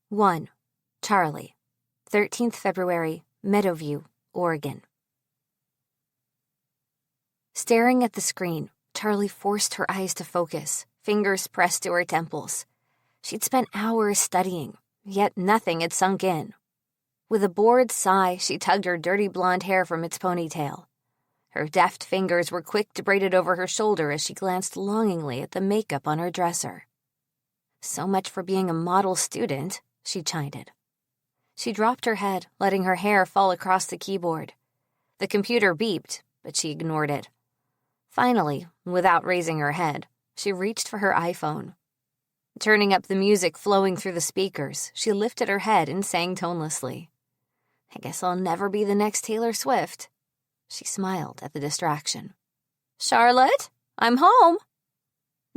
1. Charlie, 13th February, Meadowview, Oregon. Staring at the screen, Charlie forced her eyes to focus, fingers pressed to her temples. She'd spent hours studying, yet nothing had sunk in. With a bored sigh, she tugged her dirty blonde hair from its ponytail. Her deft fingers were quick to braid it over her shoulder as she glanced longingly at the makeup on her dresser. So much for being a model student, she chided. She dropped her head, letting her hair fall across the keyboard. The computer beeped, but she ignored it. Finally, without raising her head, she reached for her iPhone. Turning up the music flowing through the speakers, she lifted her head and sang tonelessly. "I guess I'll never be the next Taylor Swift." She smiled at the distraction. "Charlotte, I'm home."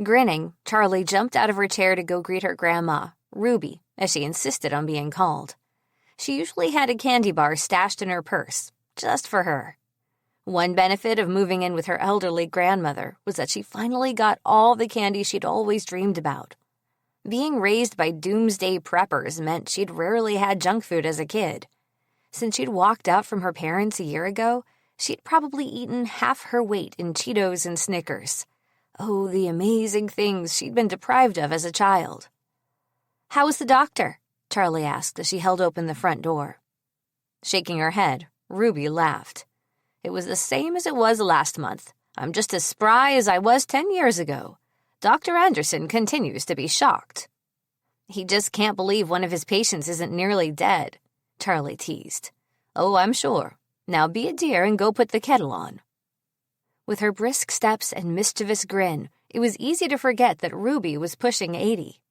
Grinning, Charlie jumped out of her chair to go greet her grandma, Ruby, as she insisted on being called. She usually had a candy bar stashed in her purse, just for her. One benefit of moving in with her elderly grandmother was that she finally got all the candy she'd always dreamed about. Being raised by doomsday preppers meant she'd rarely had junk food as a kid. Since she'd walked out from her parents a year ago, she'd probably eaten half her weight in Cheetos and Snickers. Oh, the amazing things she'd been deprived of as a child. "How was the doctor?" Charlie asked as she held open the front door. Shaking her head, Ruby laughed. "It was the same as it was last month. I'm just as spry as I was 10 years ago. Dr. Anderson continues to be shocked." "He just can't believe one of his patients isn't nearly dead," Charlie teased. "Oh, I'm sure. Now be a dear and go put the kettle on." With her brisk steps and mischievous grin, it was easy to forget that Ruby was pushing 80.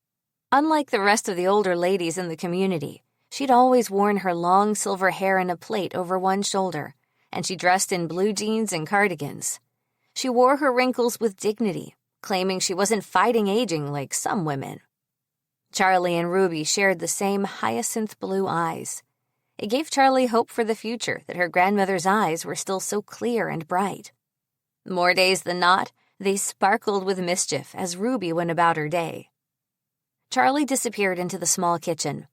Unlike the rest of the older ladies in the community, she'd always worn her long silver hair in a plait over one shoulder, and she dressed in blue jeans and cardigans. She wore her wrinkles with dignity, claiming she wasn't fighting aging like some women. Charlie and Ruby shared the same hyacinth blue eyes. It gave Charlie hope for the future that her grandmother's eyes were still so clear and bright. More days than not, they sparkled with mischief as Ruby went about her day. Charlie disappeared into the small kitchen.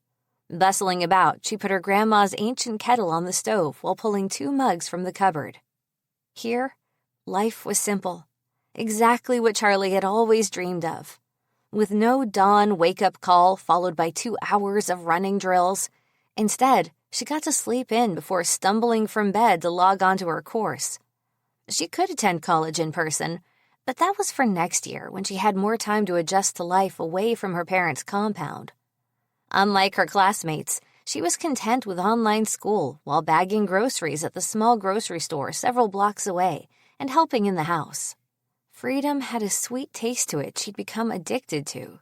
Bustling about, she put her grandma's ancient kettle on the stove while pulling 2 mugs from the cupboard. Here, life was simple, exactly what Charlie had always dreamed of. With no dawn wake-up call followed by 2 hours of running drills, instead, she got to sleep in before stumbling from bed to log on to her course. She could attend college in person, but that was for next year when she had more time to adjust to life away from her parents' compound. Unlike her classmates, she was content with online school while bagging groceries at the small grocery store several blocks away and helping in the house. Freedom had a sweet taste to it she'd become addicted to.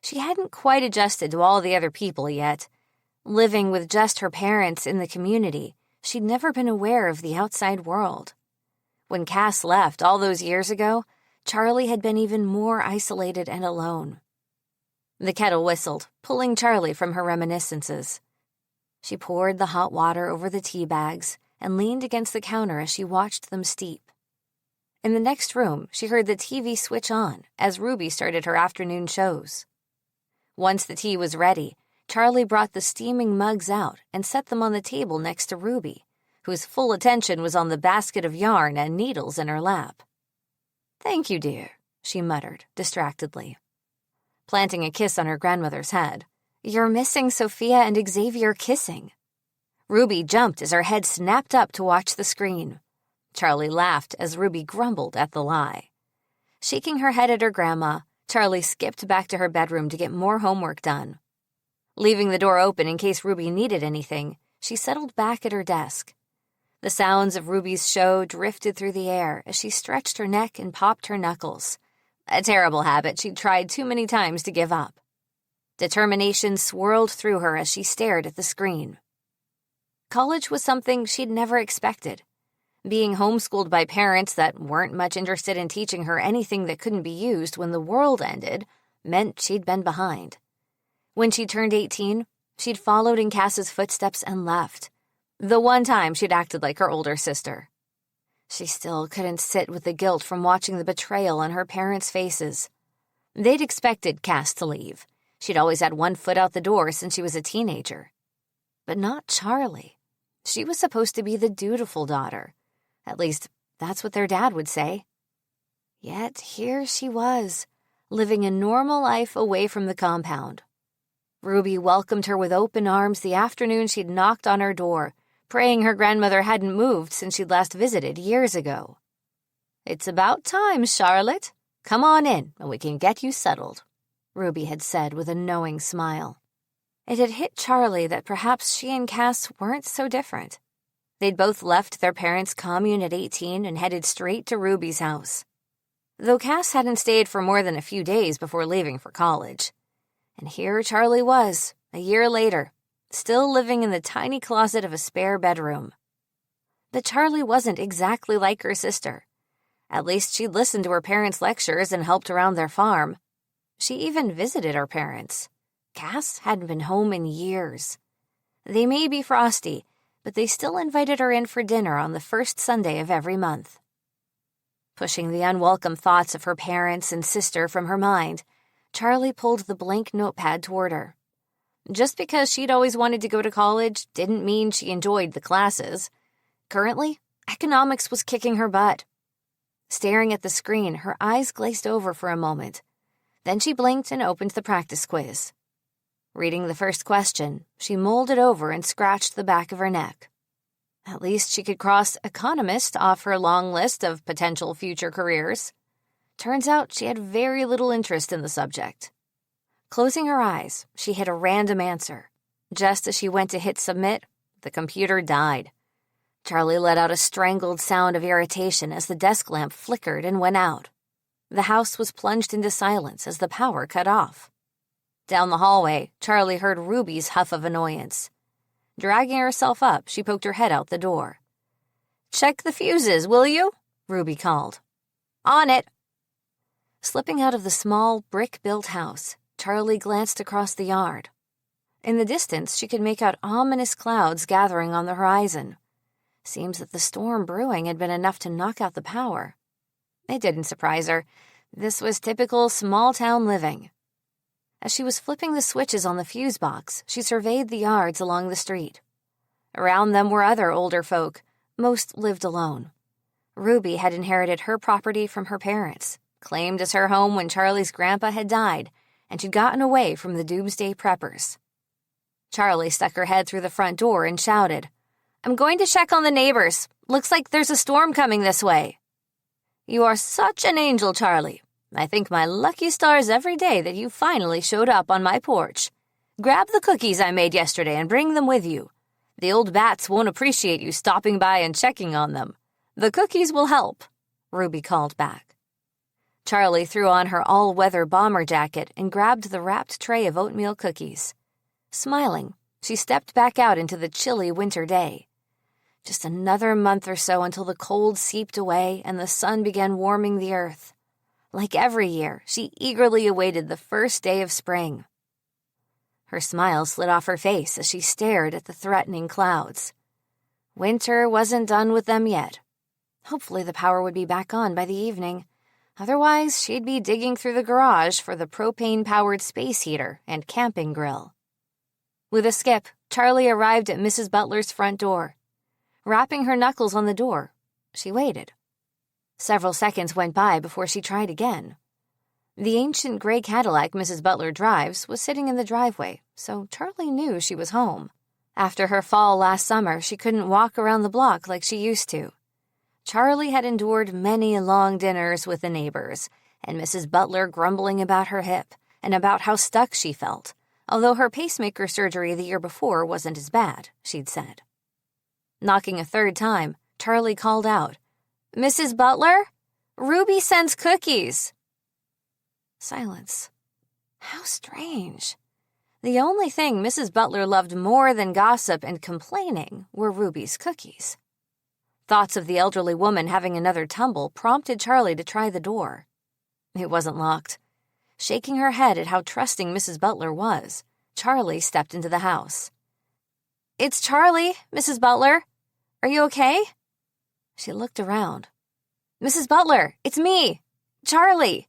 She hadn't quite adjusted to all the other people yet. Living with just her parents in the community, she'd never been aware of the outside world. When Cass left all those years ago, Charlie had been even more isolated and alone. The kettle whistled, pulling Charlie from her reminiscences. She poured the hot water over the tea bags and leaned against the counter as she watched them steep. In the next room, she heard the TV switch on as Ruby started her afternoon shows. Once the tea was ready, Charlie brought the steaming mugs out and set them on the table next to Ruby, whose full attention was on the basket of yarn and needles in her lap. "Thank you, dear," she muttered, distractedly. Planting a kiss on her grandmother's head, "You're missing Sophia and Xavier kissing." Ruby jumped as her head snapped up to watch the screen. Charlie laughed as Ruby grumbled at the lie. Shaking her head at her grandma, Charlie skipped back to her bedroom to get more homework done. Leaving the door open in case Ruby needed anything, she settled back at her desk. The sounds of Ruby's show drifted through the air as she stretched her neck and popped her knuckles, a terrible habit she'd tried too many times to give up. Determination swirled through her as she stared at the screen. College was something she'd never expected. Being homeschooled by parents that weren't much interested in teaching her anything that couldn't be used when the world ended meant she'd been behind. When she turned 18, she'd followed in Cass's footsteps and left. The one time she'd acted like her older sister. She still couldn't sit with the guilt from watching the betrayal on her parents' faces. They'd expected Cass to leave. She'd always had one foot out the door since she was a teenager. But not Charlie. She was supposed to be the dutiful daughter. At least, that's what their dad would say. Yet here she was, living a normal life away from the compound. Ruby welcomed her with open arms the afternoon she'd knocked on her door, praying her grandmother hadn't moved since she'd last visited years ago. "It's about time, Charlotte. Come on in, and we can get you settled," Ruby had said with a knowing smile. It had hit Charlie that perhaps she and Cass weren't so different. They'd both left their parents' commune at 18 and headed straight to Ruby's house. Though Cass hadn't stayed for more than a few days before leaving for college. And here Charlie was, a year later, still living in the tiny closet of a spare bedroom. But Charlie wasn't exactly like her sister. At least she'd listened to her parents' lectures and helped around their farm. She even visited her parents. Cass hadn't been home in years. They may be frosty, but they still invited her in for dinner on the first Sunday of every month. Pushing the unwelcome thoughts of her parents and sister from her mind, Charlie pulled the blank notepad toward her. Just because she'd always wanted to go to college didn't mean she enjoyed the classes. Currently, economics was kicking her butt. Staring at the screen, her eyes glazed over for a moment. Then she blinked and opened the practice quiz. Reading the first question, she mulled it over and scratched the back of her neck. At least she could cross economist off her long list of potential future careers. Turns out she had very little interest in the subject. Closing her eyes, she hit a random answer. Just as she went to hit submit, the computer died. Charlie let out a strangled sound of irritation as the desk lamp flickered and went out. The house was plunged into silence as the power cut off. Down the hallway, Charlie heard Ruby's huff of annoyance. Dragging herself up, she poked her head out the door. "Check the fuses, will you?" Ruby called. "On it." Slipping out of the small, brick-built house, Charlie glanced across the yard. In the distance, she could make out ominous clouds gathering on the horizon. Seems that the storm brewing had been enough to knock out the power. It didn't surprise her. This was typical small-town living. As she was flipping the switches on the fuse box, she surveyed the yards along the street. Around them were other older folk. Most lived alone. Ruby had inherited her property from her parents, claimed as her home when Charlie's grandpa had died, and she'd gotten away from the doomsday preppers. Charlie stuck her head through the front door and shouted, "I'm going to check on the neighbors. Looks like there's a storm coming this way." "You are such an angel, Charlie. I thank my lucky stars every day that you finally showed up on my porch. Grab the cookies I made yesterday and bring them with you. The old bats won't appreciate you stopping by and checking on them. The cookies will help," Ruby called back. Charlie threw on her all-weather bomber jacket and grabbed the wrapped tray of oatmeal cookies. Smiling, she stepped back out into the chilly winter day. Just another month or so until the cold seeped away and the sun began warming the earth. Like every year, she eagerly awaited the first day of spring. Her smile slid off her face as she stared at the threatening clouds. Winter wasn't done with them yet. Hopefully the power would be back on by the evening. Otherwise, she'd be digging through the garage for the propane-powered space heater and camping grill. With a skip, Charlie arrived at Mrs. Butler's front door. Rapping her knuckles on the door, she waited. Several seconds went by before she tried again. The ancient gray Cadillac Mrs. Butler drives was sitting in the driveway, so Charlie knew she was home. After her fall last summer, she couldn't walk around the block like she used to. Charlie had endured many long dinners with the neighbors, and Mrs. Butler grumbling about her hip and about how stuck she felt, although her pacemaker surgery the year before wasn't as bad, she'd said. Knocking a third time, Charlie called out, "Mrs. Butler? Ruby sends cookies." Silence. How strange. The only thing Mrs. Butler loved more than gossip and complaining were Ruby's cookies. Thoughts of the elderly woman having another tumble prompted Charlie to try the door. It wasn't locked. Shaking her head at how trusting Mrs. Butler was, Charlie stepped into the house. "It's Charlie, Mrs. Butler. Are you okay?" She looked around. "Mrs. Butler, it's me, Charlie."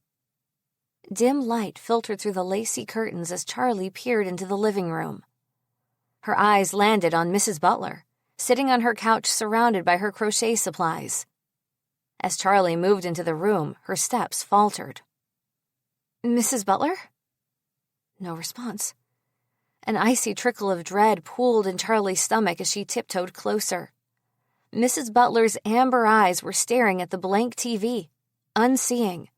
Dim light filtered through the lacy curtains as Charlie peered into the living room. Her eyes landed on Mrs. Butler, sitting on her couch surrounded by her crochet supplies. As Charlie moved into the room, her steps faltered. "Mrs. Butler?" No response. An icy trickle of dread pooled in Charlie's stomach as she tiptoed closer. Mrs. Butler's amber eyes were staring at the blank TV, unseeing.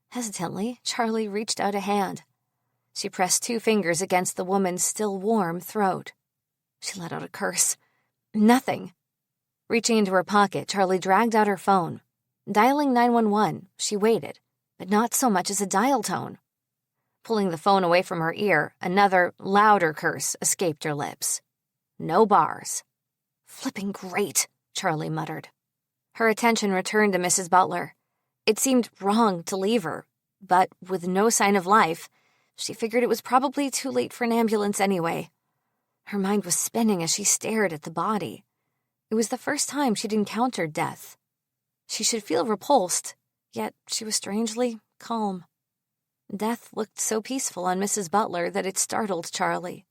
Hesitantly, Charlie reached out a hand. She pressed 2 fingers against the woman's still warm throat. She let out a curse. Nothing. Reaching into her pocket, Charlie dragged out her phone. Dialing 911, she waited, but not so much as a dial tone. Pulling the phone away from her ear, another, louder curse escaped her lips. No bars. "Flipping great," Charlie muttered. Her attention returned to Mrs. Butler. It seemed wrong to leave her, but with no sign of life, she figured it was probably too late for an ambulance anyway. Her mind was spinning as she stared at the body. It was the first time she'd encountered death. She should feel repulsed, yet she was strangely calm. Death looked so peaceful on Mrs. Butler that it startled Charlie.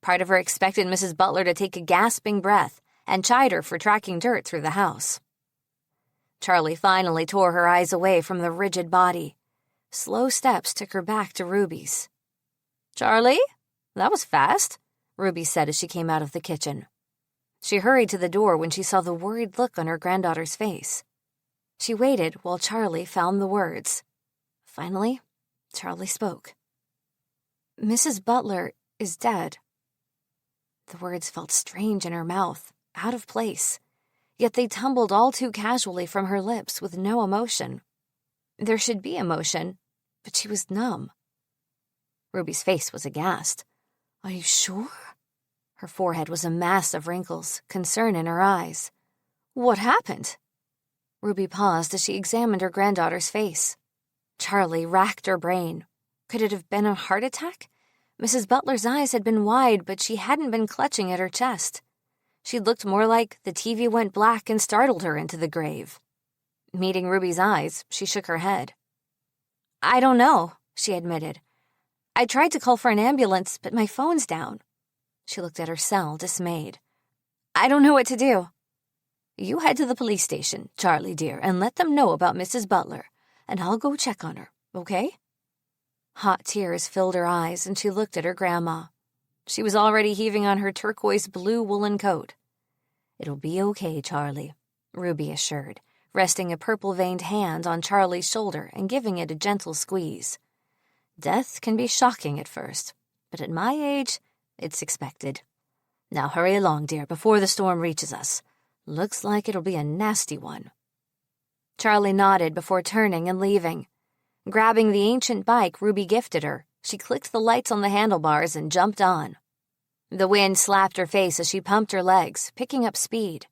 Part of her expected Mrs. Butler to take a gasping breath and chide her for tracking dirt through the house. Charlie finally tore her eyes away from the rigid body. Slow steps took her back to Ruby's. "Charlie? That was fast," Ruby said as she came out of the kitchen. She hurried to the door when she saw the worried look on her granddaughter's face. She waited while Charlie found the words. Finally, Charlie spoke. "Mrs. Butler is dead." The words felt strange in her mouth, out of place, yet they tumbled all too casually from her lips with no emotion. There should be emotion, but she was numb. Ruby's face was aghast. "Are you sure?" Her forehead was a mass of wrinkles, concern in her eyes. "What happened?" Ruby paused as she examined her granddaughter's face. Charlie racked her brain. Could it have been a heart attack? Mrs. Butler's eyes had been wide, but she hadn't been clutching at her chest. She looked more like the TV went black and startled her into the grave. Meeting Ruby's eyes, she shook her head. "I don't know," she admitted. "I tried to call for an ambulance, but my phone's down." She looked at her cell, dismayed. "I don't know what to do." "You head to the police station, Charlie dear, and let them know about Mrs. Butler, and I'll go check on her, okay?" Hot tears filled her eyes, and she looked at her grandma. She was already heaving on her turquoise blue woolen coat. "It'll be okay, Charlie," Ruby assured, resting a purple-veined hand on Charlie's shoulder and giving it a gentle squeeze. "Death can be shocking at first, but at my age, it's expected. Now hurry along, dear, before the storm reaches us. Looks like it'll be a nasty one." Charlie nodded before turning and leaving. Grabbing the ancient bike Ruby gifted her, she clicked the lights on the handlebars and jumped on. The wind slapped her face as she pumped her legs, picking up speed.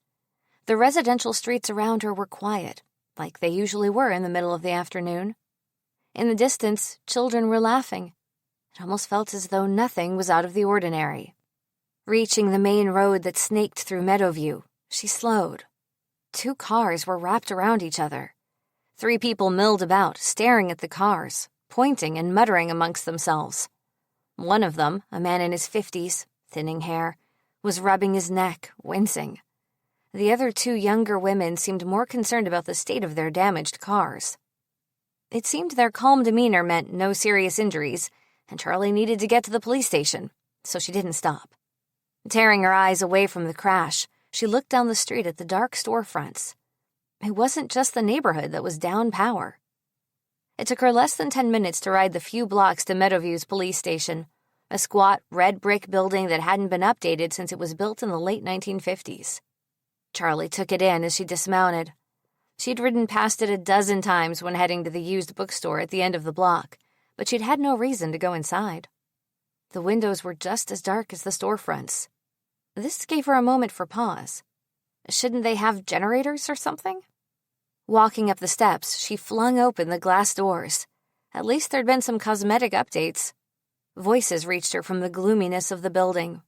The residential streets around her were quiet, like they usually were in the middle of the afternoon. In the distance, children were laughing. It almost felt as though nothing was out of the ordinary. Reaching the main road that snaked through Meadowview, she slowed. 2 cars were wrapped around each other. 3 people milled about, staring at the cars, pointing and muttering amongst themselves. One of them, a man in his 50s, thinning hair, was rubbing his neck, wincing. The other 2 younger women seemed more concerned about the state of their damaged cars. It seemed their calm demeanor meant no serious injuries, and Charlie needed to get to the police station, so she didn't stop. Tearing her eyes away from the crash, she looked down the street at the dark storefronts. It wasn't just the neighborhood that was down power. It took her less than 10 minutes to ride the few blocks to Meadowview's police station, a squat red brick building that hadn't been updated since it was built in the late 1950s. Charlie took it in as she dismounted. She'd ridden past it a dozen times when heading to the used bookstore at the end of the block, but she'd had no reason to go inside. The windows were just as dark as the storefronts. This gave her a moment for pause. Shouldn't they have generators or something? Walking up the steps, she flung open the glass doors. At least there'd been some cosmetic updates. Voices reached her from the gloominess of the building.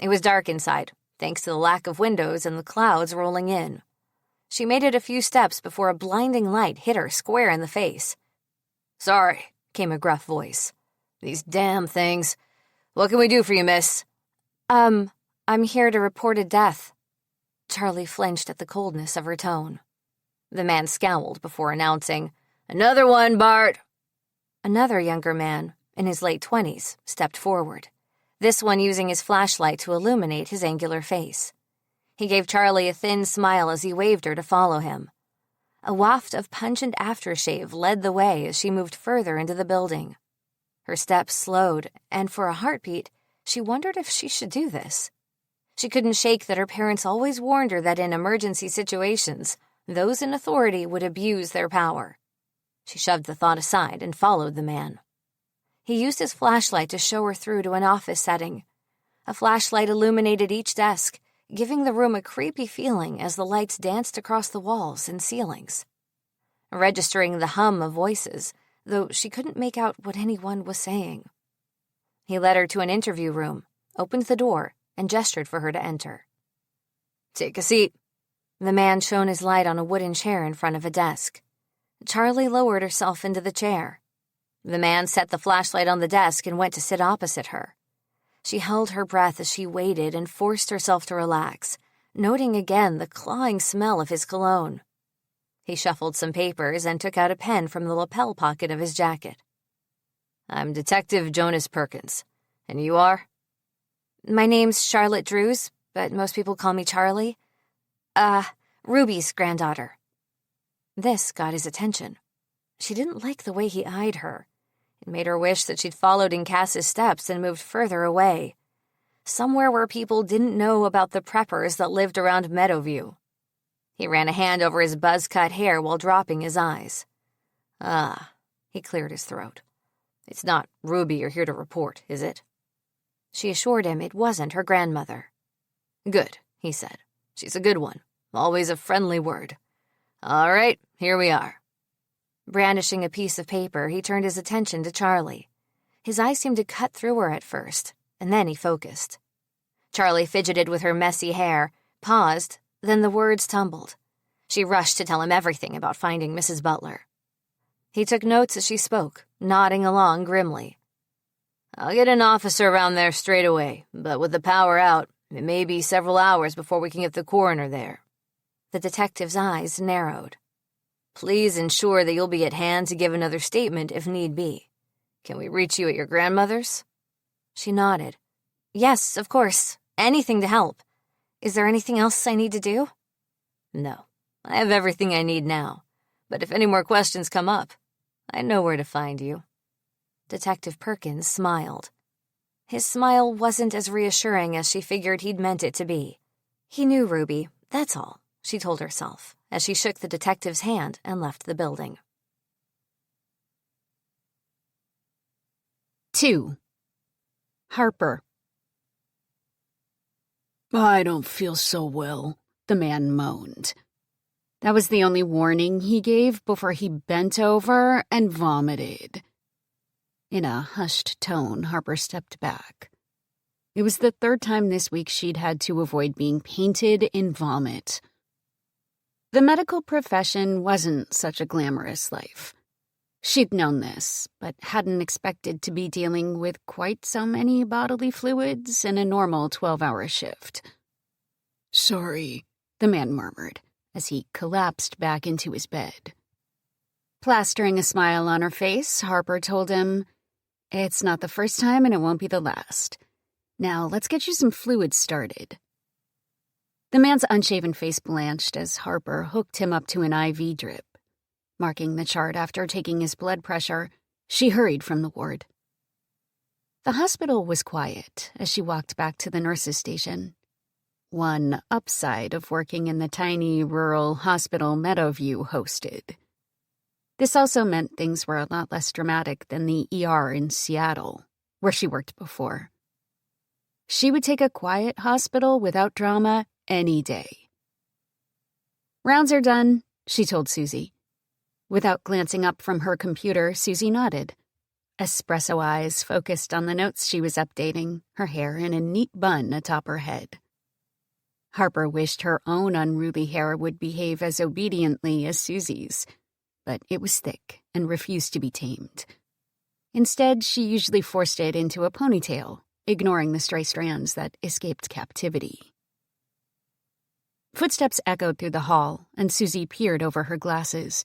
It was dark inside, thanks to the lack of windows and the clouds rolling in. She made it a few steps before a blinding light hit her square in the face. "Sorry, came a gruff voice. "These damn things. What can we do for you, miss?" I'm here to report a death." Charlie flinched at the coldness of her tone. The man scowled before announcing, "Another one, Bart." Another younger man, in his late 20s, stepped forward, this one using his flashlight to illuminate his angular face. He gave Charlie a thin smile as he waved her to follow him. A waft of pungent aftershave led the way as she moved further into the building. Her steps slowed, and for a heartbeat, she wondered if she should do this. She couldn't shake that her parents always warned her that in emergency situations, those in authority would abuse their power. She shoved the thought aside and followed the man. He used his flashlight to show her through to an office setting. A flashlight illuminated each desk, giving the room a creepy feeling as the lights danced across the walls and ceilings. Registering the hum of voices, though she couldn't make out what anyone was saying. He led her to an interview room, opened the door, and gestured for her to enter. "Take a seat." The man shone his light on a wooden chair in front of a desk. Charlie lowered herself into the chair. The man set the flashlight on the desk and went to sit opposite her. She held her breath as she waited and forced herself to relax, noting again the clawing smell of his cologne. He shuffled some papers and took out a pen from the lapel pocket of his jacket. "I'm Detective Jonas Perkins. And you are?" "My name's Charlotte Drews, but most people call me Charlie. Ruby's granddaughter." This got his attention. She didn't like the way he eyed her. It made her wish that she'd followed in Cass's steps and moved further away, somewhere where people didn't know about the preppers that lived around Meadowview. He ran a hand over his buzz-cut hair while dropping his eyes. He cleared his throat. "It's not Ruby you're here to report, is it?" She assured him it wasn't her grandmother. "Good," he said. "She's a good one. Always a friendly word. All right, here we are." Brandishing a piece of paper, he turned his attention to Charlie. His eyes seemed to cut through her at first, and then he focused. Charlie fidgeted with her messy hair, paused, then the words tumbled. She rushed to tell him everything about finding Mrs. Butler. He took notes as she spoke, nodding along grimly. "I'll get an officer around there straight away, but with the power out, it may be several hours before we can get the coroner there." The detective's eyes narrowed. "Please ensure that you'll be at hand to give another statement if need be. Can we reach you at your grandmother's?" She nodded. "Yes, of course. Anything to help. Is there anything else I need to do?" "No. I have everything I need now. But if any more questions come up, I know where to find you." Detective Perkins smiled. His smile wasn't as reassuring as she figured he'd meant it to be. He knew Ruby, that's all, she told herself, as she shook the detective's hand and left the building. 2. Harper. "I don't feel so well," the man moaned. That was the only warning he gave before he bent over and vomited. In a hushed tone, Harper stepped back. It was the third time this week she'd had to avoid being painted in vomit. The medical profession wasn't such a glamorous life. She'd known this, but hadn't expected to be dealing with quite so many bodily fluids in a normal 12-hour shift. "Sorry," the man murmured, as he collapsed back into his bed. Plastering a smile on her face, Harper told him, "It's not the first time and it won't be the last. Now, let's get you some fluids started." The man's unshaven face blanched as Harper hooked him up to an IV drip. Marking the chart after taking his blood pressure, she hurried from the ward. The hospital was quiet as she walked back to the nurse's station. One upside of working in the tiny rural hospital Meadowview hosted. This also meant things were a lot less dramatic than the ER in Seattle, where she worked before. She would take a quiet hospital without drama any day. "Rounds are done," she told Susie. Without glancing up from her computer, Susie nodded. Espresso eyes focused on the notes she was updating, her hair in a neat bun atop her head. Harper wished her own unruly hair would behave as obediently as Susie's, but it was thick and refused to be tamed. Instead, she usually forced it into a ponytail, ignoring the stray strands that escaped captivity. Footsteps echoed through the hall, and Susie peered over her glasses.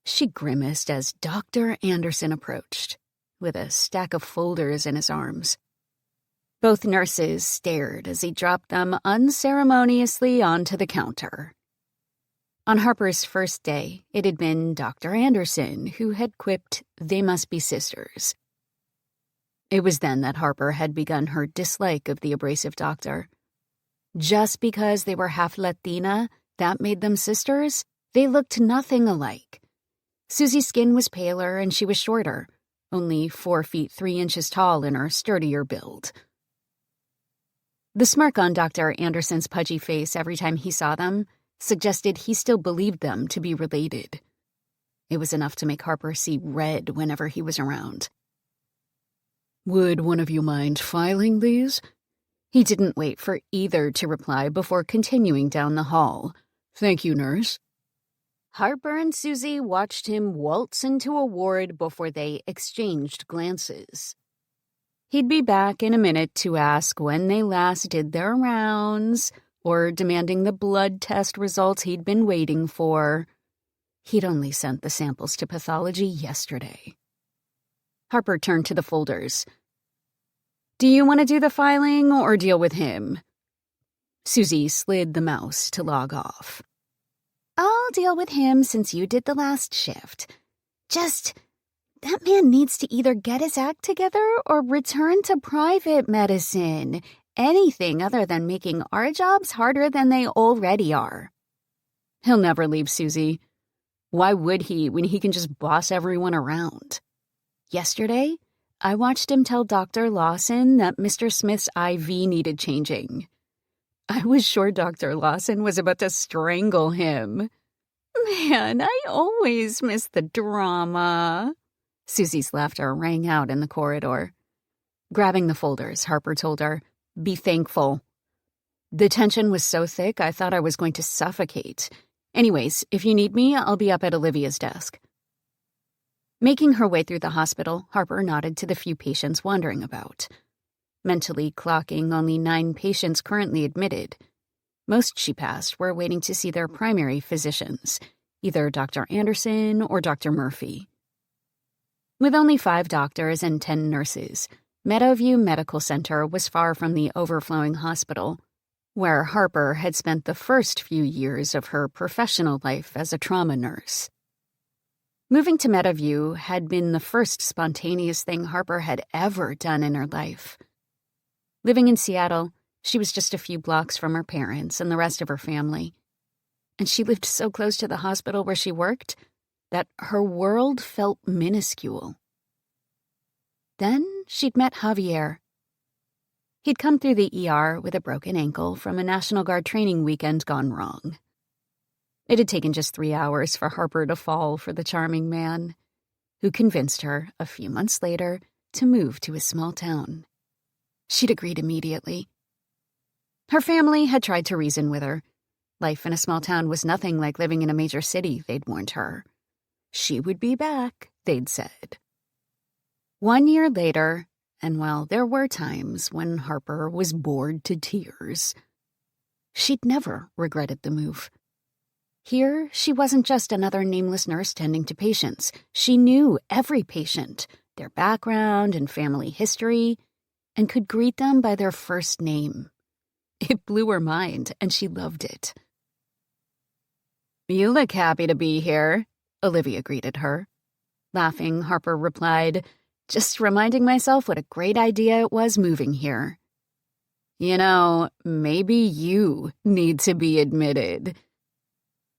She grimaced as Dr. Anderson approached, with a stack of folders in his arms. Both nurses stared as he dropped them unceremoniously onto the counter. On Harper's first day, it had been Dr. Anderson who had quipped, "They must be sisters." It was then that Harper had begun her dislike of the abrasive doctor. Just because they were half Latina, that made them sisters? They looked nothing alike. Susie's skin was paler and she was shorter, only 4 feet 3 inches tall in her sturdier build. The smirk on Dr. Anderson's pudgy face every time he saw them suggested he still believed them to be related. It was enough to make Harper see red whenever he was around. "Would one of you mind filing these?" He didn't wait for either to reply before continuing down the hall. "Thank you, nurse." Harper and Susie watched him waltz into a ward before they exchanged glances. He'd be back in a minute to ask when they last did their rounds, or demanding the blood test results he'd been waiting for. He'd only sent the samples to pathology yesterday. Harper turned to the folders. "Do you want to do the filing or deal with him?" Susie slid the mouse to log off. "I'll deal with him since you did the last shift. That man needs to either get his act together or return to private medicine. Anything other than making our jobs harder than they already are." "He'll never leave, Susie. Why would he when he can just boss everyone around?" "Yesterday, I watched him tell Dr. Lawson that Mr. Smith's IV needed changing. I was sure Dr. Lawson was about to strangle him. Man, I always miss the drama." Susie's laughter rang out in the corridor. Grabbing the folders, Harper told her, "Be thankful. The tension was so thick I thought I was going to suffocate. Anyways, if you need me, I'll be up at Olivia's desk." Making her way through the hospital, Harper nodded to the few patients wandering about. Mentally clocking only 9 patients currently admitted. Most she passed were waiting to see their primary physicians, either Dr. Anderson or Dr. Murphy. With only 5 doctors and 10 nurses, Meadowview Medical Center was far from the overflowing hospital, where Harper had spent the first few years of her professional life as a trauma nurse. Moving to Meadowview had been the first spontaneous thing Harper had ever done in her life. Living in Seattle, she was just a few blocks from her parents and the rest of her family. And she lived so close to the hospital where she worked that her world felt minuscule. Then she'd met Javier. He'd come through the ER with a broken ankle from a National Guard training weekend gone wrong. It had taken just 3 hours for Harper to fall for the charming man, who convinced her, a few months later, to move to a small town. She'd agreed immediately. Her family had tried to reason with her. Life in a small town was nothing like living in a major city, they'd warned her. She would be back, they'd said. 1 year later, and while there were times when Harper was bored to tears, she'd never regretted the move. Here, she wasn't just another nameless nurse tending to patients. She knew every patient, their background and family history, and could greet them by their first name. It blew her mind, and she loved it. "You look happy to be here," Olivia greeted her. Laughing, Harper replied, "Just reminding myself what a great idea it was moving here." "You know, maybe you need to be admitted."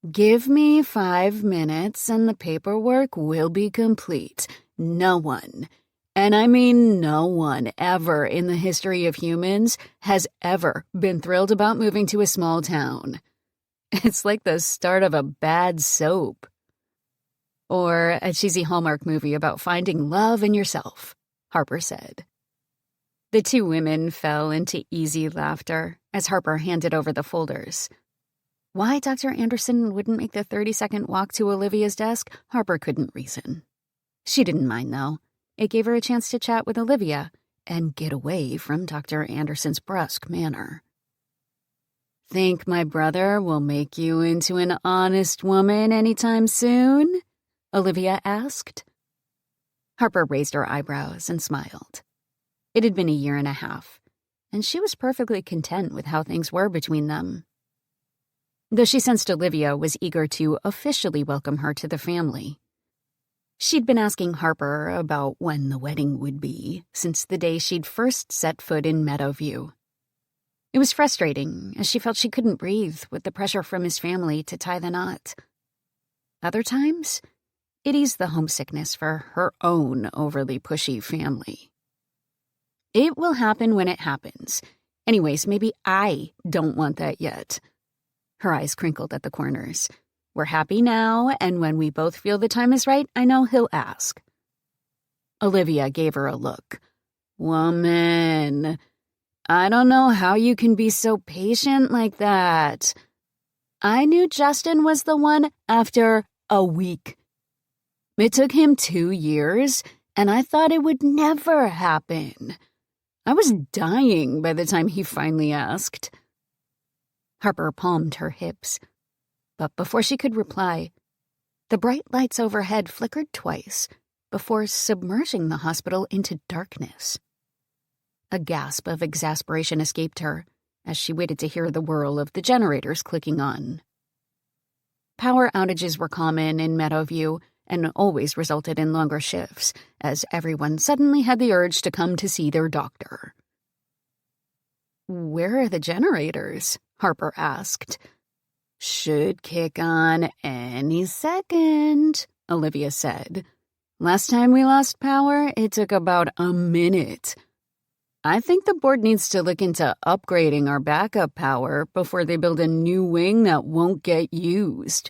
"Give me 5 minutes and the paperwork will be complete. No one, and I mean no one ever in the history of humans, has ever been thrilled about moving to a small town. It's like the start of a bad soap. Or a cheesy Hallmark movie about finding love in yourself," Harper said. The 2 women fell into easy laughter as Harper handed over the folders. Why Dr. Anderson wouldn't make the 30-second walk to Olivia's desk, Harper couldn't reason. She didn't mind, though. It gave her a chance to chat with Olivia and get away from Dr. Anderson's brusque manner. "Think my brother will make you into an honest woman anytime soon?" Olivia asked. Harper raised her eyebrows and smiled. It had been a year and a half, and she was perfectly content with how things were between them. Though she sensed Olivia was eager to officially welcome her to the family. She'd been asking Harper about when the wedding would be since the day she'd first set foot in Meadowview. It was frustrating, as she felt she couldn't breathe with the pressure from his family to tie the knot. Other times, it eased the homesickness for her own overly pushy family. It will happen when it happens. Anyways, maybe I don't want that yet. Her eyes crinkled at the corners. We're happy now, and when we both feel the time is right, I know he'll ask. Olivia gave her a look. "Woman, I don't know how you can be so patient like that. I knew Justin was the one after a week. It took him 2 years, and I thought it would never happen. I was dying by the time he finally asked." Harper palmed her hips. But before she could reply, the bright lights overhead flickered twice before submerging the hospital into darkness. A gasp of exasperation escaped her as she waited to hear the whirl of the generators clicking on. Power outages were common in Meadowview and always resulted in longer shifts, as everyone suddenly had the urge to come to see their doctor. "Where are the generators?" Harper asked. "Should kick on any second," Olivia said. "Last time we lost power, it took about a minute. I think the board needs to look into upgrading our backup power before they build a new wing that won't get used."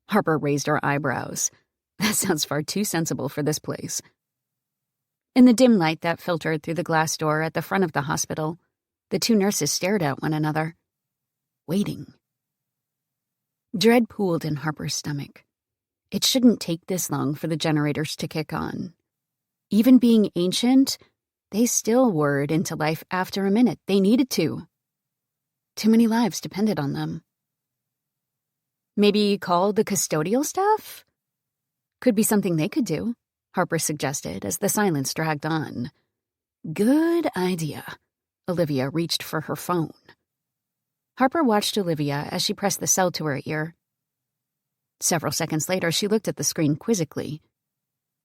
Harper raised her eyebrows. That sounds far too sensible for this place. In the dim light that filtered through the glass door at the front of the hospital, the two nurses stared at one another, waiting. Dread pooled in Harper's stomach. It shouldn't take this long for the generators to kick on. Even being ancient, they still whirred into life after a minute. They needed to. Too many lives depended on them. Maybe call the custodial staff? Could be something they could do, Harper suggested as the silence dragged on. Good idea. Olivia reached for her phone. Harper watched Olivia as she pressed the cell to her ear. Several seconds later, she looked at the screen quizzically.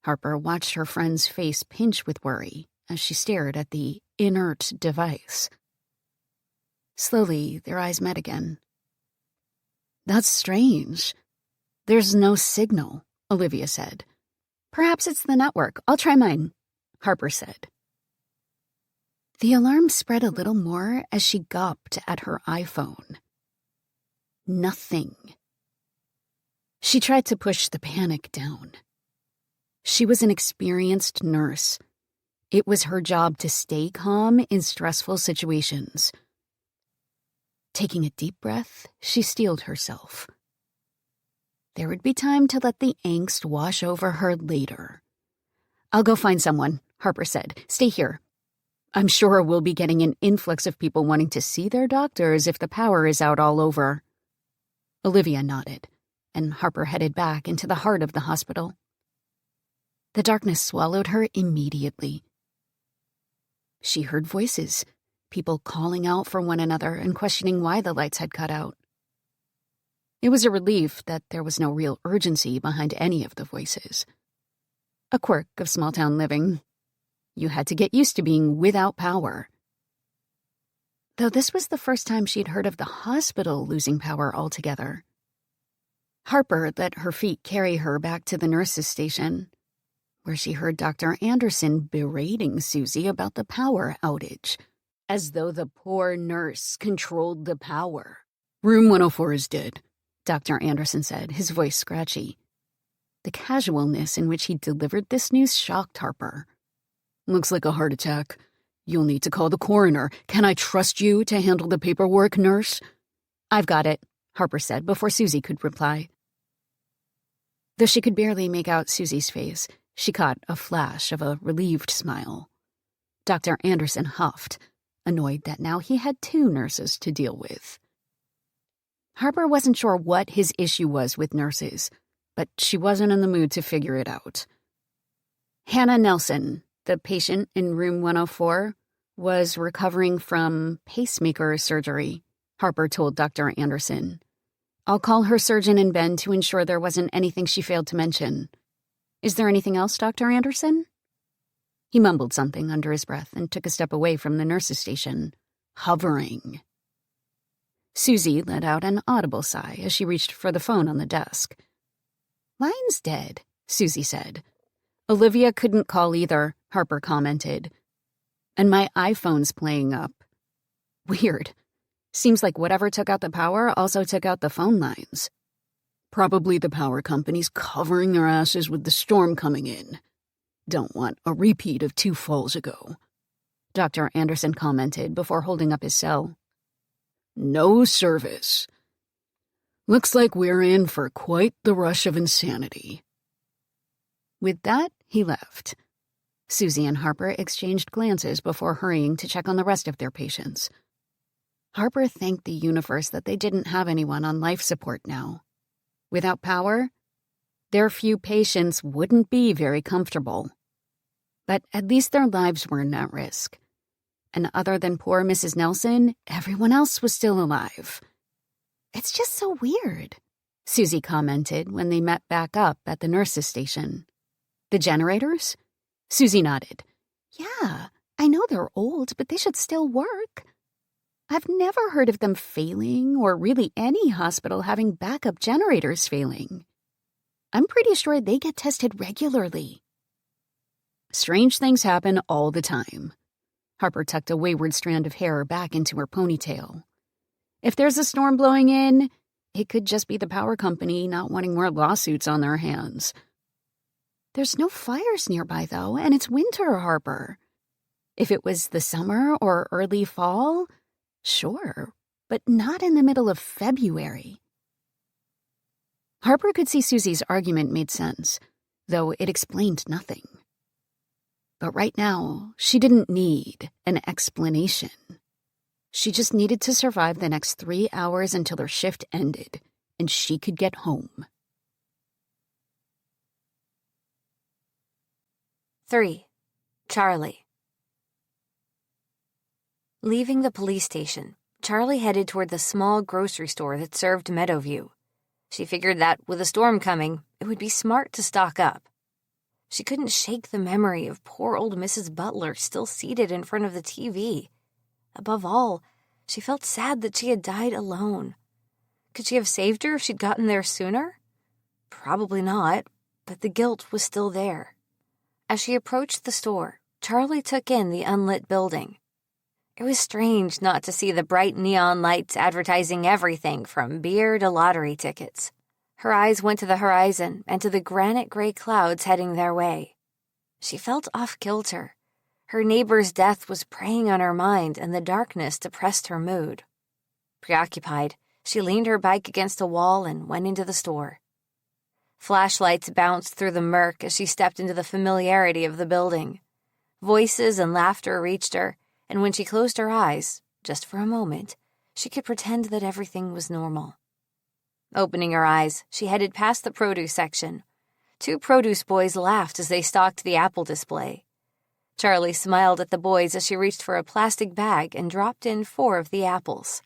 Harper watched her friend's face pinch with worry as she stared at the inert device. Slowly, their eyes met again. "That's strange. There's no signal," Olivia said. "Perhaps it's the network. I'll try mine," Harper said. The alarm spread a little more as she gawped at her iPhone. Nothing. She tried to push the panic down. She was an experienced nurse. It was her job to stay calm in stressful situations. Taking a deep breath, she steeled herself. There would be time to let the angst wash over her later. "I'll go find someone," Harper said. "Stay here. I'm sure we'll be getting an influx of people wanting to see their doctors if the power is out all over." Olivia nodded, and Harper headed back into the heart of the hospital. The darkness swallowed her immediately. She heard voices, people calling out for one another and questioning why the lights had cut out. It was a relief that there was no real urgency behind any of the voices. A quirk of small-town living. You had to get used to being without power. Though this was the first time she'd heard of the hospital losing power altogether. Harper let her feet carry her back to the nurse's station, where she heard Dr. Anderson berating Susie about the power outage, as though the poor nurse controlled the power. "Room 104 is dead," Dr. Anderson said, his voice scratchy. The casualness in which he delivered this news shocked Harper. "Looks like a heart attack. You'll need to call the coroner. Can I trust you to handle the paperwork, nurse?" "I've got it," Harper said before Susie could reply. Though she could barely make out Susie's face, She caught a flash of a relieved smile. Dr. Anderson huffed, annoyed that now he had 2 nurses to deal with. Harper wasn't sure what his issue was with nurses, but she wasn't in the mood to figure it out. Hannah Nelson, the patient in room 104, was recovering from pacemaker surgery, Harper told Dr. Anderson. I'll call her surgeon in bed to ensure there wasn't anything she failed to mention. Is there anything else, Dr. Anderson? He mumbled something under his breath and took a step away from the nurse's station, hovering. Susie let out an audible sigh as she reached for the phone on the desk. Line's dead, Susie said. Olivia couldn't call either, Harper commented. And my iPhone's playing up. Weird. Seems like whatever took out the power also took out the phone lines. Probably the power company's covering their asses with the storm coming in. Don't want a repeat of 2 falls ago, Dr. Anderson commented before holding up his cell. No service. Looks like we're in for quite the rush of insanity. With that, he left. Susie and Harper exchanged glances before hurrying to check on the rest of their patients. Harper thanked the universe that they didn't have anyone on life support now. Without power, their few patients wouldn't be very comfortable. But at least their lives weren't at risk. And other than poor Mrs. Nelson, everyone else was still alive. It's just so weird, Susie commented when they met back up at the nurse's station. The generators? Susie nodded. Yeah, I know they're old, but they should still work. I've never heard of them failing, or really any hospital having backup generators failing. I'm pretty sure they get tested regularly. Strange things happen all the time. Harper tucked a wayward strand of hair back into her ponytail. If there's a storm blowing in, it could just be the power company not wanting more lawsuits on their hands. There's no fires nearby, though, and it's winter, Harper. If it was the summer or early fall, sure, but not in the middle of February. Harper could see Susie's argument made sense, though it explained nothing. But right now, she didn't need an explanation. She just needed to survive the next 3 hours until her shift ended, and she could get home. 3. Charlie. Leaving the police station, Charlie headed toward the small grocery store that served Meadowview. She figured that, with a storm coming, it would be smart to stock up. She couldn't shake the memory of poor old Mrs. Butler still seated in front of the TV. Above all, she felt sad that she had died alone. Could she have saved her if she'd gotten there sooner? Probably not, but the guilt was still there. As she approached the store, Charlie took in the unlit building. It was strange not to see the bright neon lights advertising everything from beer to lottery tickets. Her eyes went to the horizon and to the granite-gray clouds heading their way. She felt off-kilter. Her neighbor's death was preying on her mind, and the darkness depressed her mood. Preoccupied, she leaned her bike against a wall and went into the store. Flashlights bounced through the murk as she stepped into the familiarity of the building. Voices and laughter reached her, and when she closed her eyes, just for a moment, she could pretend that everything was normal. Opening her eyes, she headed past the produce section. 2 produce boys laughed as they stalked the apple display. Charlie smiled at the boys as she reached for a plastic bag and dropped in 4 of the apples.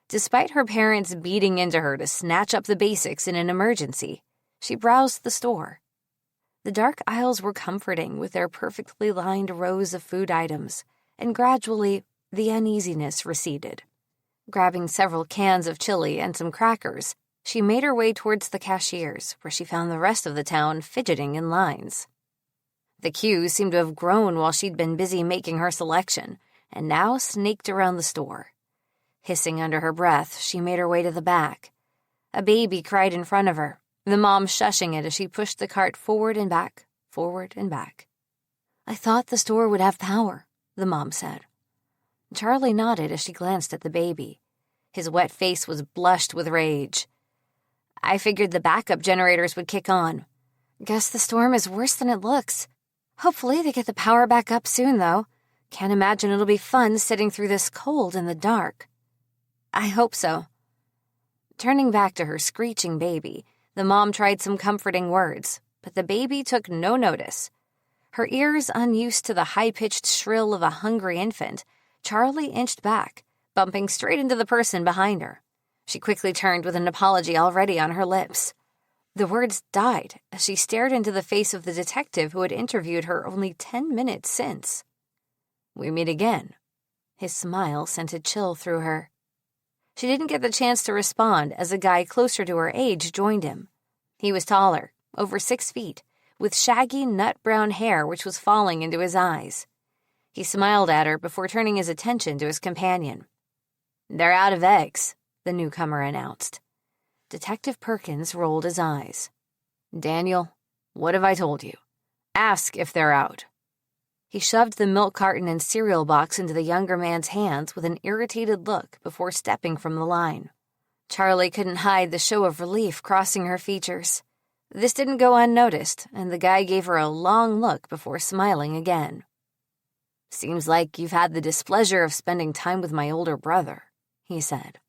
Despite her parents beating into her to snatch up the basics in an emergency, she browsed the store. The dark aisles were comforting with their perfectly lined rows of food items, and gradually, the uneasiness receded. Grabbing several cans of chili and some crackers, she made her way towards the cashiers, where she found the rest of the town fidgeting in lines. The queues seemed to have grown while she'd been busy making her selection, and now snaked around the store. Hissing under her breath, she made her way to the back. A baby cried in front of her, the mom shushing it as she pushed the cart forward and back, forward and back. "I thought the store would have power," the mom said. Charlie nodded as she glanced at the baby. His wet face was blushed with rage. "I figured the backup generators would kick on. Guess the storm is worse than it looks. Hopefully they get the power back up soon, though. Can't imagine it'll be fun sitting through this cold in the dark. I hope so. Turning back to her screeching baby, the mom tried some comforting words, but the baby took no notice. Her ears unused to the high-pitched shrill of a hungry infant, Charlie inched back, bumping straight into the person behind her. She quickly turned with an apology already on her lips. The words died as she stared into the face of the detective who had interviewed her only 10 minutes since. We meet again. His smile sent a chill through her. She didn't get the chance to respond as a guy closer to her age joined him. He was taller, over 6 feet, with shaggy nut-brown hair which was falling into his eyes. He smiled at her before turning his attention to his companion. "They're out of eggs," the newcomer announced. Detective Perkins rolled his eyes. "Daniel, what have I told you? Ask if they're out." He shoved the milk carton and cereal box into the younger man's hands with an irritated look before stepping from the line. Charlie couldn't hide the show of relief crossing her features. This didn't go unnoticed, and the guy gave her a long look before smiling again. "Seems like you've had the displeasure of spending time with my older brother," he said.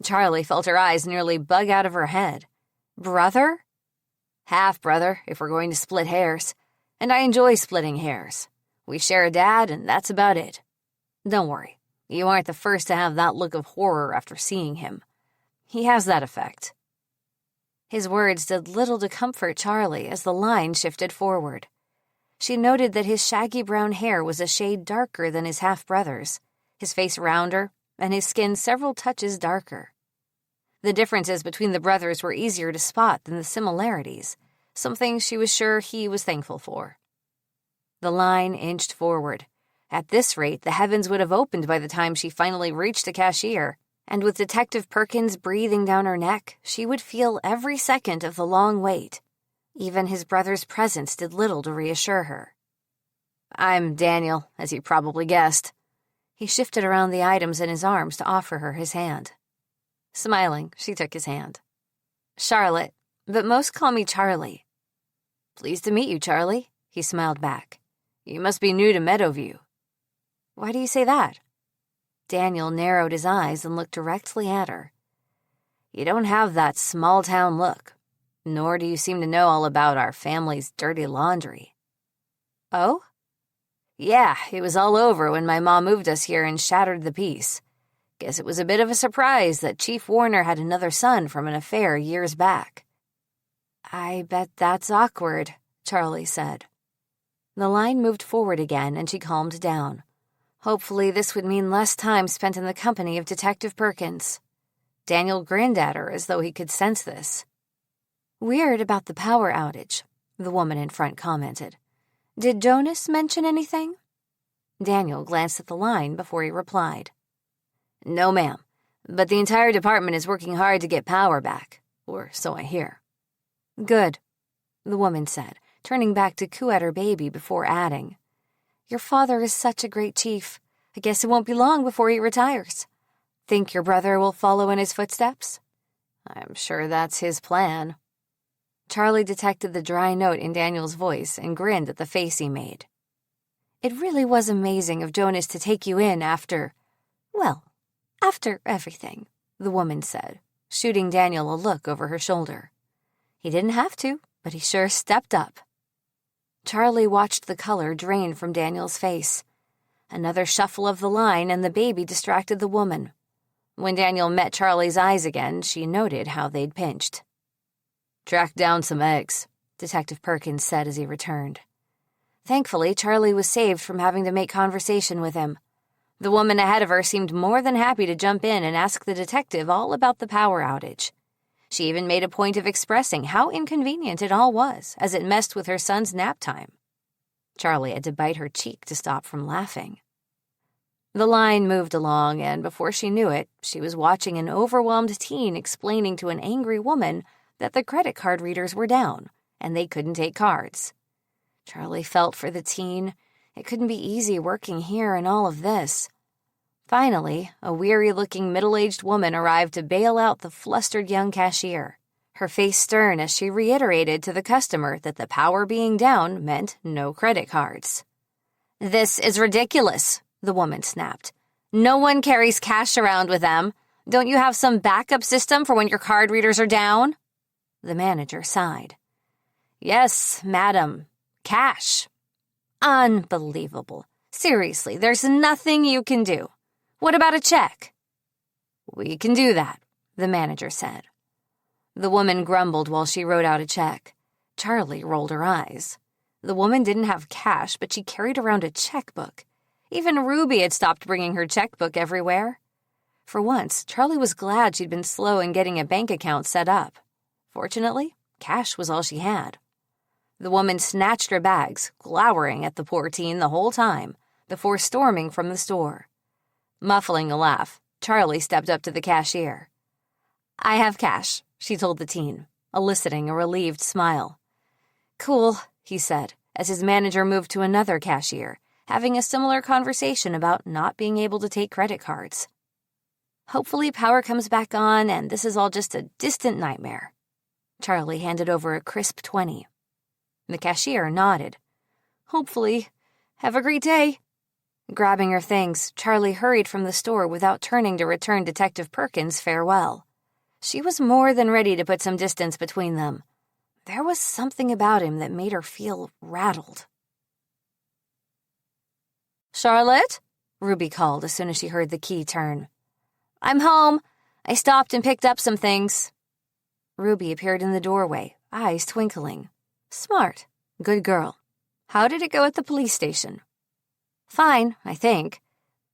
Charlie felt her eyes nearly bug out of her head. "Brother?" "Half-brother, if we're going to split hairs. And I enjoy splitting hairs. We share a dad, and that's about it. Don't worry, you aren't the first to have that look of horror after seeing him. He has that effect." His words did little to comfort Charlie as the line shifted forward. She noted that his shaggy brown hair was a shade darker than his half-brother's, his face rounder, and his skin several touches darker. The differences between the brothers were easier to spot than the similarities, something she was sure he was thankful for. The line inched forward. At this rate, the heavens would have opened by the time she finally reached the cashier, and with Detective Perkins breathing down her neck, she would feel every second of the long wait. Even his brother's presence did little to reassure her. "I'm Daniel, as you probably guessed." He shifted around the items in his arms to offer her his hand. Smiling, she took his hand. "Charlotte, but most call me Charlie." "Pleased to meet you, Charlie," he smiled back. "You must be new to Meadowview." "Why do you say that?" Daniel narrowed his eyes and looked directly at her. "You don't have that small-town look, nor do you seem to know all about our family's dirty laundry." "Oh?" "Yeah, it was all over when my mom moved us here and shattered the peace. Guess it was a bit of a surprise that Chief Warner had another son from an affair years back." "I bet that's awkward," Charlie said. The line moved forward again and she calmed down. Hopefully this would mean less time spent in the company of Detective Perkins. Daniel grinned at her as though he could sense this. "Weird about the power outage," the woman in front commented. "Did Jonas mention anything?" Daniel glanced at the line before he replied. "No, ma'am, but the entire department is working hard to get power back, or so I hear." "Good," the woman said, turning back to coo at her baby before adding, "Your father is such a great chief. I guess it won't be long before he retires. Think your brother will follow in his footsteps?" "I'm sure that's his plan." Charlie detected the dry note in Daniel's voice and grinned at the face he made. "It really was amazing of Jonas to take you in after everything," the woman said, shooting Daniel a look over her shoulder. "He didn't have to, but he sure stepped up." Charlie watched the color drain from Daniel's face. Another shuffle of the line and the baby distracted the woman. When Daniel met Charlie's eyes again, she noted how they'd pinched. "Tracked down some eggs," Detective Perkins said as he returned. Thankfully, Charlie was saved from having to make conversation with him. The woman ahead of her seemed more than happy to jump in and ask the detective all about the power outage. She even made a point of expressing how inconvenient it all was, as it messed with her son's nap time. Charlie had to bite her cheek to stop from laughing. The line moved along, and before she knew it, she was watching an overwhelmed teen explaining to an angry woman that the credit card readers were down, and they couldn't take cards. Charlie felt for the teen. It couldn't be easy working here in all of this. Finally, a weary-looking middle-aged woman arrived to bail out the flustered young cashier. her face stern as she reiterated to the customer that the power being down meant no credit cards. "This is ridiculous," the woman snapped. "No one carries cash around with them. Don't you have some backup system for when your card readers are down?" The manager sighed. "Yes, madam. Cash." "Unbelievable. Seriously, there's nothing you can do. What about a check?" "We can do that," the manager said. The woman grumbled while she wrote out a check. Charlie rolled her eyes. The woman didn't have cash, but she carried around a checkbook. Even Ruby had stopped bringing her checkbook everywhere. For once, Charlie was glad she'd been slow in getting a bank account set up. Fortunately, cash was all she had. The woman snatched her bags, glowering at the poor teen the whole time, before storming from the store. Muffling a laugh, Charlie stepped up to the cashier. "I have cash," she told the teen, eliciting a relieved smile. "Cool," he said, as his manager moved to another cashier, having a similar conversation about not being able to take credit cards. "Hopefully power comes back on and this is all just a distant nightmare." Charlie handed over a crisp 20. The cashier nodded. "Hopefully. Have a great day." Grabbing her things, Charlie hurried from the store without turning to return Detective Perkins' farewell. She was more than ready to put some distance between them. There was something about him that made her feel rattled. "Charlotte?" Ruby called as soon as she heard the key turn. "I'm home. I stopped and picked up some things." Ruby appeared in the doorway, eyes twinkling. Smart. Good girl. "How did it go at the police station?" "Fine, I think.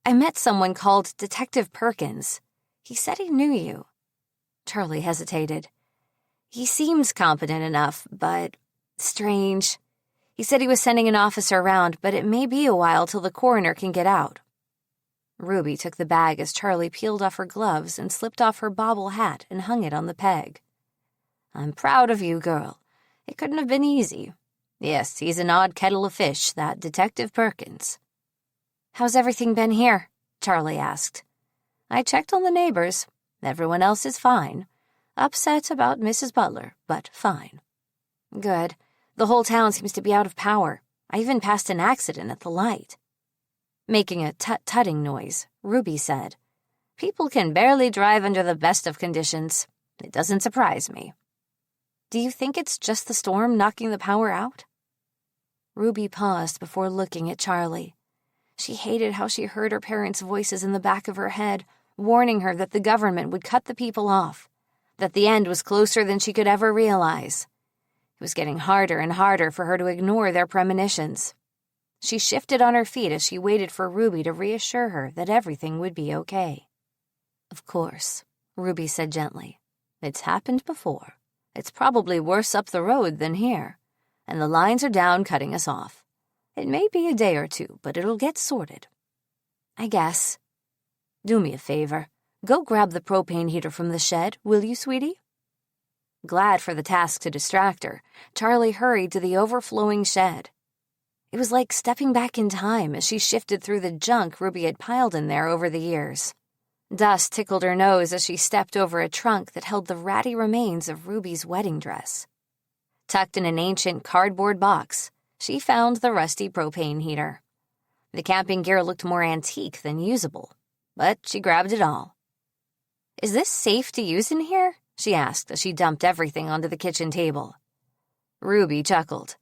I met someone called Detective Perkins. He said he knew you." Charlie hesitated. "He seems competent enough, but strange. He said he was sending an officer around, but it may be a while till the coroner can get out." Ruby took the bag as Charlie peeled off her gloves and slipped off her bobble hat and hung it on the peg. "I'm proud of you, girl. It couldn't have been easy. Yes, he's an odd kettle of fish, that Detective Perkins." "How's everything been here?" Charlie asked. "I checked on the neighbors. Everyone else is fine. Upset about Mrs. Butler, but fine." "Good. The whole town seems to be out of power. I even passed an accident at the light." Making a tut-tutting noise, Ruby said, "People can barely drive under the best of conditions. It doesn't surprise me." "Do you think it's just the storm knocking the power out?" Ruby paused before looking at Charlie. She hated how she heard her parents' voices in the back of her head, warning her that the government would cut the people off, that the end was closer than she could ever realize. It was getting harder and harder for her to ignore their premonitions. She shifted on her feet as she waited for Ruby to reassure her that everything would be okay. "Of course," Ruby said gently. "It's happened before. It's probably worse up the road than here, and the lines are down cutting us off. It may be a day or two, but it'll get sorted." "I guess." "Do me a favor. Go grab the propane heater from the shed, will you, sweetie?" Glad for the task to distract her, Charlie hurried to the overflowing shed. It was like stepping back in time as she shifted through the junk Ruby had piled in there over the years. Dust tickled her nose as she stepped over a trunk that held the ratty remains of Ruby's wedding dress. Tucked in an ancient cardboard box, she found the rusty propane heater. The camping gear looked more antique than usable, but she grabbed it all. "Is this safe to use in here?" she asked as she dumped everything onto the kitchen table. Ruby chuckled.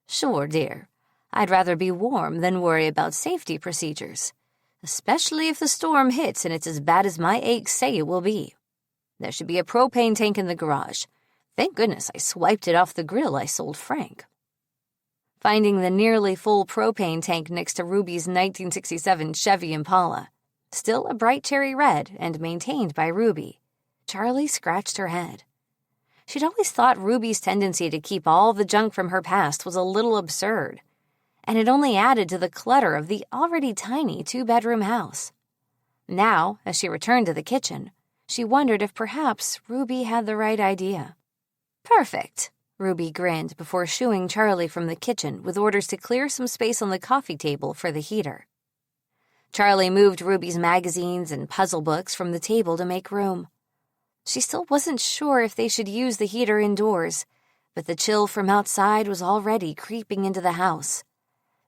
"Sure, dear. I'd rather be warm than worry about safety procedures, especially if the storm hits and it's as bad as my aches say it will be. There should be a propane tank in the garage. Thank goodness I swiped it off the grill I sold Frank." Finding the nearly full propane tank next to Ruby's 1967 Chevy Impala, still a bright cherry red and maintained by Ruby, Charlie scratched her head. She'd always thought Ruby's tendency to keep all the junk from her past was a little absurd, and it only added to the clutter of the already tiny two-bedroom house. Now, as she returned to the kitchen, she wondered if perhaps Ruby had the right idea. "Perfect," Ruby grinned before shooing Charlie from the kitchen with orders to clear some space on the coffee table for the heater. Charlie moved Ruby's magazines and puzzle books from the table to make room. She still wasn't sure if they should use the heater indoors, but the chill from outside was already creeping into the house.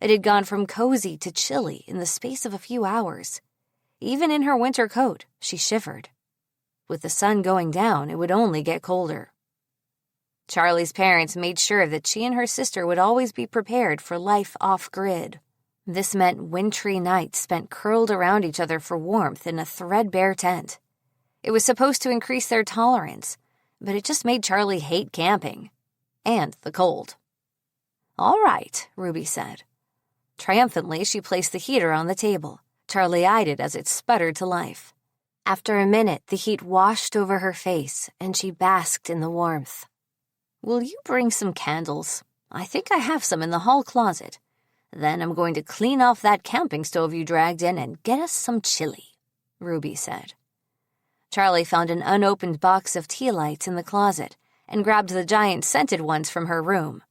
It had gone from cozy to chilly in the space of a few hours. Even in her winter coat, she shivered. With the sun going down, it would only get colder. Charlie's parents made sure that she and her sister would always be prepared for life off-grid. This meant wintry nights spent curled around each other for warmth in a threadbare tent. It was supposed to increase their tolerance, but it just made Charlie hate camping. And the cold. "All right," Ruby said. Triumphantly, she placed the heater on the table. Charlie eyed it as it sputtered to life. After a minute, the heat washed over her face, and she basked in the warmth. "Will you bring some candles? I think I have some in the hall closet. Then I'm going to clean off that camping stove you dragged in and get us some chili," Ruby said. Charlie found an unopened box of tea lights in the closet and grabbed the giant scented ones from her room.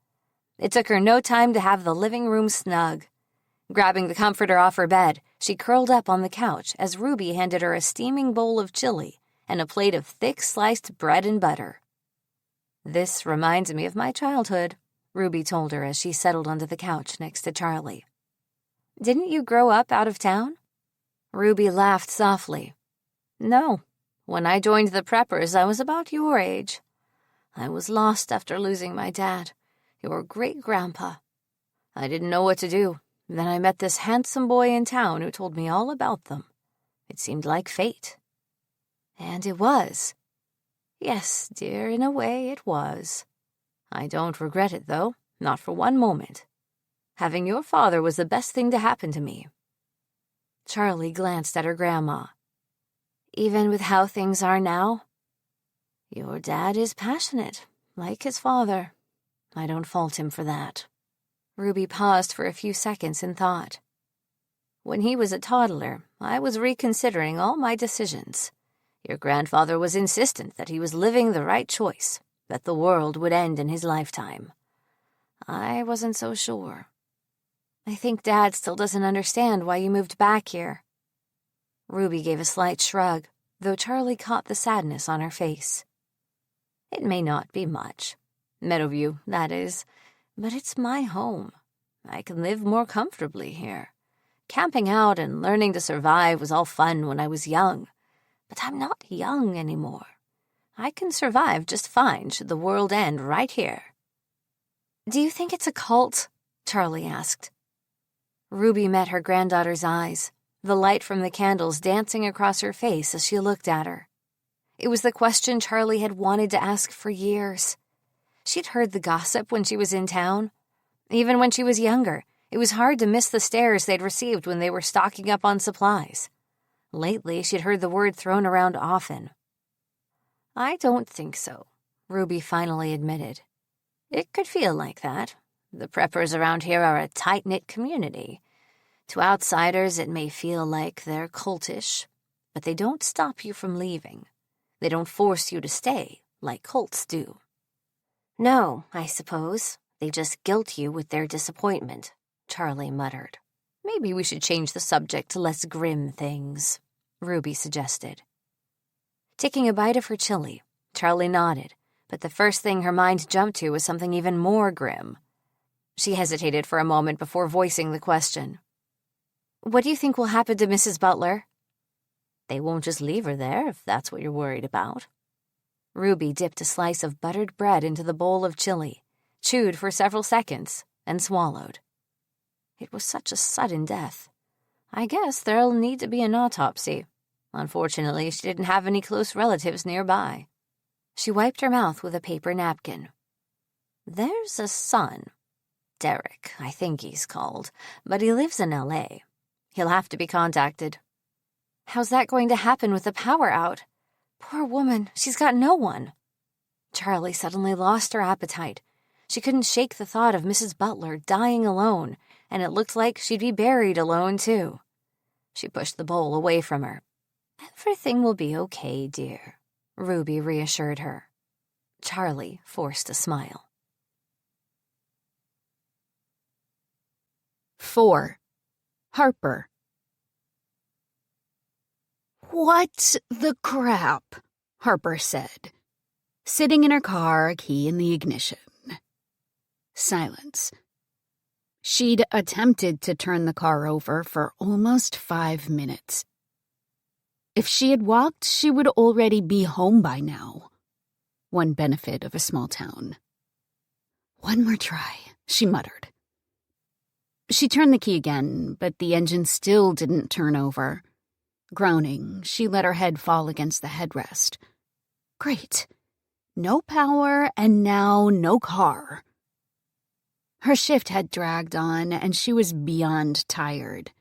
It took her no time to have the living room snug. Grabbing the comforter off her bed, she curled up on the couch as Ruby handed her a steaming bowl of chili and a plate of thick sliced bread and butter. "This reminds me of my childhood," Ruby told her as she settled onto the couch next to Charlie. "Didn't you grow up out of town?" Ruby laughed softly. "No. When I joined the preppers, I was about your age. I was lost after losing my dad, your great-grandpa. I didn't know what to do. Then I met this handsome boy in town who told me all about them. It seemed like fate." "And it was." "Yes, dear, in a way it was. I don't regret it, though, not for one moment. Having your father was the best thing to happen to me." Charlie glanced at her grandma. "Even with how things are now?" "Your dad is passionate, like his father. I don't fault him for that." Ruby paused for a few seconds in thought. "When he was a toddler, I was reconsidering all my decisions. Your grandfather was insistent that he was living the right choice, that the world would end in his lifetime. I wasn't so sure. I think Dad still doesn't understand why you moved back here." Ruby gave a slight shrug, though Charlie caught the sadness on her face. "It may not be much. Meadowview, that is, but it's my home. I can live more comfortably here. Camping out and learning to survive was all fun when I was young, but I'm not young anymore. I can survive just fine should the world end right here." "Do you think it's a cult?" Charlie asked. Ruby met her granddaughter's eyes, the light from the candles dancing across her face as she looked at her. It was the question Charlie had wanted to ask for years. She'd heard the gossip when she was in town. Even when she was younger, it was hard to miss the stares they'd received when they were stocking up on supplies. Lately, she'd heard the word thrown around often. "I don't think so," Ruby finally admitted. "It could feel like that. The preppers around here are a tight-knit community. To outsiders, it may feel like they're cultish, but they don't stop you from leaving. They don't force you to stay, like cults do." "No, I suppose. They just guilt you with their disappointment," Charlie muttered. "Maybe we should change the subject to less grim things," Ruby suggested. Taking a bite of her chili, Charlie nodded, but the first thing her mind jumped to was something even more grim. She hesitated for a moment before voicing the question. "What do you think will happen to Mrs. Butler?" "They won't just leave her there, if that's what you're worried about." Ruby dipped a slice of buttered bread into the bowl of chili, chewed for several seconds, and swallowed. It was such a sudden death. I guess there'll need to be an autopsy. Unfortunately, she didn't have any close relatives nearby. She wiped her mouth with a paper napkin. "There's a son. Derek, I think he's called, but he lives in L.A. He'll have to be contacted." "How's that going to happen with the power out? Poor woman, she's got no one." Charlie suddenly lost her appetite. She couldn't shake the thought of Mrs. Butler dying alone, and it looked like she'd be buried alone, too. She pushed the bowl away from her. "Everything will be okay, dear," Ruby reassured her. Charlie forced a smile. 4. Harper. "What the crap?" Harper said, sitting in her car, key in the ignition. Silence. She'd attempted to turn the car over for almost 5 minutes. If she had walked, she would already be home by now. One benefit of a small town. One more try, she muttered. She turned the key again, but the engine still didn't turn over. Groaning, she let her head fall against the headrest. Great. No power, and now no car. Her shift had dragged on, and she was beyond tired.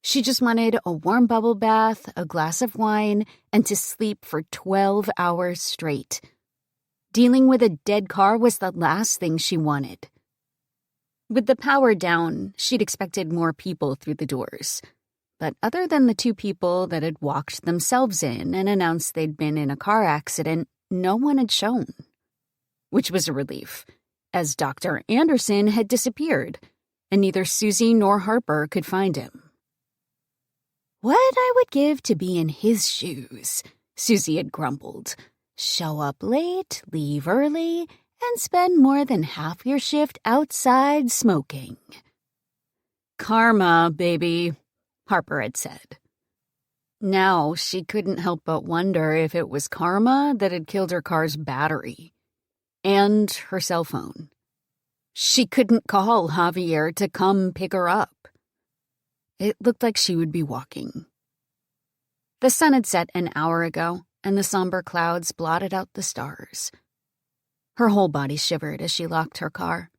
She just wanted a warm bubble bath, a glass of wine, and to sleep for 12 hours straight. Dealing with a dead car was the last thing she wanted. With the power down, she'd expected more people through the doors. But other than the 2 people that had walked themselves in and announced they'd been in a car accident, no one had shown. Which was a relief, as Dr. Anderson had disappeared, and neither Susie nor Harper could find him. What I would give to be in his shoes, Susie had grumbled. Show up late, leave early, and spend more than half your shift outside smoking. Karma, baby, Harper had said. Now she couldn't help but wonder if it was karma that had killed her car's battery. And her cell phone. She couldn't call Javier to come pick her up. It looked like she would be walking. The sun had set an hour ago, and the somber clouds blotted out the stars. Her whole body shivered as she locked her car.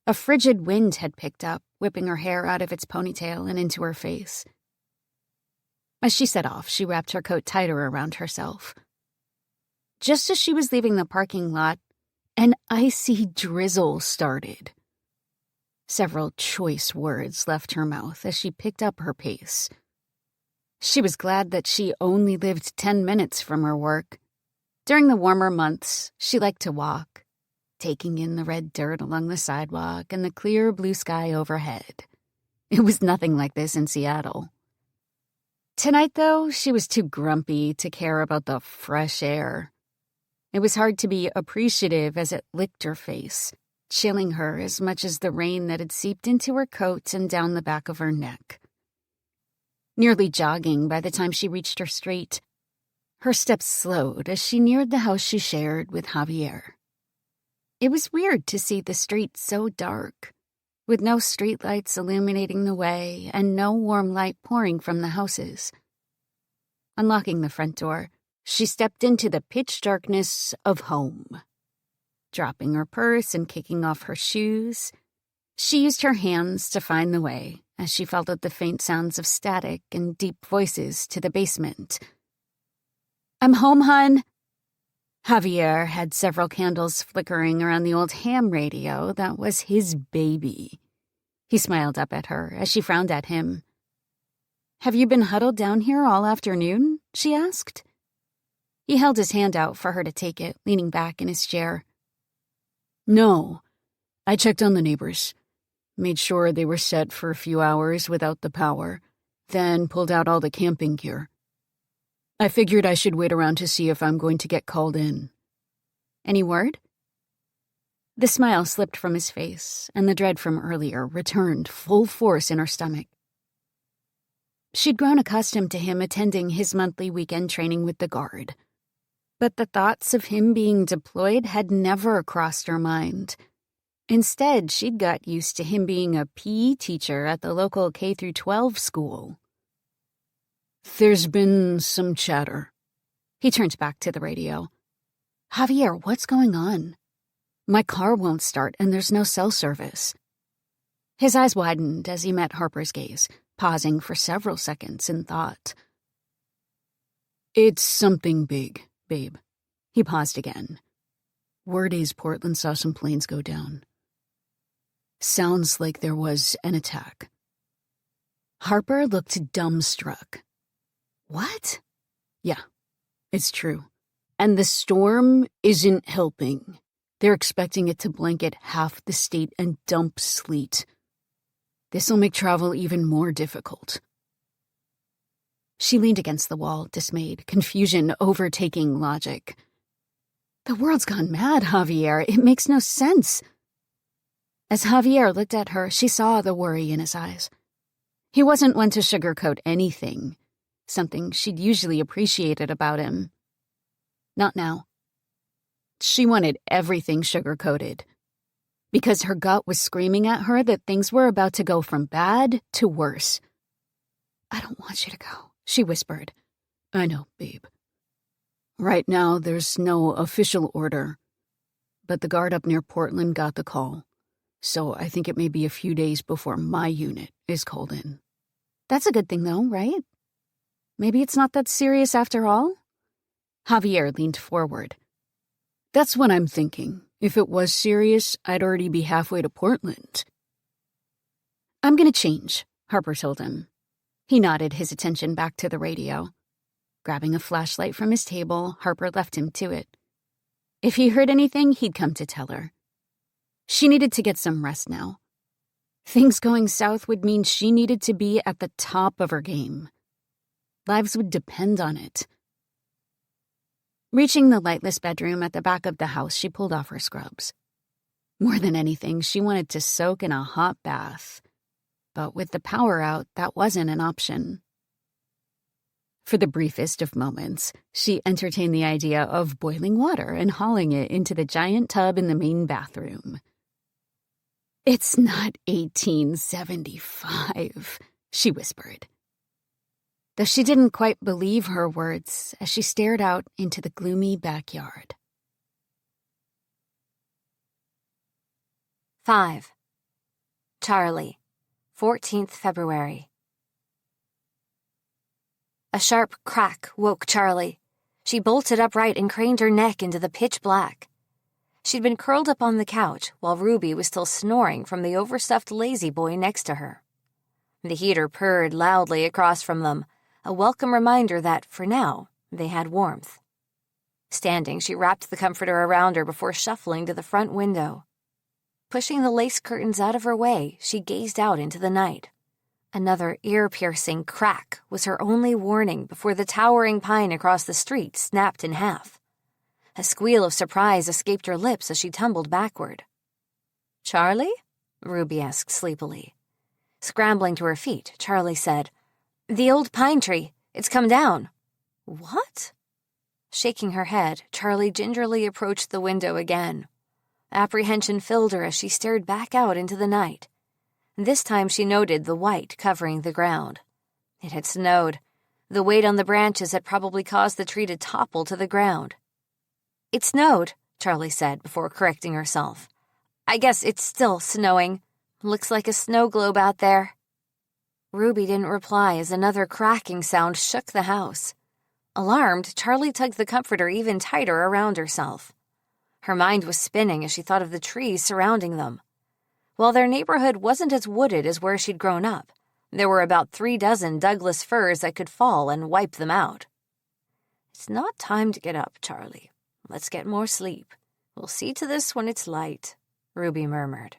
A frigid wind had picked up, whipping her hair out of its ponytail and into her face. As she set off, she wrapped her coat tighter around herself. Just as she was leaving the parking lot, an icy drizzle started. Several choice words left her mouth as she picked up her pace. She was glad that she only lived 10 minutes from her work. During the warmer months, she liked to walk, taking in the red dirt along the sidewalk and the clear blue sky overhead. It was nothing like this in Seattle. Tonight, though, she was too grumpy to care about the fresh air. It was hard to be appreciative as it licked her face, chilling her as much as the rain that had seeped into her coat and down the back of her neck. Nearly jogging by the time she reached her street, her steps slowed as she neared the house she shared with Javier. It was weird to see the street so dark, with no streetlights illuminating the way and no warm light pouring from the houses. Unlocking the front door, she stepped into the pitch darkness of home. Dropping her purse and kicking off her shoes, she used her hands to find the way as she followed the faint sounds of static and deep voices to the basement. "I'm home, hun." Javier had several candles flickering around the old ham radio that was his baby. He smiled up at her as she frowned at him. "Have you been huddled down here all afternoon?" she asked. He held his hand out for her to take it, leaning back in his chair. "No, I checked on the neighbors. Made sure they were set for a few hours without the power, then pulled out all the camping gear. I figured I should wait around to see if I'm going to get called in." "Any word?" The smile slipped from his face, and the dread from earlier returned full force in her stomach. She'd grown accustomed to him attending his monthly weekend training with the Guard. But the thoughts of him being deployed had never crossed her mind. Instead, she'd got used to him being a PE teacher at the local K-12 school. "There's been some chatter." He turned back to the radio. "Javier, what's going on? My car won't start and there's no cell service." His eyes widened as he met Harper's gaze, pausing for several seconds in thought. "It's something big, babe." He paused again. "Word is Portland saw some planes go down. Sounds like there was an attack." Harper looked dumbstruck. "What?" "Yeah, it's true. And the storm isn't helping. They're expecting it to blanket half the state and dump sleet. This'll make travel even more difficult." She leaned against the wall, dismayed, confusion overtaking logic. The world's gone mad, Javier. It makes no sense. As Javier looked at her, she saw the worry in his eyes. He wasn't one to sugarcoat anything, something she'd usually appreciated about him. Not now. She wanted everything sugar-coated, because her gut was screaming at her that things were about to go from bad to worse. "I don't want you to go," she whispered. "I know, babe. Right now, there's no official order, but the guard up near Portland got the call, so I think it may be a few days before my unit is called in." That's a good thing, though, right? Maybe it's not that serious after all? Javier leaned forward. "That's what I'm thinking. If it was serious, I'd already be halfway to Portland." "I'm gonna change," Harper told him. He nodded his attention back to the radio. Grabbing a flashlight from his table, Harper left him to it. If he heard anything, he'd come to tell her. She needed to get some rest now. Things going south would mean she needed to be at the top of her game. Lives would depend on it. Reaching the lightless bedroom at the back of the house, she pulled off her scrubs. More than anything, she wanted to soak in a hot bath. But with the power out, that wasn't an option. For the briefest of moments, she entertained the idea of boiling water and hauling it into the giant tub in the main bathroom. "It's not 1875, she whispered. Though she didn't quite believe her words as she stared out into the gloomy backyard. 5. Charlie, 14th February. A sharp crack woke Charlie. She bolted upright and craned her neck into the pitch black. She'd been curled up on the couch while Ruby was still snoring from the overstuffed lazy boy next to her. The heater purred loudly across from them, a welcome reminder that, for now, they had warmth. Standing, she wrapped the comforter around her before shuffling to the front window. Pushing the lace curtains out of her way, she gazed out into the night. Another ear-piercing crack was her only warning before the towering pine across the street snapped in half. A squeal of surprise escaped her lips as she tumbled backward. "Charlie?" Ruby asked sleepily. Scrambling to her feet, Charlie said, "The old pine tree. It's come down." "What?" Shaking her head, Charlie gingerly approached the window again. Apprehension filled her as she stared back out into the night. This time she noted the white covering the ground. It had snowed. The weight on the branches had probably caused the tree to topple to the ground. "It snowed," Charlie said before correcting herself. "I guess it's still snowing. Looks like a snow globe out there." Ruby didn't reply as another cracking sound shook the house. Alarmed, Charlie tugged the comforter even tighter around herself. Her mind was spinning as she thought of the trees surrounding them. While their neighborhood wasn't as wooded as where she'd grown up, there were about 3 dozen Douglas firs that could fall and wipe them out. "It's not time to get up, Charlie. Let's get more sleep. We'll see to this when it's light," Ruby murmured.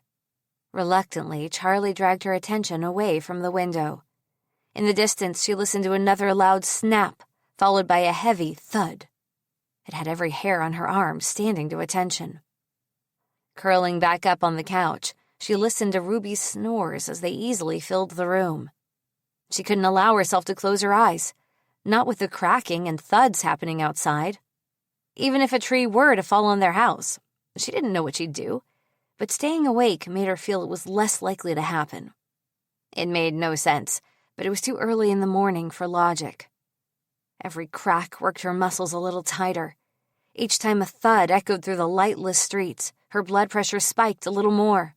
Reluctantly, Charlie dragged her attention away from the window. In the distance, she listened to another loud snap, followed by a heavy thud. It had every hair on her arm standing to attention. Curling back up on the couch, she listened to Ruby's snores as they easily filled the room. She couldn't allow herself to close her eyes, not with the cracking and thuds happening outside. Even if a tree were to fall on their house, she didn't know what she'd do, but staying awake made her feel it was less likely to happen. It made no sense, but it was too early in the morning for logic. Every crack worked her muscles a little tighter. Each time a thud echoed through the lightless streets, her blood pressure spiked a little more.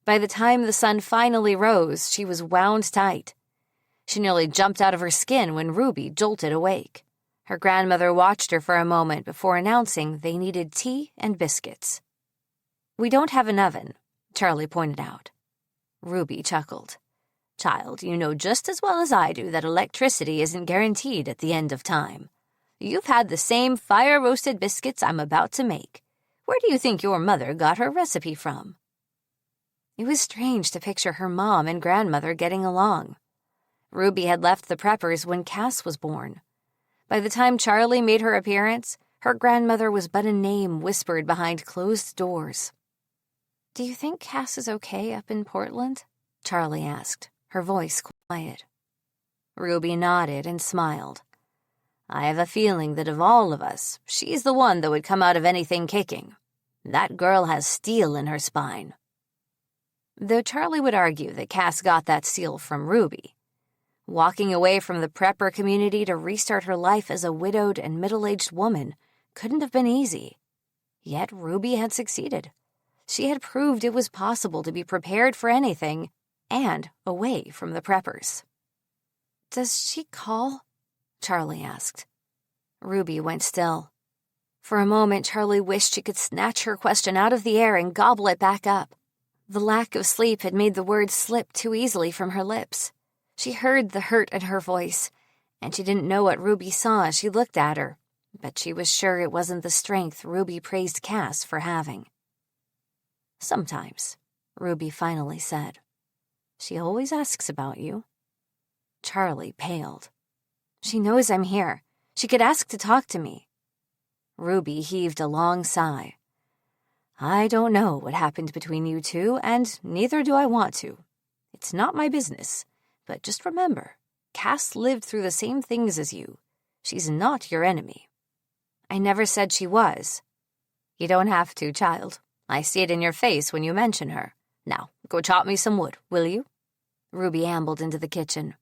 By the time the sun finally rose, she was wound tight. She nearly jumped out of her skin when Ruby jolted awake. Her grandmother watched her for a moment before announcing they needed tea and biscuits. "We don't have an oven," Charlie pointed out. Ruby chuckled. "Child, you know just as well as I do that electricity isn't guaranteed at the end of time. You've had the same fire-roasted biscuits I'm about to make. Where do you think your mother got her recipe from?" It was strange to picture her mom and grandmother getting along. Ruby had left the Preppers when Cass was born. By the time Charlie made her appearance, her grandmother was but a name whispered behind closed doors. "Do you think Cass is okay up in Portland?" Charlie asked, her voice quiet. Ruby nodded and smiled. "I have a feeling that of all of us, she's the one that would come out of anything kicking. That girl has steel in her spine." Though Charlie would argue that Cass got that steel from Ruby. Walking away from the prepper community to restart her life as a widowed and middle-aged woman couldn't have been easy. Yet Ruby had succeeded. She had proved it was possible to be prepared for anything and away from the preppers. "Does she call?" Charlie asked. Ruby went still. For a moment, Charlie wished she could snatch her question out of the air and gobble it back up. The lack of sleep had made the words slip too easily from her lips. She heard the hurt in her voice, and she didn't know what Ruby saw as she looked at her, but she was sure it wasn't the strength Ruby praised Cass for having. "Sometimes," Ruby finally said. "She always asks about you." Charlie paled. "She knows I'm here. She could ask to talk to me." Ruby heaved a long sigh. "I don't know what happened between you two, and neither do I want to. It's not my business. But just remember, Cass lived through the same things as you. She's not your enemy." "I never said she was." "You don't have to, child. I see it in your face when you mention her. Now, go chop me some wood, will you?" Ruby ambled into the kitchen.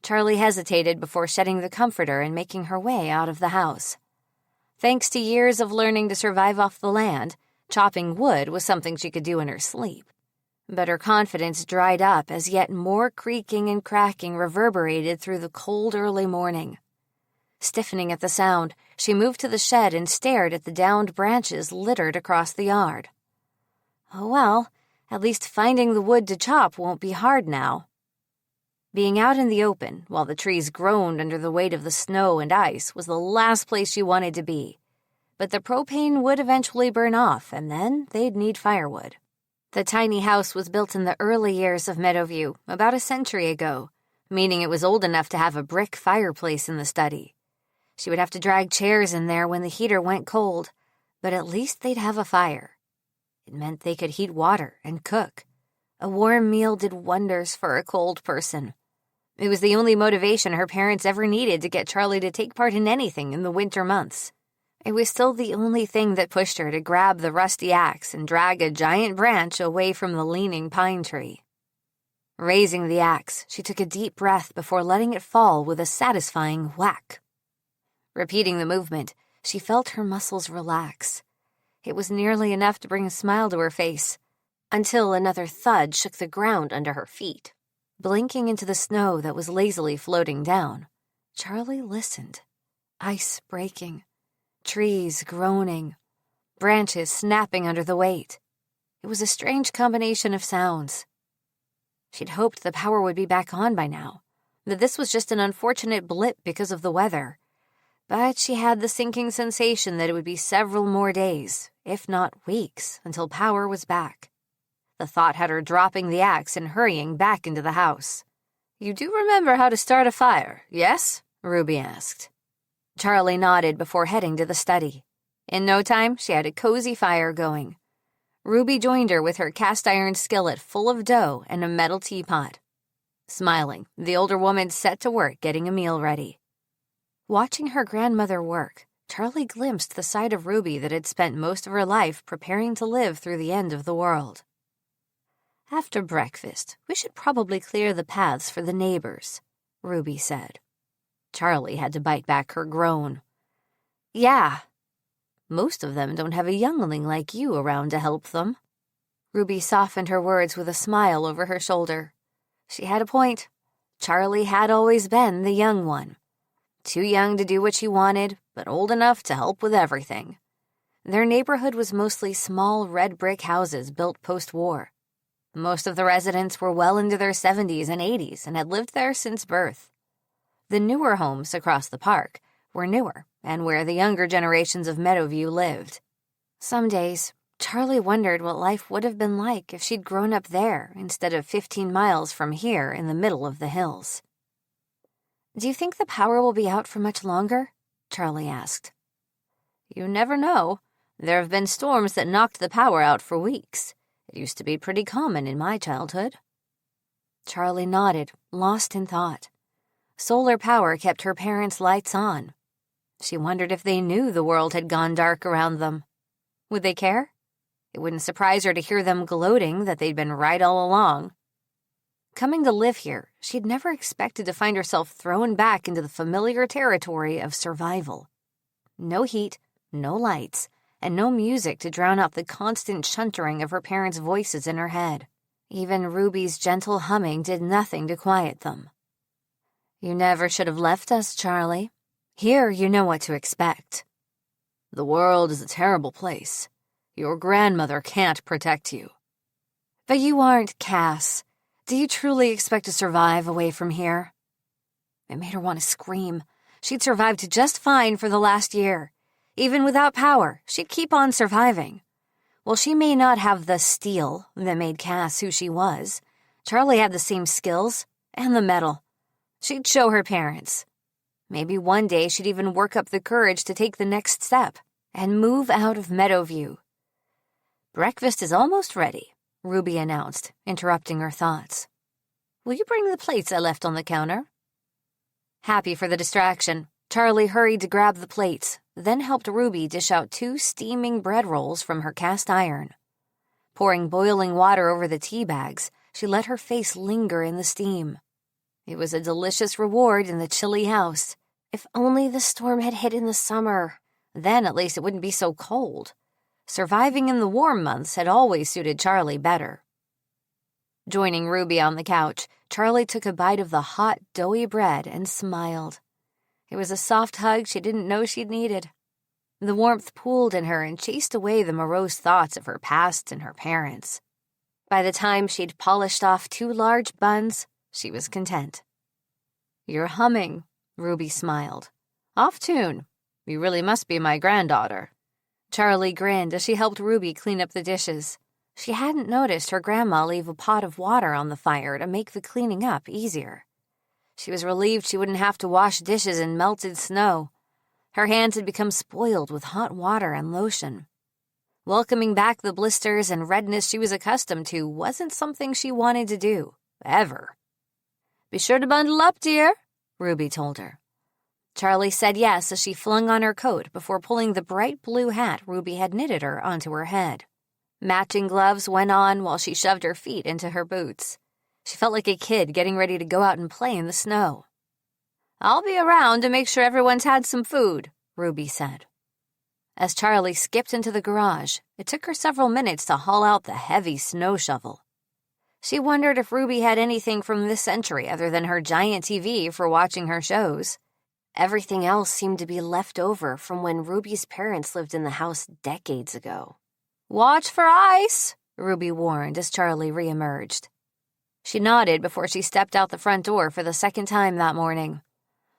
Charlie hesitated before shutting the comforter and making her way out of the house. Thanks to years of learning to survive off the land, chopping wood was something she could do in her sleep. But her confidence dried up as yet more creaking and cracking reverberated through the cold early morning. Stiffening at the sound, she moved to the shed and stared at the downed branches littered across the yard. Oh well, at least finding the wood to chop won't be hard now. Being out in the open, while the trees groaned under the weight of the snow and ice, was the last place she wanted to be. But the propane would eventually burn off, and then they'd need firewood. The tiny house was built in the early years of Meadowview, about a century ago, meaning it was old enough to have a brick fireplace in the study. She would have to drag chairs in there when the heater went cold, but at least they'd have a fire. It meant they could heat water and cook. A warm meal did wonders for a cold person. It was the only motivation her parents ever needed to get Charlie to take part in anything in the winter months. It was still the only thing that pushed her to grab the rusty axe and drag a giant branch away from the leaning pine tree. Raising the axe, she took a deep breath before letting it fall with a satisfying whack. Repeating the movement, she felt her muscles relax. It was nearly enough to bring a smile to her face, until another thud shook the ground under her feet. Blinking into the snow that was lazily floating down, Charlie listened. Ice breaking. Trees groaning, branches snapping under the weight. It was a strange combination of sounds. She'd hoped the power would be back on by now, that this was just an unfortunate blip because of the weather. But she had the sinking sensation that it would be several more days, if not weeks, until power was back. The thought had her dropping the axe and hurrying back into the house. "You do remember how to start a fire, yes?" Ruby asked. Charlie nodded before heading to the study. In no time, she had a cozy fire going. Ruby joined her with her cast-iron skillet full of dough and a metal teapot. Smiling, the older woman set to work getting a meal ready. Watching her grandmother work, Charlie glimpsed the side of Ruby that had spent most of her life preparing to live through the end of the world. "After breakfast, we should probably clear the paths for the neighbors," Ruby said. Charlie had to bite back her groan. "Yeah. Most of them don't have a youngling like you around to help them." Ruby softened her words with a smile over her shoulder. She had a point. Charlie had always been the young one. Too young to do what she wanted, but old enough to help with everything. Their neighborhood was mostly small red brick houses built post-war. Most of the residents were well into their 70s and 80s and had lived there since birth. The newer homes across the park were newer and where the younger generations of Meadowview lived. Some days, Charlie wondered what life would have been like if she'd grown up there instead of 15 miles from here in the middle of the hills. Do you think the power will be out for much longer? Charlie asked. You never know. There have been storms that knocked the power out for weeks. It used to be pretty common in my childhood. Charlie nodded, lost in thought. Solar power kept her parents' lights on. She wondered if they knew the world had gone dark around them. Would they care? It wouldn't surprise her to hear them gloating that they'd been right all along. Coming to live here, she'd never expected to find herself thrown back into the familiar territory of survival. No heat, no lights, and no music to drown out the constant chuntering of her parents' voices in her head. Even Ruby's gentle humming did nothing to quiet them. You never should have left us, Charlie. Here you know what to expect. The world is a terrible place. Your grandmother can't protect you. But you aren't Cass. Do you truly expect to survive away from here? It made her want to scream. She'd survived just fine for the last year. Even without power, she'd keep on surviving. While she may not have the steel that made Cass who she was, Charlie had the same skills and the mettle. She'd show her parents. Maybe one day she'd even work up the courage to take the next step and move out of Meadowview. Breakfast is almost ready, Ruby announced, interrupting her thoughts. Will you bring the plates I left on the counter? Happy for the distraction, Charlie hurried to grab the plates, then helped Ruby dish out 2 steaming bread rolls from her cast iron. Pouring boiling water over the tea bags, she let her face linger in the steam. It was a delicious reward in the chilly house. If only the storm had hit in the summer. Then at least it wouldn't be so cold. Surviving in the warm months had always suited Charlie better. Joining Ruby on the couch, Charlie took a bite of the hot, doughy bread and smiled. It was a soft hug she didn't know she'd needed. The warmth pooled in her and chased away the morose thoughts of her past and her parents. By the time she'd polished off 2 large buns, she was content. You're humming, Ruby smiled. Off tune. You really must be my granddaughter. Charlie grinned as she helped Ruby clean up the dishes. She hadn't noticed her grandma leave a pot of water on the fire to make the cleaning up easier. She was relieved she wouldn't have to wash dishes in melted snow. Her hands had become spoiled with hot water and lotion. Welcoming back the blisters and redness she was accustomed to wasn't something she wanted to do, ever. Be sure to bundle up, dear, Ruby told her. Charlie said yes as she flung on her coat before pulling the bright blue hat Ruby had knitted her onto her head. Matching gloves went on while she shoved her feet into her boots. She felt like a kid getting ready to go out and play in the snow. I'll be around to make sure everyone's had some food, Ruby said. As Charlie skipped into the garage, it took her several minutes to haul out the heavy snow shovel. She wondered if Ruby had anything from this century other than her giant TV for watching her shows. Everything else seemed to be left over from when Ruby's parents lived in the house decades ago. Watch for ice, Ruby warned as Charlie reemerged. She nodded before she stepped out the front door for the second time that morning.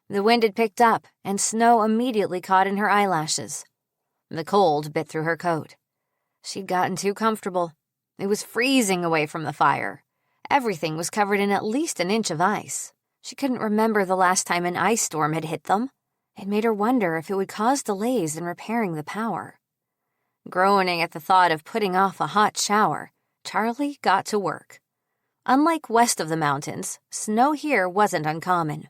The wind had picked up, and snow immediately caught in her eyelashes. The cold bit through her coat. She'd gotten too comfortable. It was freezing away from the fire. Everything was covered in at least an inch of ice. She couldn't remember the last time an ice storm had hit them. It made her wonder if it would cause delays in repairing the power. Groaning at the thought of putting off a hot shower, Charlie got to work. Unlike west of the mountains, snow here wasn't uncommon.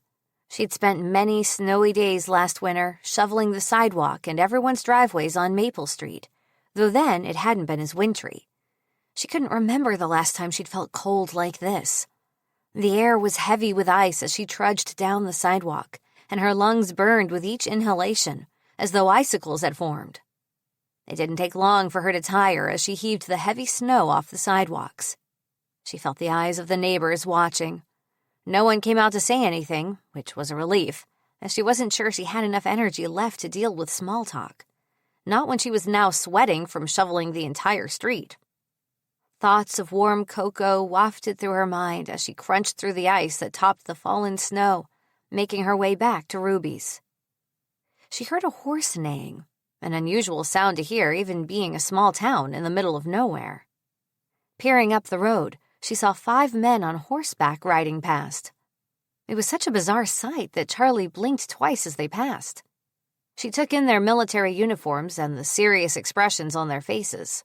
She'd spent many snowy days last winter shoveling the sidewalk and everyone's driveways on Maple Street, though then it hadn't been as wintry. She couldn't remember the last time she'd felt cold like this. The air was heavy with ice as she trudged down the sidewalk, and her lungs burned with each inhalation, as though icicles had formed. It didn't take long for her to tire as she heaved the heavy snow off the sidewalks. She felt the eyes of the neighbors watching. No one came out to say anything, which was a relief, as she wasn't sure she had enough energy left to deal with small talk. Not when she was now sweating from shoveling the entire street. Thoughts of warm cocoa wafted through her mind as she crunched through the ice that topped the fallen snow, making her way back to Ruby's. She heard a horse neighing, an unusual sound to hear even being a small town in the middle of nowhere. Peering up the road, she saw 5 men on horseback riding past. It was such a bizarre sight that Charlie blinked twice as they passed. She took in their military uniforms and the serious expressions on their faces.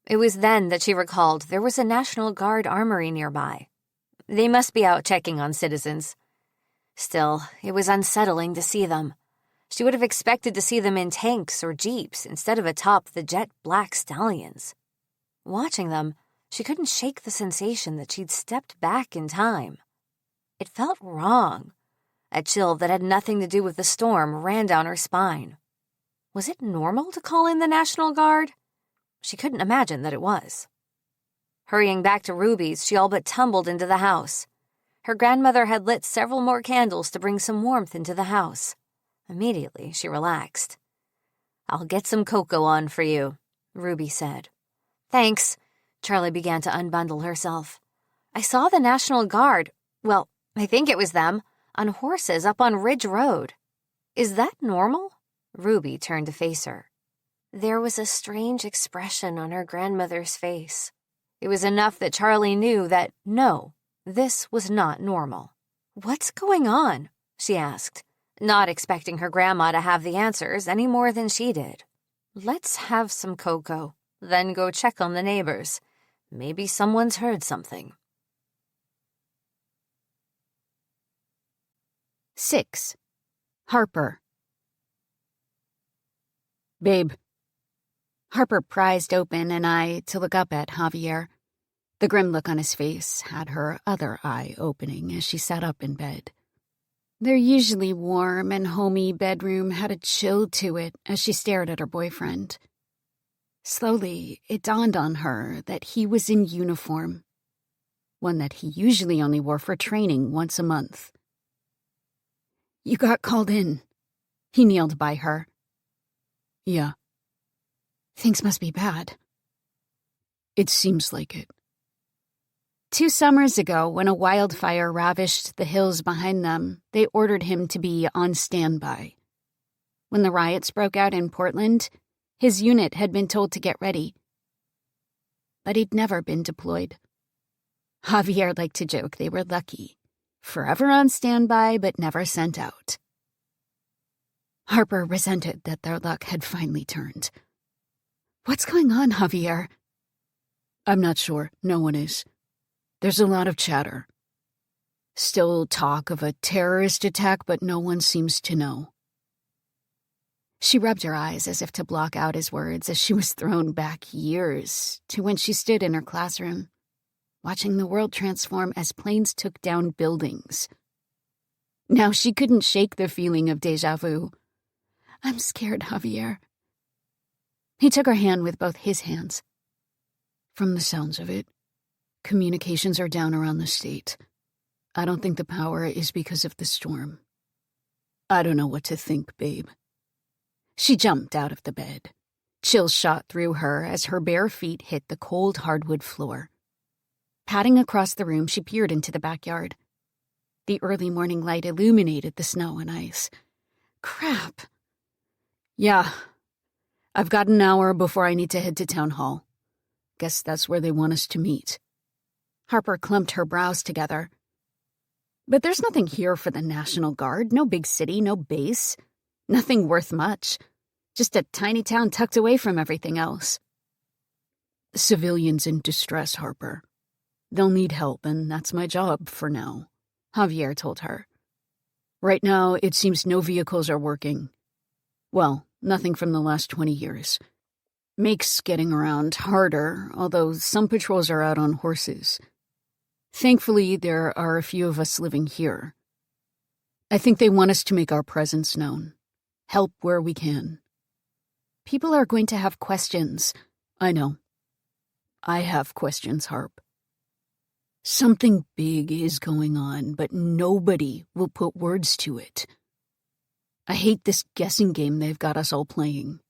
It was then that she recalled there was a National Guard armory nearby. They must be out checking on citizens. Still, it was unsettling to see them. She would have expected to see them in tanks or jeeps instead of atop the jet-black stallions. Watching them, she couldn't shake the sensation that she'd stepped back in time. It felt wrong. A chill that had nothing to do with the storm ran down her spine. Was it normal to call in the National Guard? She couldn't imagine that it was. Hurrying back to Ruby's, she all but tumbled into the house. Her grandmother had lit several more candles to bring some warmth into the house. Immediately, she relaxed. "I'll get some cocoa on for you," Ruby said. "Thanks." Charlie began to unbundle herself. "I saw the National Guard, well, I think it was them, on horses up on Ridge Road. Is that normal?" Ruby turned to face her. There was a strange expression on her grandmother's face. It was enough that Charlie knew that, no, this was not normal. "What's going on?" she asked, not expecting her grandma to have the answers any more than she did. "Let's have some cocoa, then go check on the neighbors. Maybe someone's heard something." 6. Harper. "Babe." Harper prized open an eye to look up at Javier. The grim look on his face had her other eye opening as she sat up in bed. Their usually warm and homey bedroom had a chill to it as she stared at her boyfriend. Slowly, it dawned on her that he was in uniform, one that he usually only wore for training once a month. "You got called in." He kneeled by her. "Yeah." "Things must be bad." "It seems like it." 2 summers ago, when a wildfire ravished the hills behind them, they ordered him to be on standby. When the riots broke out in Portland, his unit had been told to get ready. But he'd never been deployed. Javier liked to joke they were lucky. Forever on standby, but never sent out. Harper resented that their luck had finally turned. "What's going on, Javier?" "I'm not sure. No one is. There's a lot of chatter. Still talk of a terrorist attack, but no one seems to know." She rubbed her eyes as if to block out his words as she was thrown back years to when she stood in her classroom, watching the world transform as planes took down buildings. Now she couldn't shake the feeling of déjà vu. "I'm scared, Javier." He took her hand with both his hands. "From the sounds of it, communications are down around the state. I don't think the power is because of the storm. I don't know what to think, babe." She jumped out of the bed. Chills shot through her as her bare feet hit the cold hardwood floor. Padding across the room, she peered into the backyard. The early morning light illuminated the snow and ice. Crap. "Yeah. I've got an hour before I need to head to town hall. Guess that's where they want us to meet." Harper clumped her brows together. "But there's nothing here for the National Guard. No big city, no base. Nothing worth much. Just a tiny town tucked away from everything else." "Civilians in distress, Harper. They'll need help, and that's my job for now," Javier told her. "Right now, it seems no vehicles are working. Well, nothing from the last 20 years. Makes getting around harder, although some patrols are out on horses. Thankfully, there are a few of us living here. I think they want us to make our presence known. Help where we can." "People are going to have questions." "I know. I have questions, Harp. Something big is going on, but nobody will put words to it. I hate this guessing game they've got us all playing."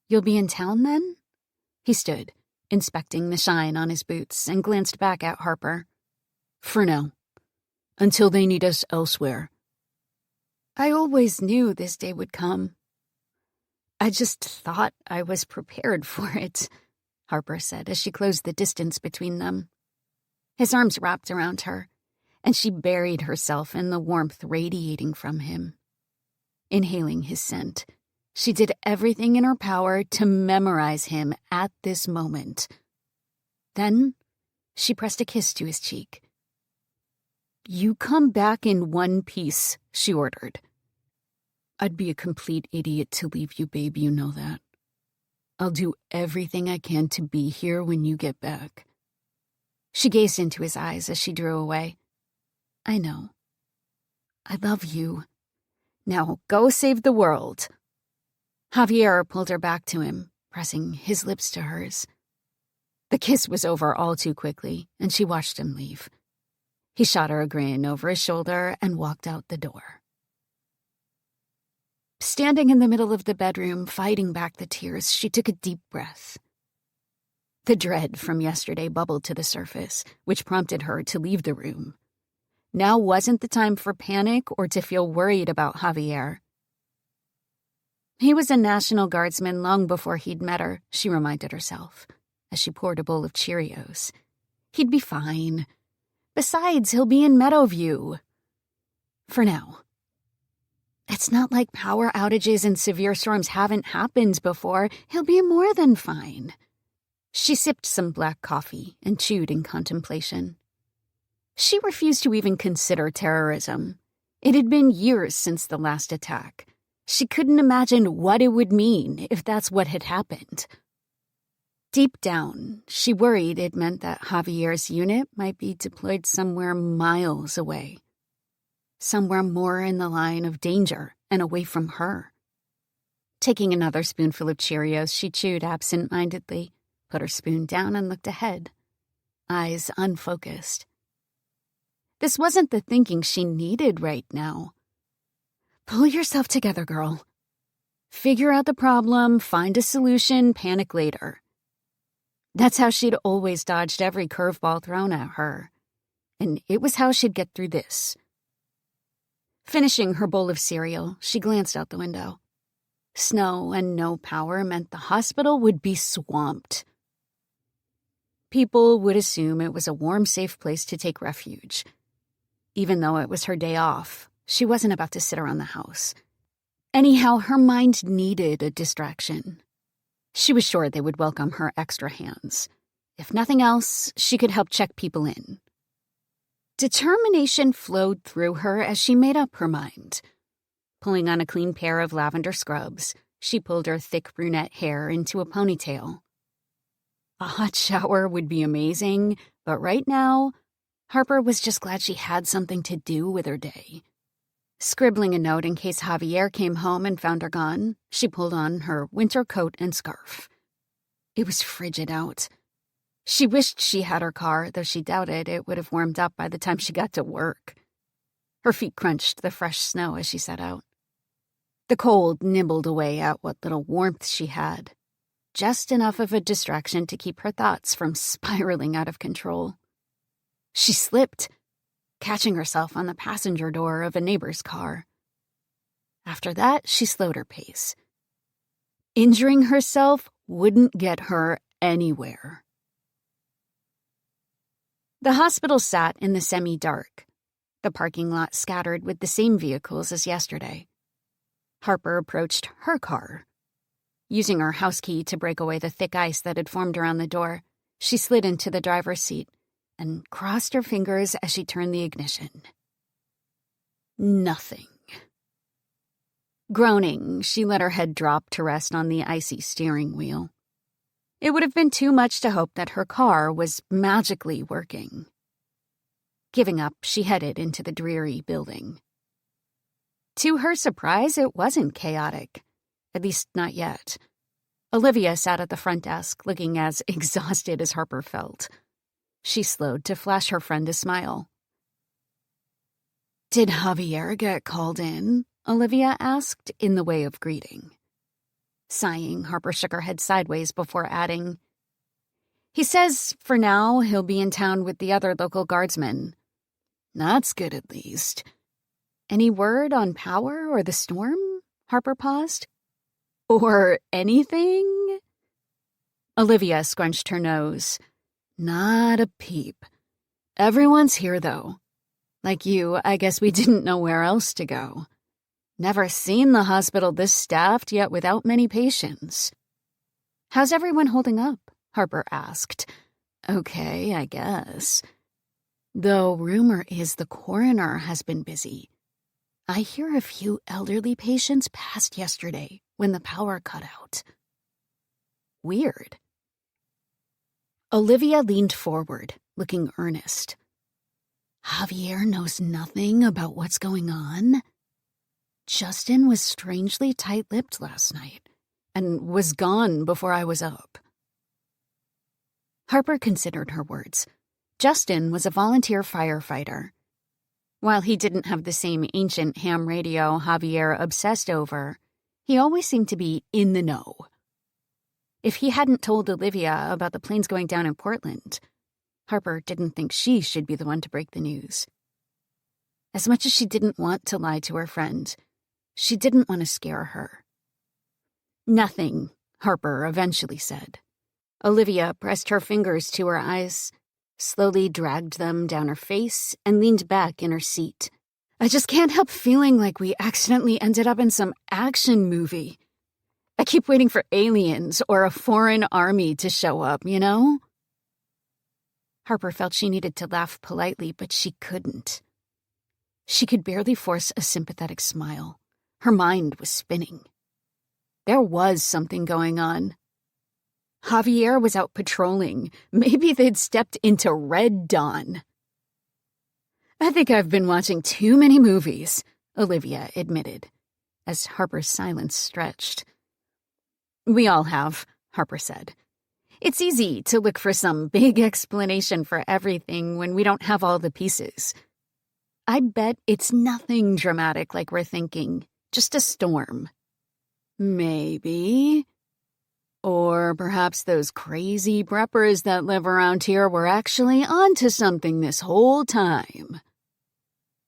"You'll be in town then?" He stood, inspecting the shine on his boots, and glanced back at Harper. "For now. Until they need us elsewhere." "I always knew this day would come. I just thought I was prepared for it," Harper said as she closed the distance between them. His arms wrapped around her, and she buried herself in the warmth radiating from him. Inhaling his scent, she did everything in her power to memorize him at this moment. Then, she pressed a kiss to his cheek. "You come back in one piece," she ordered. "I'd be a complete idiot to leave you, babe, you know that. I'll do everything I can to be here when you get back." She gazed into his eyes as she drew away. "I know. I love you. Now go save the world." Javier pulled her back to him, pressing his lips to hers. The kiss was over all too quickly, and she watched him leave. He shot her a grin over his shoulder and walked out the door. Standing in the middle of the bedroom, fighting back the tears, she took a deep breath. The dread from yesterday bubbled to the surface, which prompted her to leave the room. Now wasn't the time for panic or to feel worried about Javier. He was a National Guardsman long before he'd met her, she reminded herself, as she poured a bowl of Cheerios. He'd be fine. Besides, he'll be in Meadowview. For now. It's not like power outages and severe storms haven't happened before. He'll be more than fine. She sipped some black coffee and chewed in contemplation. She refused to even consider terrorism. It had been years since the last attack. She couldn't imagine what it would mean if that's what had happened. Deep down, she worried it meant that Javier's unit might be deployed somewhere miles away. Somewhere more in the line of danger and away from her. Taking another spoonful of Cheerios, she chewed absent-mindedly, put her spoon down and looked ahead, eyes unfocused. This wasn't the thinking she needed right now. Pull yourself together, girl. Figure out the problem, find a solution, panic later. That's how she'd always dodged every curveball thrown at her. And it was how she'd get through this. Finishing her bowl of cereal, she glanced out the window. Snow and no power meant the hospital would be swamped. People would assume it was a warm, safe place to take refuge. Even though it was her day off, she wasn't about to sit around the house. Anyhow, her mind needed a distraction. She was sure they would welcome her extra hands. If nothing else, she could help check people in. Determination flowed through her as she made up her mind. Pulling on a clean pair of lavender scrubs, she pulled her thick brunette hair into a ponytail. A hot shower would be amazing, but right now, Harper was just glad she had something to do with her day. Scribbling a note in case Javier came home and found her gone, she pulled on her winter coat and scarf. It was frigid out. She wished she had her car, though she doubted it would have warmed up by the time she got to work. Her feet crunched the fresh snow as she set out. The cold nibbled away at what little warmth she had, just enough of a distraction to keep her thoughts from spiraling out of control. She slipped, catching herself on the passenger door of a neighbor's car. After that, she slowed her pace. Injuring herself wouldn't get her anywhere. The hospital sat in the semi-dark, the parking lot scattered with the same vehicles as yesterday. Harper approached her car. Using her house key to break away the thick ice that had formed around the door, she slid into the driver's seat and crossed her fingers as she turned the ignition. Nothing. Groaning, she let her head drop to rest on the icy steering wheel. It would have been too much to hope that her car was magically working. Giving up, she headed into the dreary building. To her surprise, it wasn't chaotic. At least not yet. Olivia sat at the front desk, looking as exhausted as Harper felt. She slowed to flash her friend a smile. "Did Javier get called in?" Olivia asked, in the way of greeting. Sighing, Harper shook her head sideways before adding, "He says, for now, he'll be in town with the other local guardsmen." "That's good, at least." "Any word on power or the storm?" Harper paused. "Or anything?" Olivia scrunched her nose. "Not a peep. Everyone's here, though. Like you, I guess we didn't know where else to go. Never seen the hospital this staffed, yet without many patients. How's everyone holding up? Harper asked. Okay, I guess. Though rumor is the coroner has been busy. I hear a few elderly patients passed yesterday when the power cut out. Weird. Olivia leaned forward, looking earnest. Javier knows nothing about what's going on? Justin was strangely tight-lipped last night and was gone before I was up. Harper considered her words. Justin was a volunteer firefighter. While he didn't have the same ancient ham radio Javier obsessed over, he always seemed to be in the know. If he hadn't told Olivia about the planes going down in Portland, Harper didn't think she should be the one to break the news. As much as she didn't want to lie to her friend, she didn't want to scare her. Nothing, Harper eventually said. Olivia pressed her fingers to her eyes, slowly dragged them down her face, and leaned back in her seat. I just can't help feeling like we accidentally ended up in some action movie. I keep waiting for aliens or a foreign army to show up, you know? Harper felt she needed to laugh politely, but she couldn't. She could barely force a sympathetic smile. Her mind was spinning. There was something going on. Javier was out patrolling. Maybe they'd stepped into Red Dawn. I think I've been watching too many movies, Olivia admitted, as Harper's silence stretched. We all have, Harper said. It's easy to look for some big explanation for everything when we don't have all the pieces. I bet it's nothing dramatic like we're thinking, just a storm. Maybe. Or perhaps those crazy preppers that live around here were actually onto something this whole time.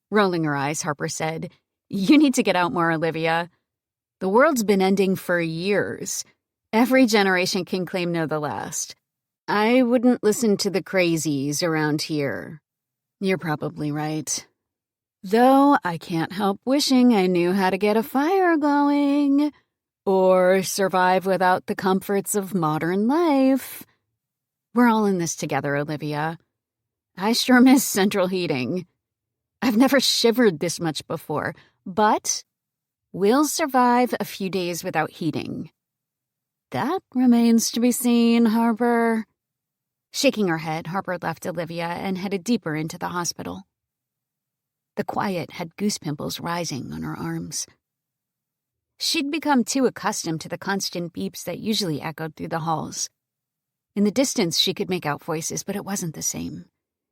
Rolling her eyes, Harper said, You need to get out more, Olivia. The world's been ending for years. Every generation can claim they're the last. I wouldn't listen to the crazies around here. You're probably right. Though I can't help wishing I knew how to get a fire going. Or survive without the comforts of modern life. We're all in this together, Olivia. I sure miss central heating. I've never shivered this much before, but we'll survive a few days without heating. That remains to be seen, Harper. Shaking her head, Harper left Olivia and headed deeper into the hospital. The quiet had goose pimples rising on her arms. She'd become too accustomed to the constant beeps that usually echoed through the halls. In the distance, she could make out voices, but it wasn't the same.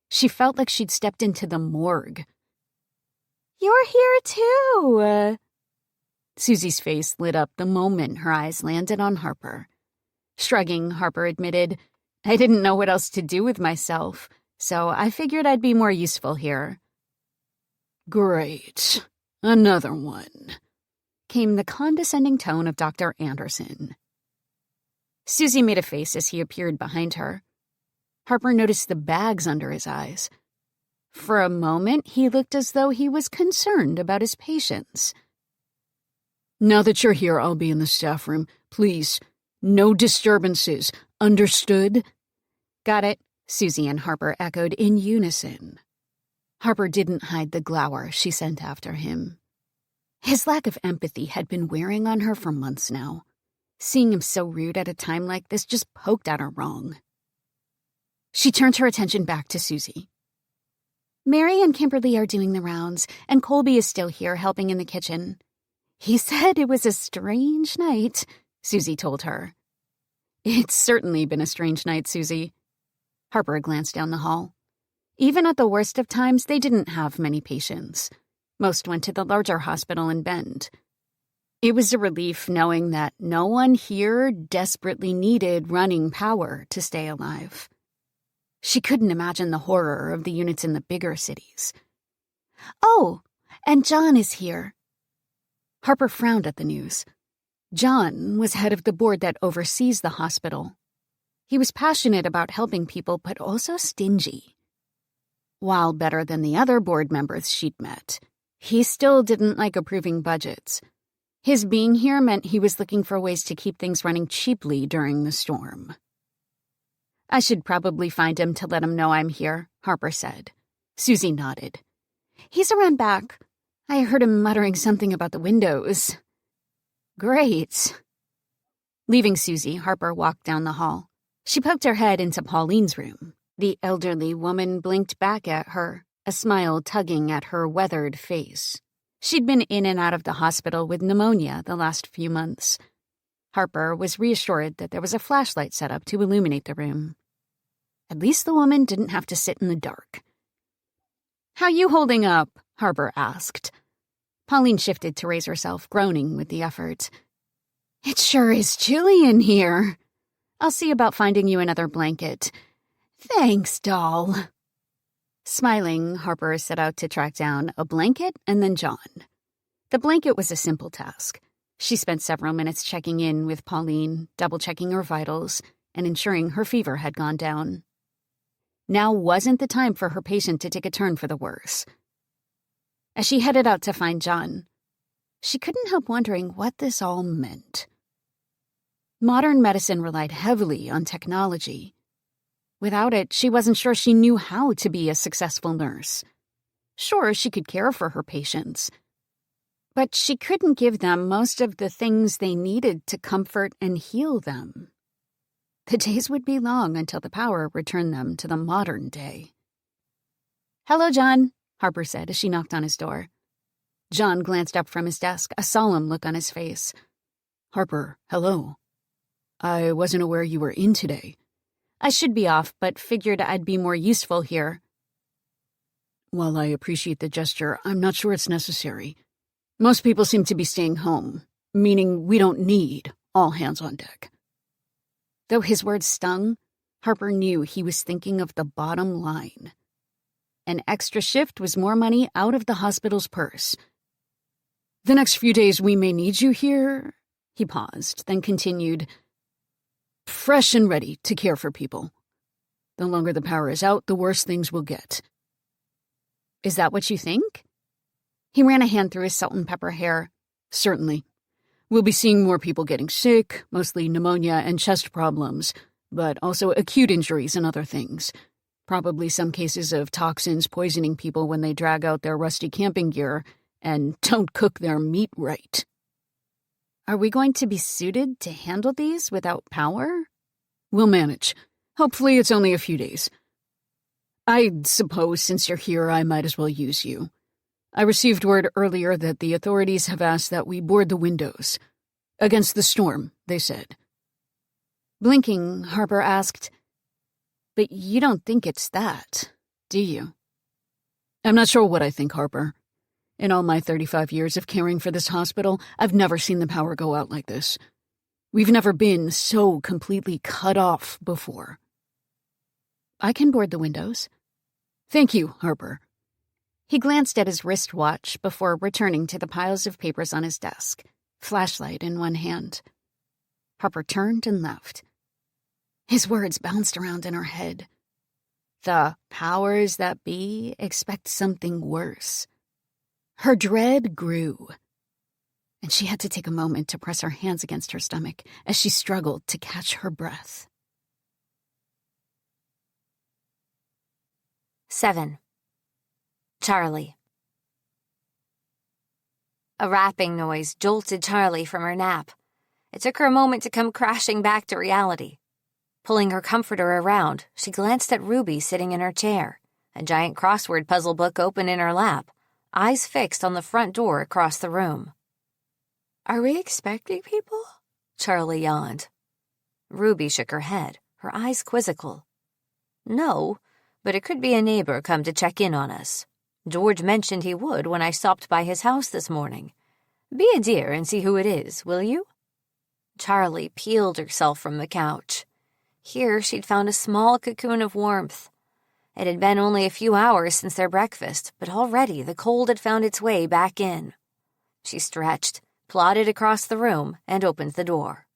She felt like she'd stepped into the morgue. You're here, too! Susie's face lit up the moment her eyes landed on Harper. Shrugging, Harper admitted, I didn't know what else to do with myself, so I figured I'd be more useful here. Great. Another one. Came the condescending tone of Dr. Anderson. Susie made a face as he appeared behind her. Harper noticed the bags under his eyes. For a moment, he looked as though he was concerned about his patients. Now that you're here, I'll be in the staff room. Please, no disturbances. Understood? Got it, Susie and Harper echoed in unison. Harper didn't hide the glower she sent after him. His lack of empathy had been wearing on her for months now. Seeing him so rude at a time like this just poked at her wrong. She turned her attention back to Susie. Mary and Kimberly are doing the rounds, and Colby is still here helping in the kitchen. He said it was a strange night, Susie told her. It's certainly been a strange night, Susie. Harper glanced down the hall. Even at the worst of times, they didn't have many patients. Most went to the larger hospital in Bend. It was a relief knowing that no one here desperately needed running power to stay alive. She couldn't imagine the horror of the units in the bigger cities. Oh, and John is here. Harper frowned at the news. John was head of the board that oversees the hospital. He was passionate about helping people, but also stingy. While better than the other board members she'd met, he still didn't like approving budgets. His being here meant he was looking for ways to keep things running cheaply during the storm. "I should probably find him to let him know I'm here," Harper said. Susie nodded. "He's around back. I heard him muttering something about the windows." "Great." Leaving Susie, Harper walked down the hall. She poked her head into Pauline's room. The elderly woman blinked back at her, a smile tugging at her weathered face. She'd been in and out of the hospital with pneumonia the last few months. Harper was reassured that there was a flashlight set up to illuminate the room. At least the woman didn't have to sit in the dark. "How you holding up?" Harper asked. Pauline shifted to raise herself, groaning with the effort. "It sure is chilly in here. I'll see about finding you another blanket. Thanks, doll." Smiling, Harper set out to track down a blanket and then John. The blanket was a simple task. She spent several minutes checking in with Pauline, double-checking her vitals, and ensuring her fever had gone down. Now wasn't the time for her patient to take a turn for the worse. As she headed out to find John, she couldn't help wondering what this all meant. Modern medicine relied heavily on technology. Without it, she wasn't sure she knew how to be a successful nurse. Sure, she could care for her patients, but she couldn't give them most of the things they needed to comfort and heal them. The days would be long until the power returned them to the modern day. "Hello, John," Harper said as she knocked on his door. John glanced up from his desk, a solemn look on his face. "Harper, hello. I wasn't aware you were in today." "I should be off, but figured I'd be more useful here." "While I appreciate the gesture, I'm not sure it's necessary. Most people seem to be staying home, meaning we don't need all hands on deck." Though his words stung, Harper knew he was thinking of the bottom line. An extra shift was more money out of the hospital's purse. "The next few days we may need you here." He paused, then continued, "Fresh and ready to care for people. The longer the power is out, the worse things will get." "Is that what you think?" He ran a hand through his salt and pepper hair. "Certainly. We'll be seeing more people getting sick, mostly pneumonia and chest problems, but also acute injuries and other things. Probably some cases of toxins poisoning people when they drag out their rusty camping gear and don't cook their meat right." "Are we going to be suited to handle these without power?" "We'll manage. Hopefully it's only a few days. I suppose since you're here, I might as well use you. I received word earlier that the authorities have asked that we board the windows. Against the storm, they said." Blinking, Harper asked, "But you don't think it's that, do you?" "I'm not sure what I think, Harper. In all my 35 years of caring for this hospital, I've never seen the power go out like this. We've never been so completely cut off before." "I can board the windows." "Thank you, Harper." He glanced at his wristwatch before returning to the piles of papers on his desk, flashlight in one hand. Harper turned and left. His words bounced around in her head. The powers that be expect something worse. Her dread grew, and she had to take a moment to press her hands against her stomach as she struggled to catch her breath. 7. Charlie. A rapping noise jolted Charlie from her nap. It took her a moment to come crashing back to reality. Pulling her comforter around, she glanced at Ruby sitting in her chair, a giant crossword puzzle book open in her lap, eyes fixed on the front door across the room. "Are we expecting people?" Charlie yawned. Ruby shook her head, her eyes quizzical. "No, but it could be a neighbor come to check in on us. George mentioned he would when I stopped by his house this morning. Be a dear and see who it is, will you?" Charlie peeled herself from the couch. Here she'd found a small cocoon of warmth. It had been only a few hours since their breakfast, but already the cold had found its way back in. She stretched, plodded across the room, and opened the door.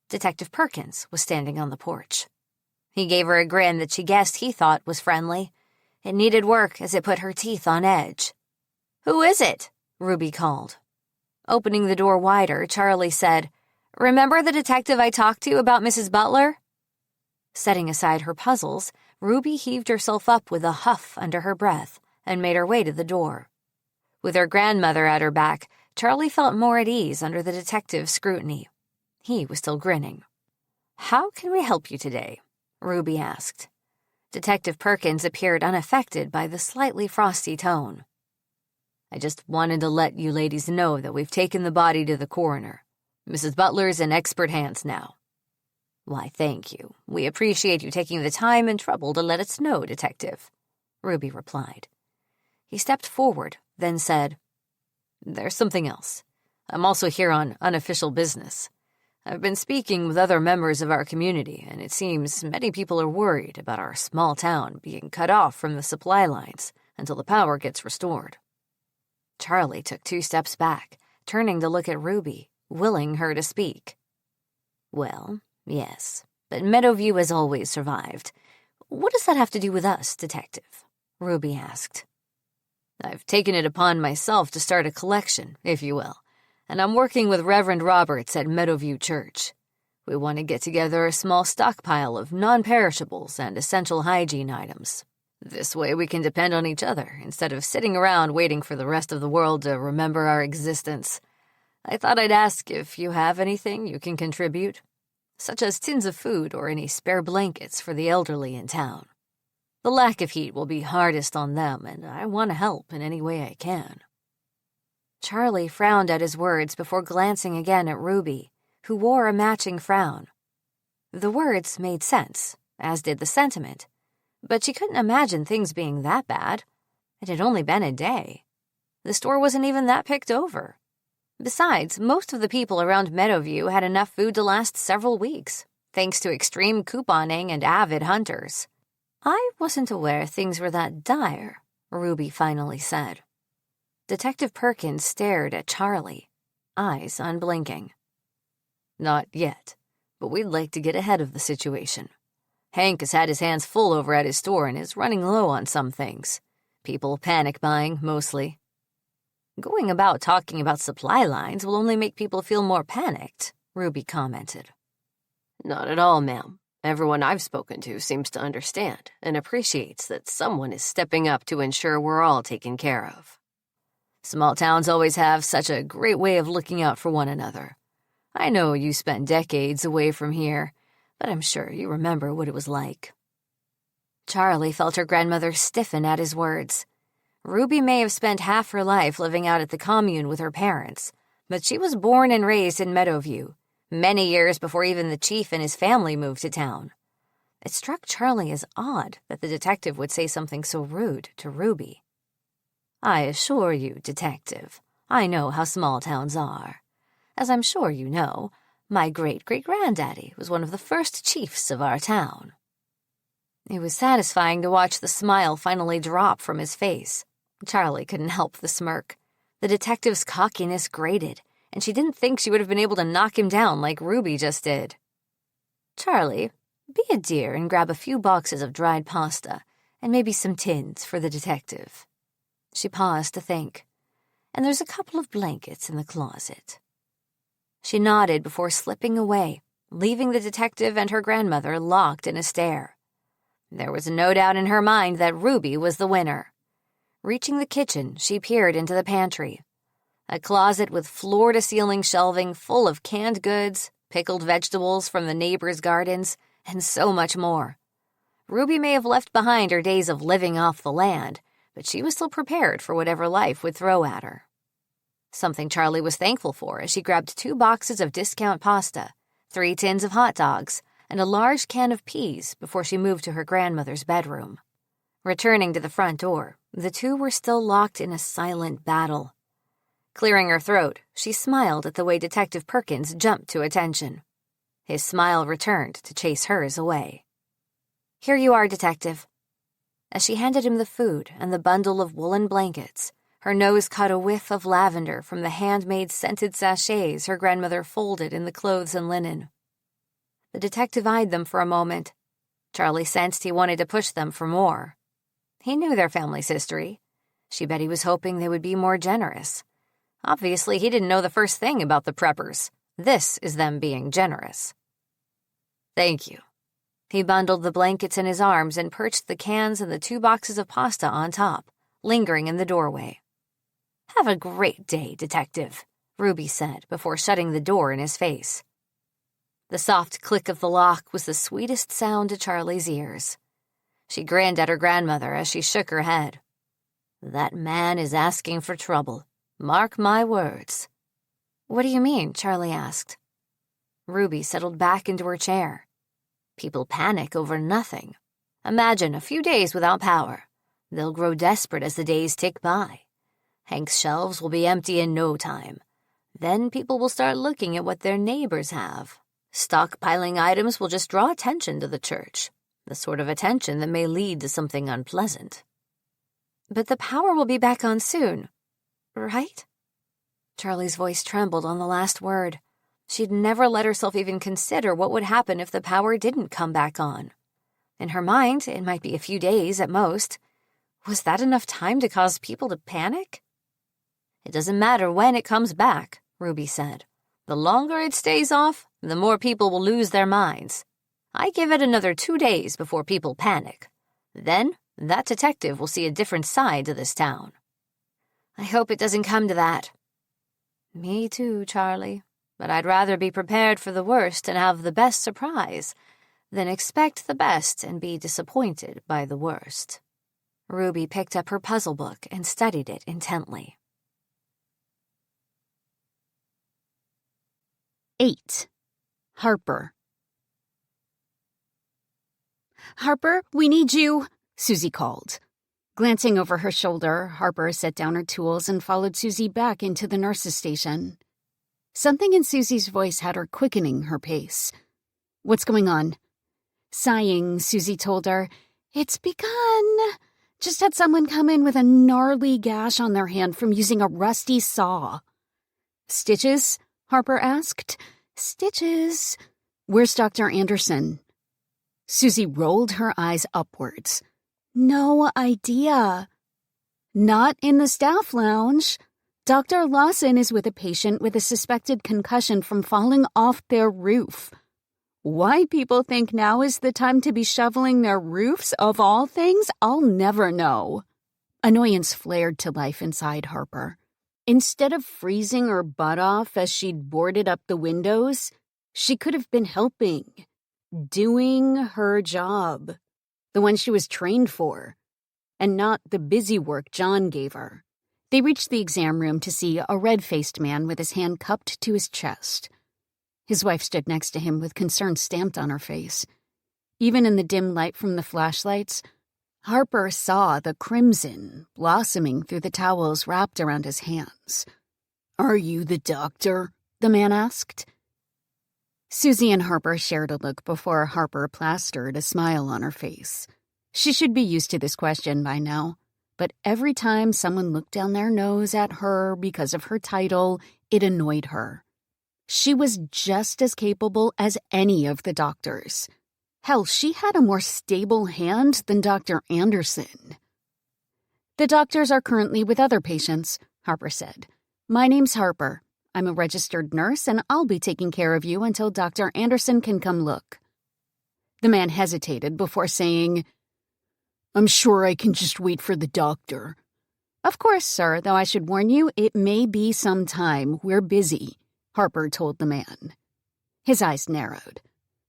Detective Perkins was standing on the porch. He gave her a grin that she guessed he thought was friendly. It needed work as it put her teeth on edge. "Who is it?" Ruby called. Opening the door wider, Charlie said, "Remember the detective I talked to about Mrs. Butler?" Setting aside her puzzles, Ruby heaved herself up with a huff under her breath and made her way to the door. With her grandmother at her back, Charlie felt more at ease under the detective's scrutiny. He was still grinning. "How can we help you today?" Ruby asked. Detective Perkins appeared unaffected by the slightly frosty tone. "I just wanted to let you ladies know that we've taken the body to the coroner. Mrs. Butler's in expert hands now." "Why, thank you. We appreciate you taking the time and trouble to let us know, Detective," Ruby replied. He stepped forward, then said, "There's something else. I'm also here on unofficial business. I've been speaking with other members of our community, and it seems many people are worried about our small town being cut off from the supply lines until the power gets restored." Charlie took 2 steps back, turning to look at Ruby, willing her to speak. "Well, yes, but Meadowview has always survived. What does that have to do with us, Detective?" Ruby asked. "I've taken it upon myself to start a collection, if you will, and I'm working with Reverend Roberts at Meadowview Church. We want to get together a small stockpile of non-perishables and essential hygiene items. This way we can depend on each other instead of sitting around waiting for the rest of the world to remember our existence. I thought I'd ask if you have anything you can contribute, such as tins of food or any spare blankets for the elderly in town. The lack of heat will be hardest on them, and I want to help in any way I can." Charlie frowned at his words before glancing again at Ruby, who wore a matching frown. The words made sense, as did the sentiment, but she couldn't imagine things being that bad. It had only been a day. The store wasn't even that picked over. Besides, most of the people around Meadowview had enough food to last several weeks, thanks to extreme couponing and avid hunters. "I wasn't aware things were that dire," Ruby finally said. Detective Perkins stared at Charlie, eyes unblinking. "Not yet, but we'd like to get ahead of the situation. Hank has had his hands full over at his store and is running low on some things. People panic buying, mostly. Going about talking about supply lines will only make people feel more panicked," Ruby commented. "Not at all, ma'am. Everyone I've spoken to seems to understand and appreciates that someone is stepping up to ensure we're all taken care of. Small towns always have such a great way of looking out for one another. I know you spent decades away from here, but I'm sure you remember what it was like." Charlie felt her grandmother stiffen at his words. Ruby may have spent half her life living out at the commune with her parents, but she was born and raised in Meadowview, many years before even the chief and his family moved to town. It struck Charlie as odd that the detective would say something so rude to Ruby. "I assure you, Detective, I know how small towns are. As I'm sure you know, my great-great-granddaddy was one of the first chiefs of our town." It was satisfying to watch the smile finally drop from his face. Charlie couldn't help the smirk. The detective's cockiness grated, and she didn't think she would have been able to knock him down like Ruby just did. "Charlie, be a dear and grab a few boxes of dried pasta and maybe some tins for the detective." She paused to think. "And there's a couple of blankets in the closet." She nodded before slipping away, leaving the detective and her grandmother locked in a stare. There was no doubt in her mind that Ruby was the winner. Reaching the kitchen, she peered into the pantry. A closet with floor-to-ceiling shelving full of canned goods, pickled vegetables from the neighbors' gardens, and so much more. Ruby may have left behind her days of living off the land, but she was still prepared for whatever life would throw at her. Something Charlie was thankful for as she grabbed 2 boxes of discount pasta, 3 tins of hot dogs, and a large can of peas before she moved to her grandmother's bedroom. Returning to the front door, the two were still locked in a silent battle. Clearing her throat, she smiled at the way Detective Perkins jumped to attention. His smile returned to chase hers away. "Here you are, Detective." As she handed him the food and the bundle of woolen blankets, her nose caught a whiff of lavender from the handmade scented sachets her grandmother folded in the clothes and linen. The detective eyed them for a moment. Charlie sensed he wanted to push them for more. He knew their family's history. She bet he was hoping they would be more generous. Obviously, he didn't know the first thing about the preppers. This is them being generous. Thank you. He bundled the blankets in his arms and perched the cans and the 2 boxes of pasta on top, lingering in the doorway. Have a great day, Detective, Ruby said before shutting the door in his face. The soft click of the lock was the sweetest sound to Charlie's ears. She grinned at her grandmother as she shook her head. That man is asking for trouble. Mark my words. What do you mean? Charlie asked. Ruby settled back into her chair. People panic over nothing. Imagine a few days without power. They'll grow desperate as the days tick by. Hank's shelves will be empty in no time. Then people will start looking at what their neighbors have. Stockpiling items will just draw attention to the church, the sort of attention that may lead to something unpleasant. But the power will be back on soon, right? Charlie's voice trembled on the last word. She'd never let herself even consider what would happen if the power didn't come back on. In her mind, it might be a few days at most. Was that enough time to cause people to panic? It doesn't matter when it comes back, Ruby said. The longer it stays off, the more people will lose their minds. I give it another 2 days before people panic. Then, that detective will see a different side to this town. I hope it doesn't come to that. Me too, Charlie. But I'd rather be prepared for the worst and have the best surprise than expect the best and be disappointed by the worst. Ruby picked up her puzzle book and studied it intently. 8. Harper. Harper, we need you, Susie called. Glancing over her shoulder, Harper set down her tools and followed Susie back into the nurse's station. Something in Susie's voice had her quickening her pace. What's going on? Sighing, Susie told her, It's begun. Just had someone come in with a gnarly gash on their hand from using a rusty saw. Stitches? Harper asked. Stitches. Where's Dr. Anderson? Susie rolled her eyes upwards. No idea. Not in the staff lounge. Dr. Lawson is with a patient with a suspected concussion from falling off their roof. Why people think now is the time to be shoveling their roofs, of all things, I'll never know. Annoyance flared to life inside Harper. Instead of freezing her butt off as she'd boarded up the windows, she could have been helping, doing her job, the one she was trained for, and not the busy work John gave her. They reached the exam room to see a red-faced man with his hand cupped to his chest. His wife stood next to him with concern stamped on her face. Even in the dim light from the flashlights, Harper saw the crimson blossoming through the towels wrapped around his hands. "Are you the doctor?" the man asked. Susie and Harper shared a look before Harper plastered a smile on her face. She should be used to this question by now. But every time someone looked down their nose at her because of her title, it annoyed her. She was just as capable as any of the doctors. Hell, she had a more stable hand than Dr. Anderson. The doctors are currently with other patients, Harper said. My name's Harper. I'm a registered nurse, and I'll be taking care of you until Dr. Anderson can come look. The man hesitated before saying, I'm sure I can just wait for the doctor. Of course, sir, though I should warn you, it may be some time. We're busy, Harper told the man. His eyes narrowed.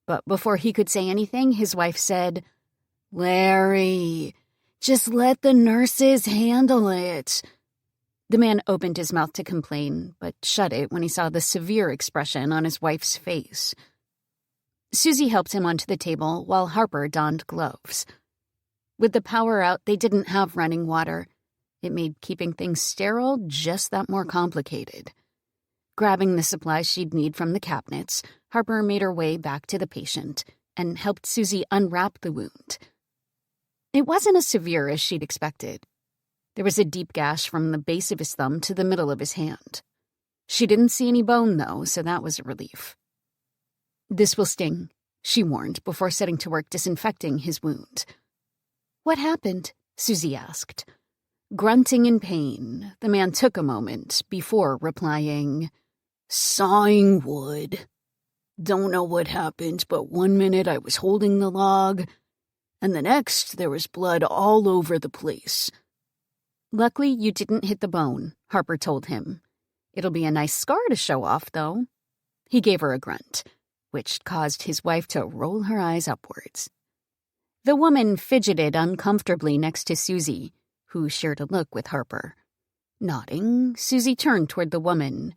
But before he could say anything, his wife said, Larry, just let the nurses handle it. The man opened his mouth to complain, but shut it when he saw the severe expression on his wife's face. Susie helped him onto the table while Harper donned gloves. With the power out, they didn't have running water. It made keeping things sterile just that more complicated. Grabbing the supplies she'd need from the cabinets, Harper made her way back to the patient and helped Susie unwrap the wound. It wasn't as severe as she'd expected. There was a deep gash from the base of his thumb to the middle of his hand. She didn't see any bone, though, so that was a relief. This will sting, she warned before setting to work disinfecting his wound. What happened? Susie asked. Grunting in pain, the man took a moment before replying, "Sawing wood. Don't know what happened, but one minute I was holding the log, and the next there was blood all over the place." "Luckily you didn't hit the bone," Harper told him. "It'll be a nice scar to show off, though." He gave her a grunt, which caused his wife to roll her eyes upwards. The woman fidgeted uncomfortably next to Susie, who shared a look with Harper. Nodding, Susie turned toward the woman.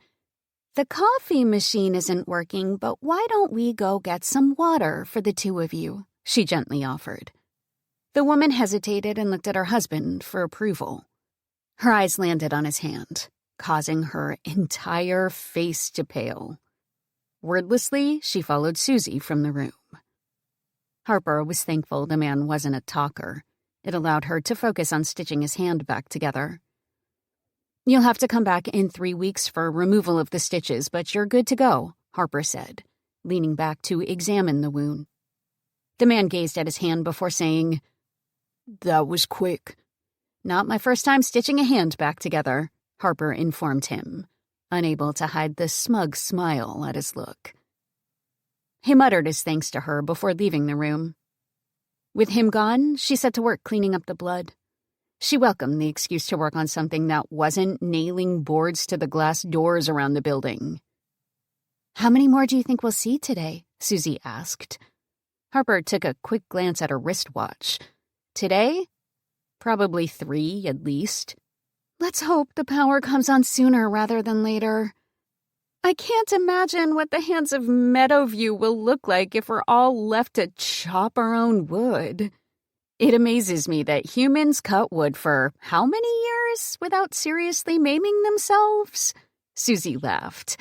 "The coffee machine isn't working, but why don't we go get some water for the two of you?" she gently offered. The woman hesitated and looked at her husband for approval. Her eyes landed on his hand, causing her entire face to pale. Wordlessly, she followed Susie from the room. Harper was thankful the man wasn't a talker. It allowed her to focus on stitching his hand back together. "You'll have to come back in 3 weeks for removal of the stitches, but you're good to go," Harper said, leaning back to examine the wound. The man gazed at his hand before saying, "That was quick." "Not my first time stitching a hand back together," Harper informed him, unable to hide the smug smile at his look. He muttered his thanks to her before leaving the room. With him gone, she set to work cleaning up the blood. She welcomed the excuse to work on something that wasn't nailing boards to the glass doors around the building. "How many more do you think we'll see today?" Susie asked. Harper took a quick glance at her wristwatch. "Today? Probably 3, at least. Let's hope the power comes on sooner rather than later. I can't imagine what the hands of Meadowview will look like if we're all left to chop our own wood. It amazes me that humans cut wood for how many years without seriously maiming themselves?" Susie laughed.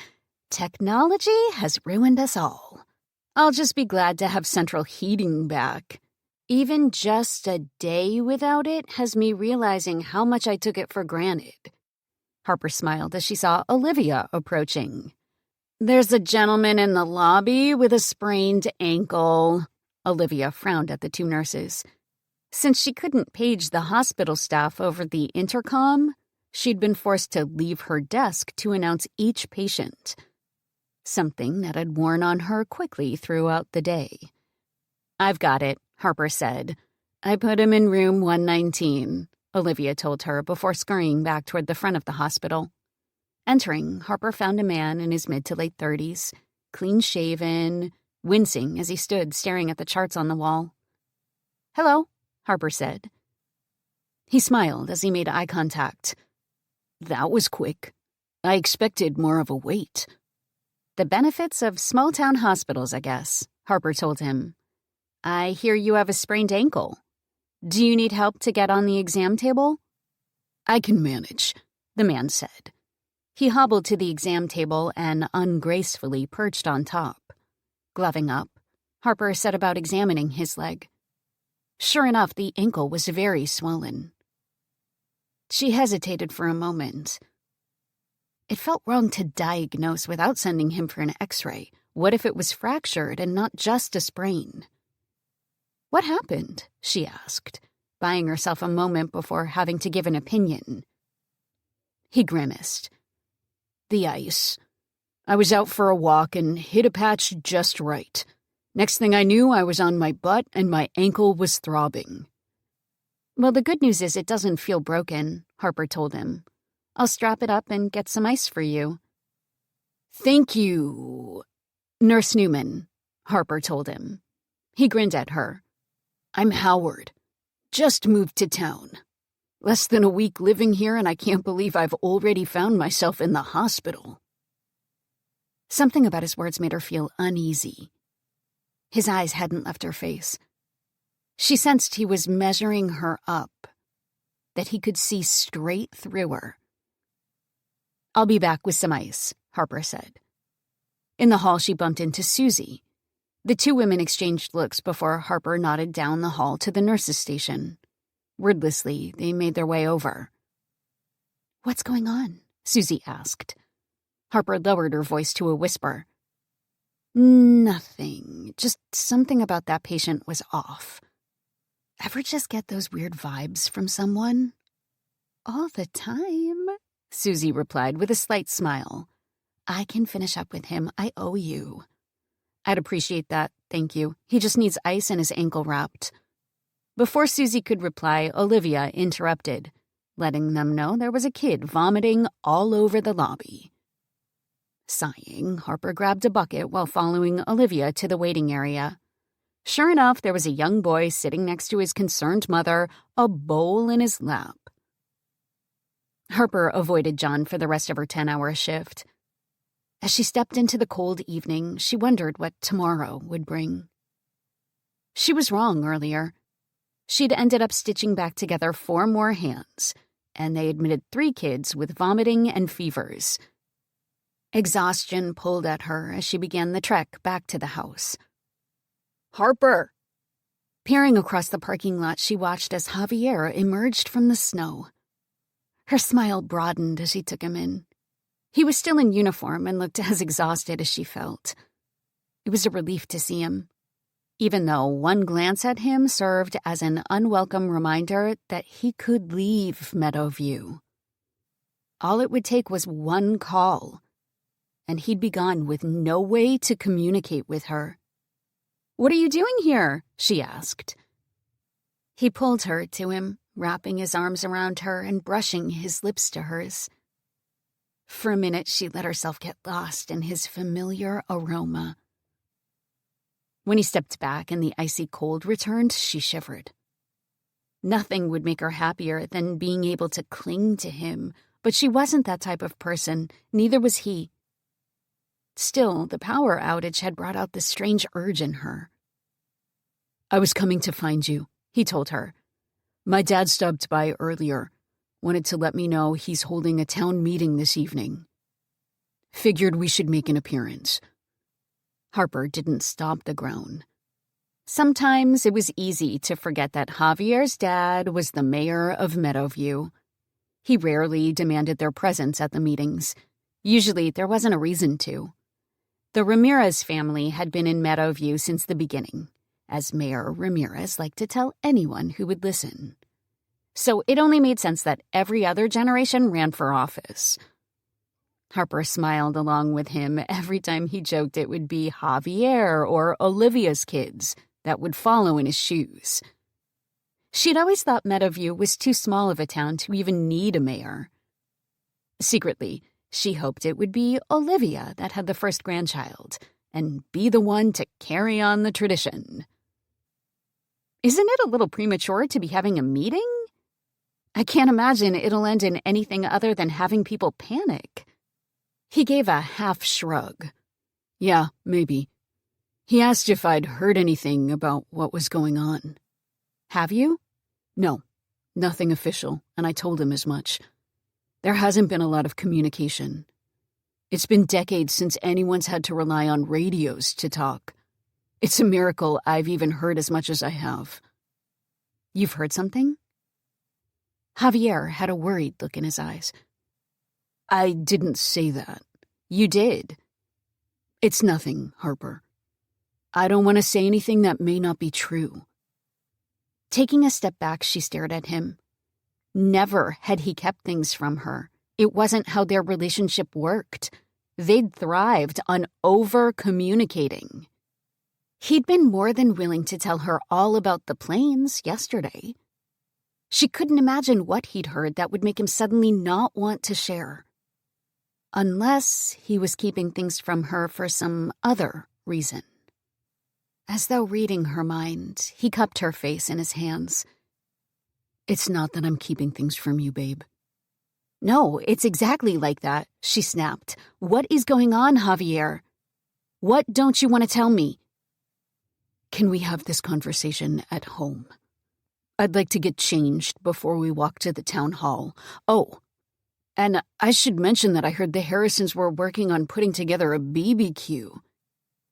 "Technology has ruined us all. I'll just be glad to have central heating back. Even just a day without it has me realizing how much I took it for granted." Harper smiled as she saw Olivia approaching. "There's a gentleman in the lobby with a sprained ankle." Olivia frowned at the two nurses. Since she couldn't page the hospital staff over the intercom, she'd been forced to leave her desk to announce each patient, something that had worn on her quickly throughout the day. "I've got it," Harper said. "I put him in room 119, Olivia told her before scurrying back toward the front of the hospital. Entering, Harper found a man in his mid to late 30s, clean-shaven, wincing as he stood staring at the charts on the wall. "Hello," Harper said. He smiled as he made eye contact. "That was quick. I expected more of a wait." "The benefits of small-town hospitals, I guess," Harper told him. "I hear you have a sprained ankle. Do you need help to get on the exam table?" "I can manage," the man said. He hobbled to the exam table and ungracefully perched on top. Gloving up, Harper set about examining his leg. Sure enough, the ankle was very swollen. She hesitated for a moment. It felt wrong to diagnose without sending him for an X-ray. What if it was fractured and not just a sprain? "What happened?" she asked, buying herself a moment before having to give an opinion. He grimaced. "The ice. I was out for a walk and hit a patch just right. Next thing I knew, I was on my butt and my ankle was throbbing." "Well, the good news is it doesn't feel broken," Harper told him. "I'll strap it up and get some ice for you." "Thank you, Nurse Newman," Harper told him. He grinned at her. "I'm Howard. Just moved to town. Less than a week living here and I can't believe I've already found myself in the hospital." Something about his words made her feel uneasy. His eyes hadn't left her face. She sensed he was measuring her up, that he could see straight through her. "I'll be back with some ice," Harper said. In the hall, she bumped into Susie. The two women exchanged looks before Harper nodded down the hall to the nurse's station. Wordlessly, they made their way over. "What's going on?" Susie asked. Harper lowered her voice to a whisper. "Nothing. Just something about that patient was off." Ever just get those weird vibes from someone? All the time, Susie replied with a slight smile. I can finish up with him. I owe you. I'd appreciate that, thank you. He just needs ice and his ankle wrapped. Before Susie could reply, Olivia interrupted, letting them know there was a kid vomiting all over the lobby. Sighing, Harper grabbed a bucket while following Olivia to the waiting area. Sure enough, there was a young boy sitting next to his concerned mother, a bowl in his lap. Harper avoided John for the rest of her 10-hour shift. As she stepped into the cold evening, she wondered what tomorrow would bring. She was wrong earlier. She'd ended up stitching back together 4 more hands, and they admitted 3 kids with vomiting and fevers. Exhaustion pulled at her as she began the trek back to the house. Harper! Peering across the parking lot, she watched as Javier emerged from the snow. Her smile broadened as she took him in. He was still in uniform and looked as exhausted as she felt. It was a relief to see him, even though one glance at him served as an unwelcome reminder that he could leave Meadowview. All it would take was one call, and he'd be gone with no way to communicate with her. "What are you doing here?" she asked. He pulled her to him, wrapping his arms around her and brushing his lips to hers. For a minute, she let herself get lost in his familiar aroma. When he stepped back and the icy cold returned, she shivered. Nothing would make her happier than being able to cling to him, but she wasn't that type of person, neither was he. Still, the power outage had brought out this strange urge in her. "I was coming to find you," he told her. "My dad stopped by earlier. Wanted to let me know he's holding a town meeting this evening. Figured we should make an appearance." Harper didn't stop the groan. Sometimes it was easy to forget that Javier's dad was the mayor of Meadowview. He rarely demanded their presence at the meetings. Usually there wasn't a reason to. The Ramirez family had been in Meadowview since the beginning, as Mayor Ramirez liked to tell anyone who would listen. So it only made sense that every other generation ran for office. Harper smiled along with him every time he joked it would be Javier or Olivia's kids that would follow in his shoes. She'd always thought Meadowview was too small of a town to even need a mayor. Secretly, she hoped it would be Olivia that had the first grandchild and be the one to carry on the tradition. Isn't it a little premature to be having a meeting? I can't imagine it'll end in anything other than having people panic. He gave a half shrug. "Yeah, maybe. He asked if I'd heard anything about what was going on." "Have you?" "No, nothing official, and I told him as much. There hasn't been a lot of communication. It's been decades since anyone's had to rely on radios to talk. It's a miracle I've even heard as much as I have." "You've heard something?" Javier had a worried look in his eyes. "I didn't say that." "You did." "It's nothing, Harper. I don't want to say anything that may not be true." Taking a step back, she stared at him. Never had he kept things from her. It wasn't how their relationship worked. They'd thrived on over-communicating. He'd been more than willing to tell her all about the planes yesterday. She couldn't imagine what he'd heard that would make him suddenly not want to share. Unless he was keeping things from her for some other reason. As though reading her mind, he cupped her face in his hands. "It's not that I'm keeping things from you, babe." "No, it's exactly like that," she snapped. "What is going on, Javier? What don't you want to tell me?" "Can we have this conversation at home? I'd like to get changed before we walk to the town hall. Oh, and I should mention that I heard the Harrisons were working on putting together a BBQ.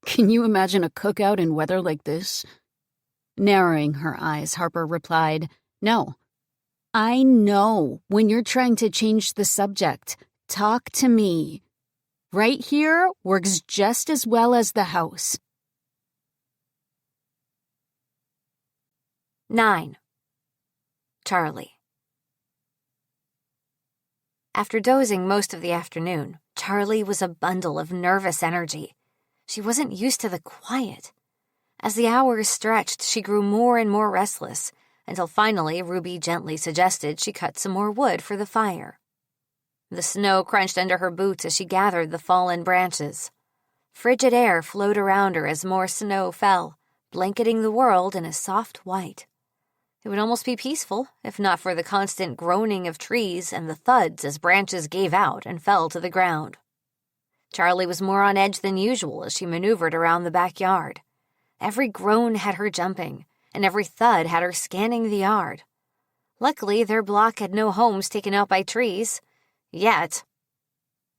Can you imagine a cookout in weather like this?" Narrowing her eyes, Harper replied, "No. I know when you're trying to change the subject. Talk to me. Right here works just as well as the house." 9. Charlie. After dozing most of the afternoon, Charlie was a bundle of nervous energy. She wasn't used to the quiet. As the hours stretched, she grew more and more restless, until finally Ruby gently suggested she cut some more wood for the fire. The snow crunched under her boots as she gathered the fallen branches. Frigid air flowed around her as more snow fell, blanketing the world in a soft white. It would almost be peaceful, if not for the constant groaning of trees and the thuds as branches gave out and fell to the ground. Charlie was more on edge than usual as she maneuvered around the backyard. Every groan had her jumping, and every thud had her scanning the yard. Luckily, their block had no homes taken out by trees. Yet.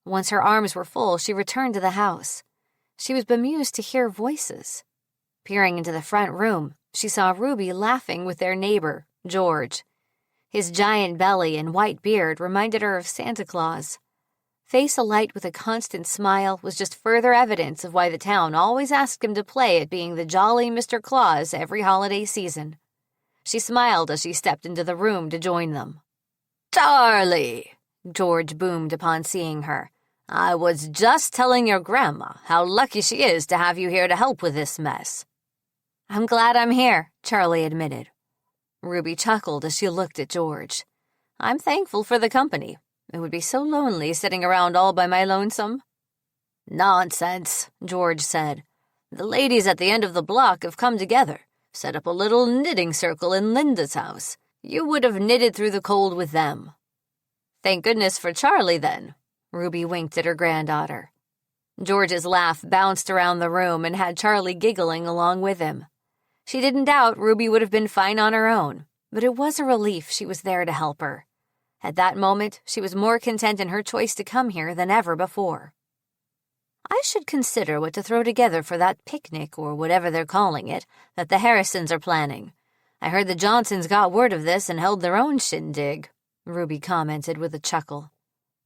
Once her arms were full, she returned to the house. She was bemused to hear voices. Peering into the front room, she saw Ruby laughing with their neighbor, George. His giant belly and white beard reminded her of Santa Claus. Face alight with a constant smile was just further evidence of why the town always asked him to play at being the jolly Mr. Claus every holiday season. She smiled as she stepped into the room to join them. "Charlie!" George boomed upon seeing her. "I was just telling your grandma how lucky she is to have you here to help with this mess." "I'm glad I'm here," Charlie admitted. Ruby chuckled as she looked at George. "I'm thankful for the company. It would be so lonely sitting around all by my lonesome." "Nonsense," George said. "The ladies at the end of the block have come together, set up a little knitting circle in Linda's house. You would have knitted through the cold with them." "Thank goodness for Charlie, then." Ruby winked at her granddaughter. George's laugh bounced around the room and had Charlie giggling along with him. She didn't doubt Ruby would have been fine on her own, but it was a relief she was there to help her. At that moment, she was more content in her choice to come here than ever before. "I should consider what to throw together for that picnic, or whatever they're calling it, that the Harrisons are planning. I heard the Johnsons got word of this and held their own shindig," Ruby commented with a chuckle.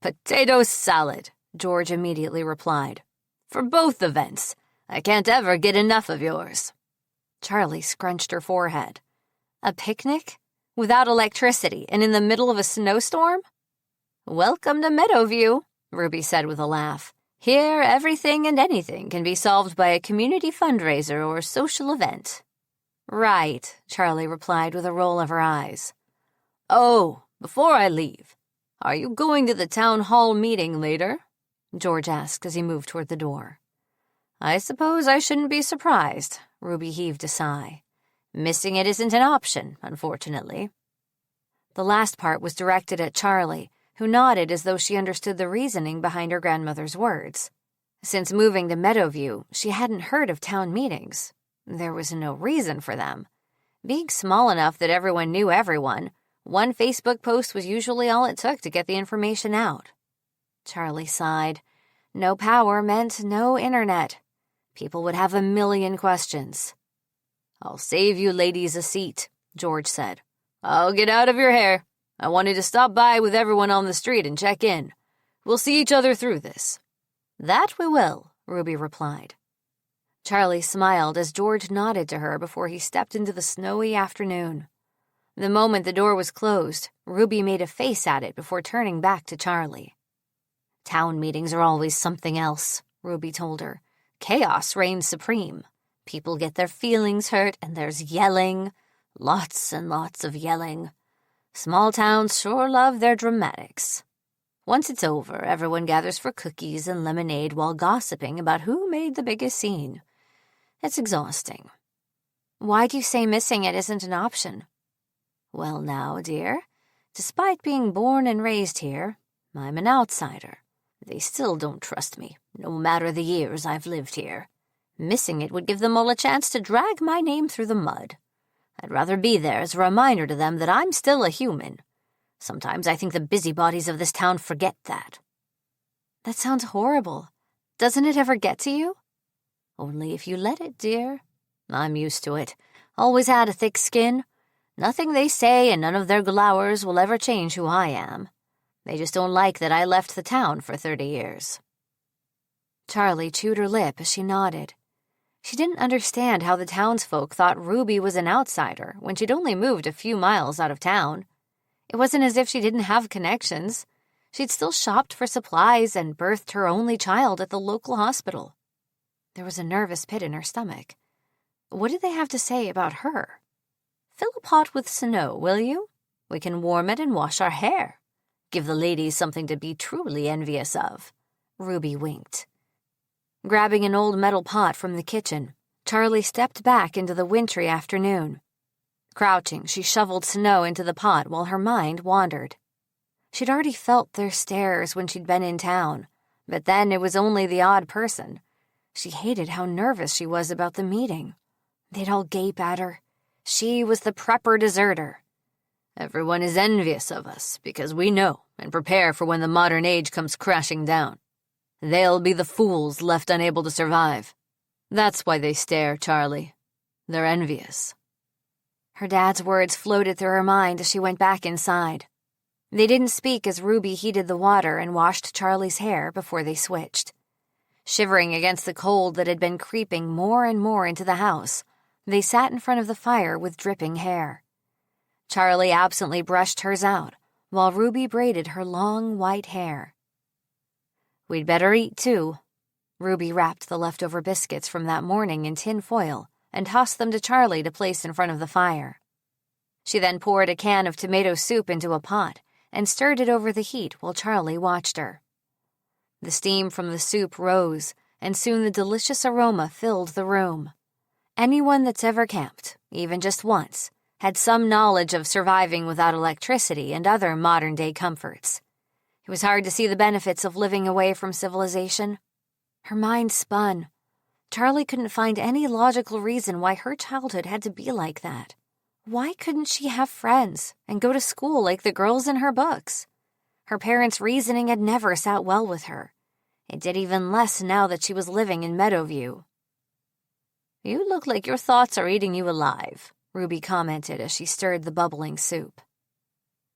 "Potato salad," George immediately replied. "For both events. I can't ever get enough of yours." Charlie scrunched her forehead. "A picnic? Without electricity and in the middle of a snowstorm?" "Welcome to Meadowview," Ruby said with a laugh. "Here, everything and anything can be solved by a community fundraiser or social event." "Right," Charlie replied with a roll of her eyes. "Oh, before I leave, are you going to the town hall meeting later?" George asked as he moved toward the door. "I suppose I shouldn't be surprised," Ruby heaved a sigh. "Missing it isn't an option, unfortunately." The last part was directed at Charlie, who nodded as though she understood the reasoning behind her grandmother's words. Since moving to Meadowview, she hadn't heard of town meetings. There was no reason for them. Being small enough that everyone knew everyone, one Facebook post was usually all it took to get the information out. Charlie sighed. No power meant no internet. People would have a million questions. "I'll save you ladies a seat," George said. "I'll get out of your hair. I wanted to stop by with everyone on the street and check in. We'll see each other through this." "That we will," Ruby replied. Charlie smiled as George nodded to her before he stepped into the snowy afternoon. The moment the door was closed, Ruby made a face at it before turning back to Charlie. "Town meetings are always something else," Ruby told her. "Chaos reigns supreme. People get their feelings hurt, and there's yelling. Lots and lots of yelling. Small towns sure love their dramatics. Once it's over, everyone gathers for cookies and lemonade while gossiping about who made the biggest scene. It's exhausting." "Why do you say missing it isn't an option?" "Well now, dear, despite being born and raised here, I'm an outsider. They still don't trust me, no matter the years I've lived here. Missing it would give them all a chance to drag my name through the mud. I'd rather be there as a reminder to them that I'm still a human. Sometimes I think the busybodies of this town forget that." "That sounds horrible. Doesn't it ever get to you?" "Only if you let it, dear. I'm used to it. Always had a thick skin. Nothing they say and none of their glowers will ever change who I am. They just don't like that I left the town for 30 years. Charlie chewed her lip as she nodded. She didn't understand how the townsfolk thought Ruby was an outsider when she'd only moved a few miles out of town. It wasn't as if she didn't have connections. She'd still shopped for supplies and birthed her only child at the local hospital. There was a nervous pit in her stomach. What did they have to say about her? "Fill a pot with snow, will you? We can warm it and wash our hair. Give the ladies something to be truly envious of." Ruby winked. Grabbing an old metal pot from the kitchen, Charlie stepped back into the wintry afternoon. Crouching, she shoveled snow into the pot while her mind wandered. She'd already felt their stares when she'd been in town, but then it was only the odd person. She hated how nervous she was about the meeting. They'd all gape at her. She was the prepper deserter. "Everyone is envious of us because we know and prepare for when the modern age comes crashing down. They'll be the fools left unable to survive. That's why they stare, Charlie. They're envious." Her dad's words floated through her mind as she went back inside. They didn't speak as Ruby heated the water and washed Charlie's hair before they switched. Shivering against the cold that had been creeping more and more into the house, they sat in front of the fire with dripping hair. Charlie absently brushed hers out, while Ruby braided her long white hair. "We'd better eat, too." Ruby wrapped the leftover biscuits from that morning in tin foil and tossed them to Charlie to place in front of the fire. She then poured a can of tomato soup into a pot and stirred it over the heat while Charlie watched her. The steam from the soup rose, and soon the delicious aroma filled the room. Anyone that's ever camped, even just once, had some knowledge of surviving without electricity and other modern-day comforts. It was hard to see the benefits of living away from civilization. Her mind spun. Charlie couldn't find any logical reason why her childhood had to be like that. Why couldn't she have friends and go to school like the girls in her books? Her parents' reasoning had never sat well with her. It did even less now that she was living in Meadowview. "You look like your thoughts are eating you alive," Ruby commented as she stirred the bubbling soup.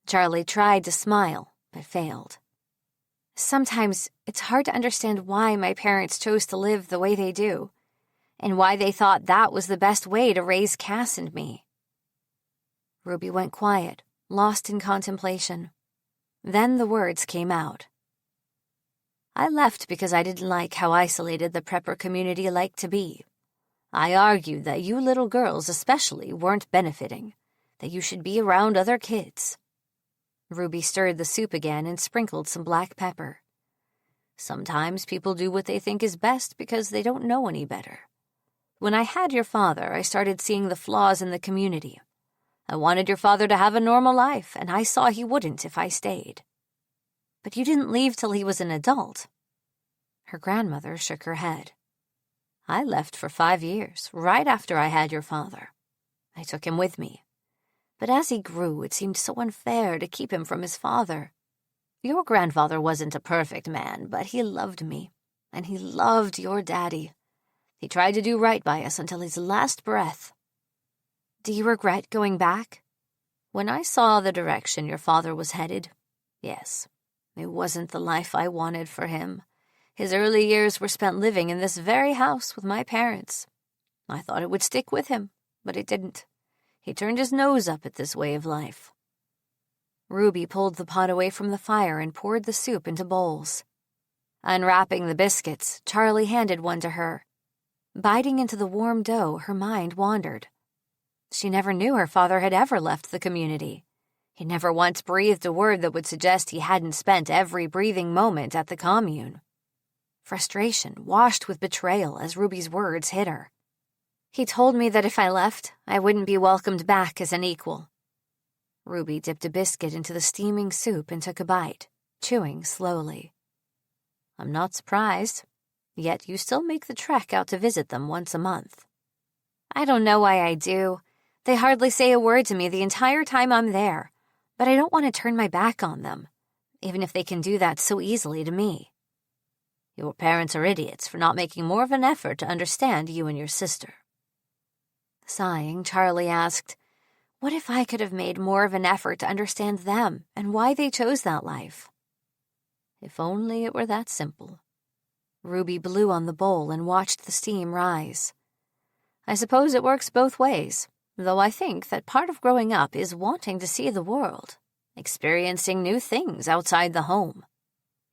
Charlie tried to smile, but failed. "Sometimes it's hard to understand why my parents chose to live the way they do, and why they thought that was the best way to raise Cass and me." Ruby went quiet, lost in contemplation. Then the words came out. "I left because I didn't like how isolated the prepper community liked to be. I argued that you little girls especially weren't benefiting, that you should be around other kids." Ruby stirred the soup again and sprinkled some black pepper. "Sometimes people do what they think is best because they don't know any better. When I had your father, I started seeing the flaws in the community. I wanted your father to have a normal life, and I saw he wouldn't if I stayed. But you didn't leave till he was an adult." Her grandmother shook her head. "I left for 5 years, right after I had your father. I took him with me. But as he grew, it seemed so unfair to keep him from his father. Your grandfather wasn't a perfect man, but he loved me, and he loved your daddy. He tried to do right by us until his last breath." "Do you regret going back?" "When I saw the direction your father was headed, yes. It wasn't the life I wanted for him. His early years were spent living in this very house with my parents. I thought it would stick with him, but it didn't. He turned his nose up at this way of life." Ruby pulled the pot away from the fire and poured the soup into bowls. Unwrapping the biscuits, Charlie handed one to her. Biting into the warm dough, her mind wandered. She never knew her father had ever left the community. He never once breathed a word that would suggest he hadn't spent every breathing moment at the commune. Frustration washed with betrayal as Ruby's words hit her. "He told me that if I left, I wouldn't be welcomed back as an equal." Ruby dipped a biscuit into the steaming soup and took a bite, chewing slowly. "I'm not surprised. Yet you still make the trek out to visit them once a month." "I don't know why I do. They hardly say a word to me the entire time I'm there, but I don't want to turn my back on them, even if they can do that so easily to me." "Your parents are idiots for not making more of an effort to understand you and your sister." Sighing, Charlie asked, "What if I could have made more of an effort to understand them and why they chose that life?" "If only it were that simple." Ruby blew on the bowl and watched the steam rise. I suppose it works both ways, though I think that part of growing up is wanting to see the world, experiencing new things outside the home.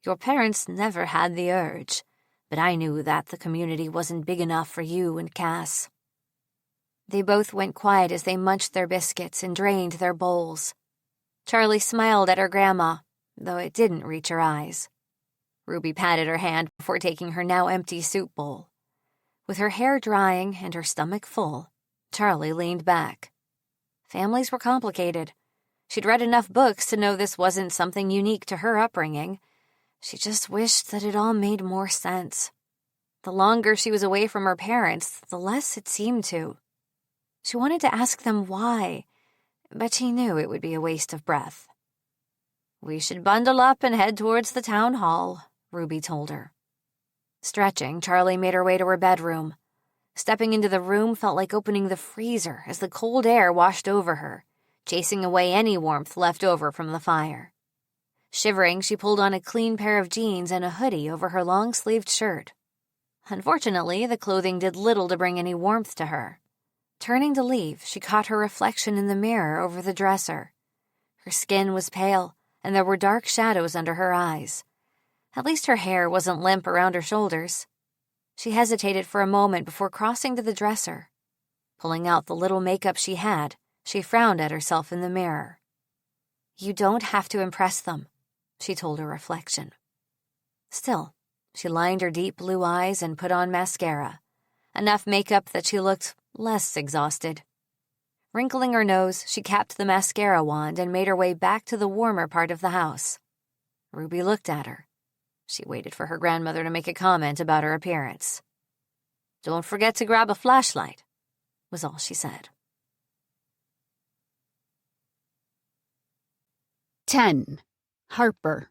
Your parents never had the urge, but I knew that the community wasn't big enough for you and Cass." They both went quiet as they munched their biscuits and drained their bowls. Charlie smiled at her grandma, though it didn't reach her eyes. Ruby patted her hand before taking her now empty soup bowl. With her hair drying and her stomach full, Charlie leaned back. Families were complicated. She'd read enough books to know this wasn't something unique to her upbringing. She just wished that it all made more sense. The longer she was away from her parents, the less it seemed to. She wanted to ask them why, but she knew it would be a waste of breath. "We should bundle up and head towards the town hall," Ruby told her. Stretching, Charlie made her way to her bedroom. Stepping into the room felt like opening the freezer as the cold air washed over her, chasing away any warmth left over from the fire. Shivering, she pulled on a clean pair of jeans and a hoodie over her long-sleeved shirt. Unfortunately, the clothing did little to bring any warmth to her. Turning to leave, she caught her reflection in the mirror over the dresser. Her skin was pale, and there were dark shadows under her eyes. At least her hair wasn't limp around her shoulders. She hesitated for a moment before crossing to the dresser. Pulling out the little makeup she had, she frowned at herself in the mirror. "You don't have to impress them," she told her reflection. Still, she lined her deep blue eyes and put on mascara, enough makeup that she looked less exhausted. Wrinkling her nose, she capped the mascara wand and made her way back to the warmer part of the house. Ruby looked at her. She waited for her grandmother to make a comment about her appearance. "Don't forget to grab a flashlight," was all she said. 10. Harper.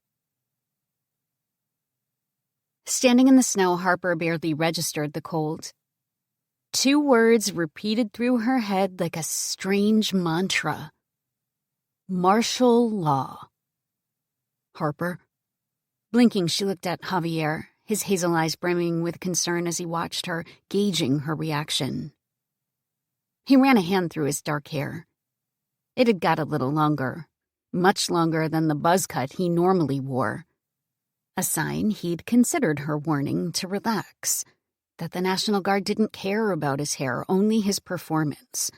Standing in the snow, Harper barely registered the cold. 2 words repeated through her head like a strange mantra. Martial law. Harper. Blinking, she looked at Javier, his hazel eyes brimming with concern as he watched her, gauging her reaction. He ran a hand through his dark hair. It had got a little longer, much longer than the buzz cut he normally wore. A sign he'd considered her warning to relax, that the National Guard didn't care about his hair, only his performance.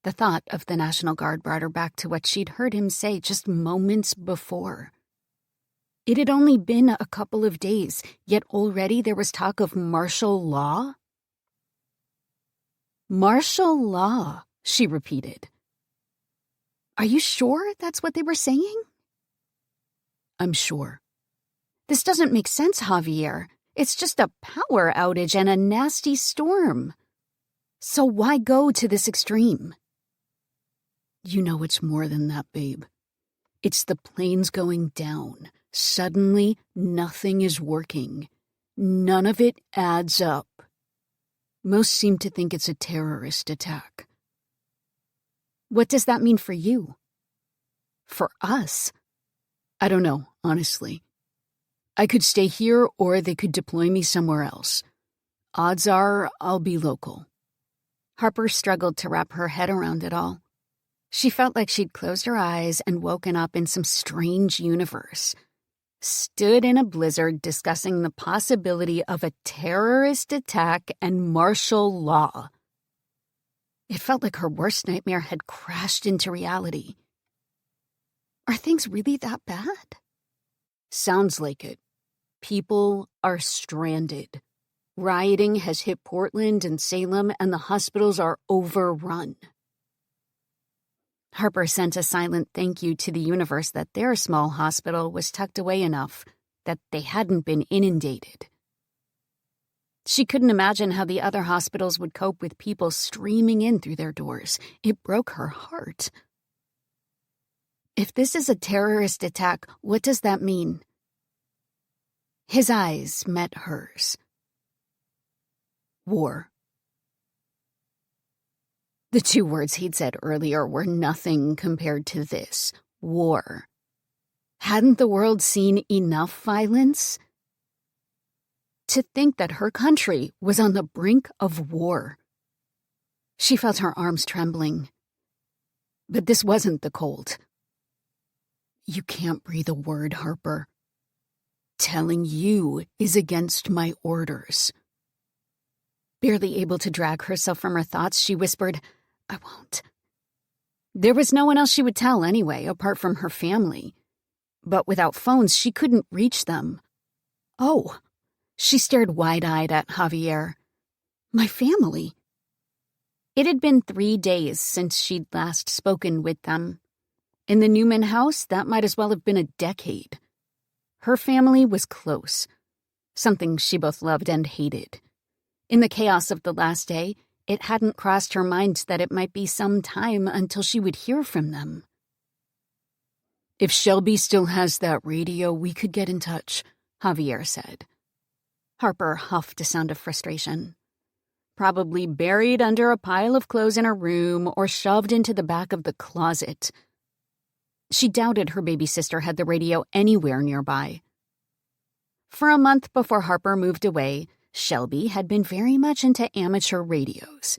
The thought of the National Guard brought her back to what she'd heard him say just moments before. It had only been a couple of days, yet already there was talk of martial law? Martial law, she repeated. Are you sure that's what they were saying? I'm sure. This doesn't make sense, Javier. It's just a power outage and a nasty storm. So why go to this extreme? You know it's more than that, babe. It's the planes going down. Suddenly, nothing is working. None of it adds up. Most seem to think it's a terrorist attack. What does that mean for you? For us? I don't know, honestly. I could stay here or they could deploy me somewhere else. Odds are I'll be local. Harper struggled to wrap her head around it all. She felt like she'd closed her eyes and woken up in some strange universe. Stood in a blizzard discussing the possibility of a terrorist attack and martial law. It felt like her worst nightmare had crashed into reality. Are things really that bad? Sounds like it. People are stranded. Rioting has hit Portland and Salem, and the hospitals are overrun. Harper sent a silent thank you to the universe that their small hospital was tucked away enough that they hadn't been inundated. She couldn't imagine how the other hospitals would cope with people streaming in through their doors. It broke her heart. If this is a terrorist attack, what does that mean? His eyes met hers. War. The 2 words he'd said earlier were nothing compared to this. War. Hadn't the world seen enough violence? To think that her country was on the brink of war. She felt her arms trembling. But this wasn't the cold. You can't breathe a word, Harper. Telling you is against my orders. Barely able to drag herself from her thoughts, she whispered, I won't. There was no one else she would tell anyway, apart from her family. But without phones, she couldn't reach them. Oh, she stared wide-eyed at Javier. My family. It had been 3 days since she'd last spoken with them. In the Newman house, that might as well have been a decade. Her family was close, something she both loved and hated. In the chaos of the last day, it hadn't crossed her mind that it might be some time until she would hear from them. If Shelby still has that radio, we could get in touch, Javier said. Harper huffed a sound of frustration. Probably buried under a pile of clothes in her room or shoved into the back of the closet. She doubted her baby sister had the radio anywhere nearby. For a month before Harper moved away, Shelby had been very much into amateur radios.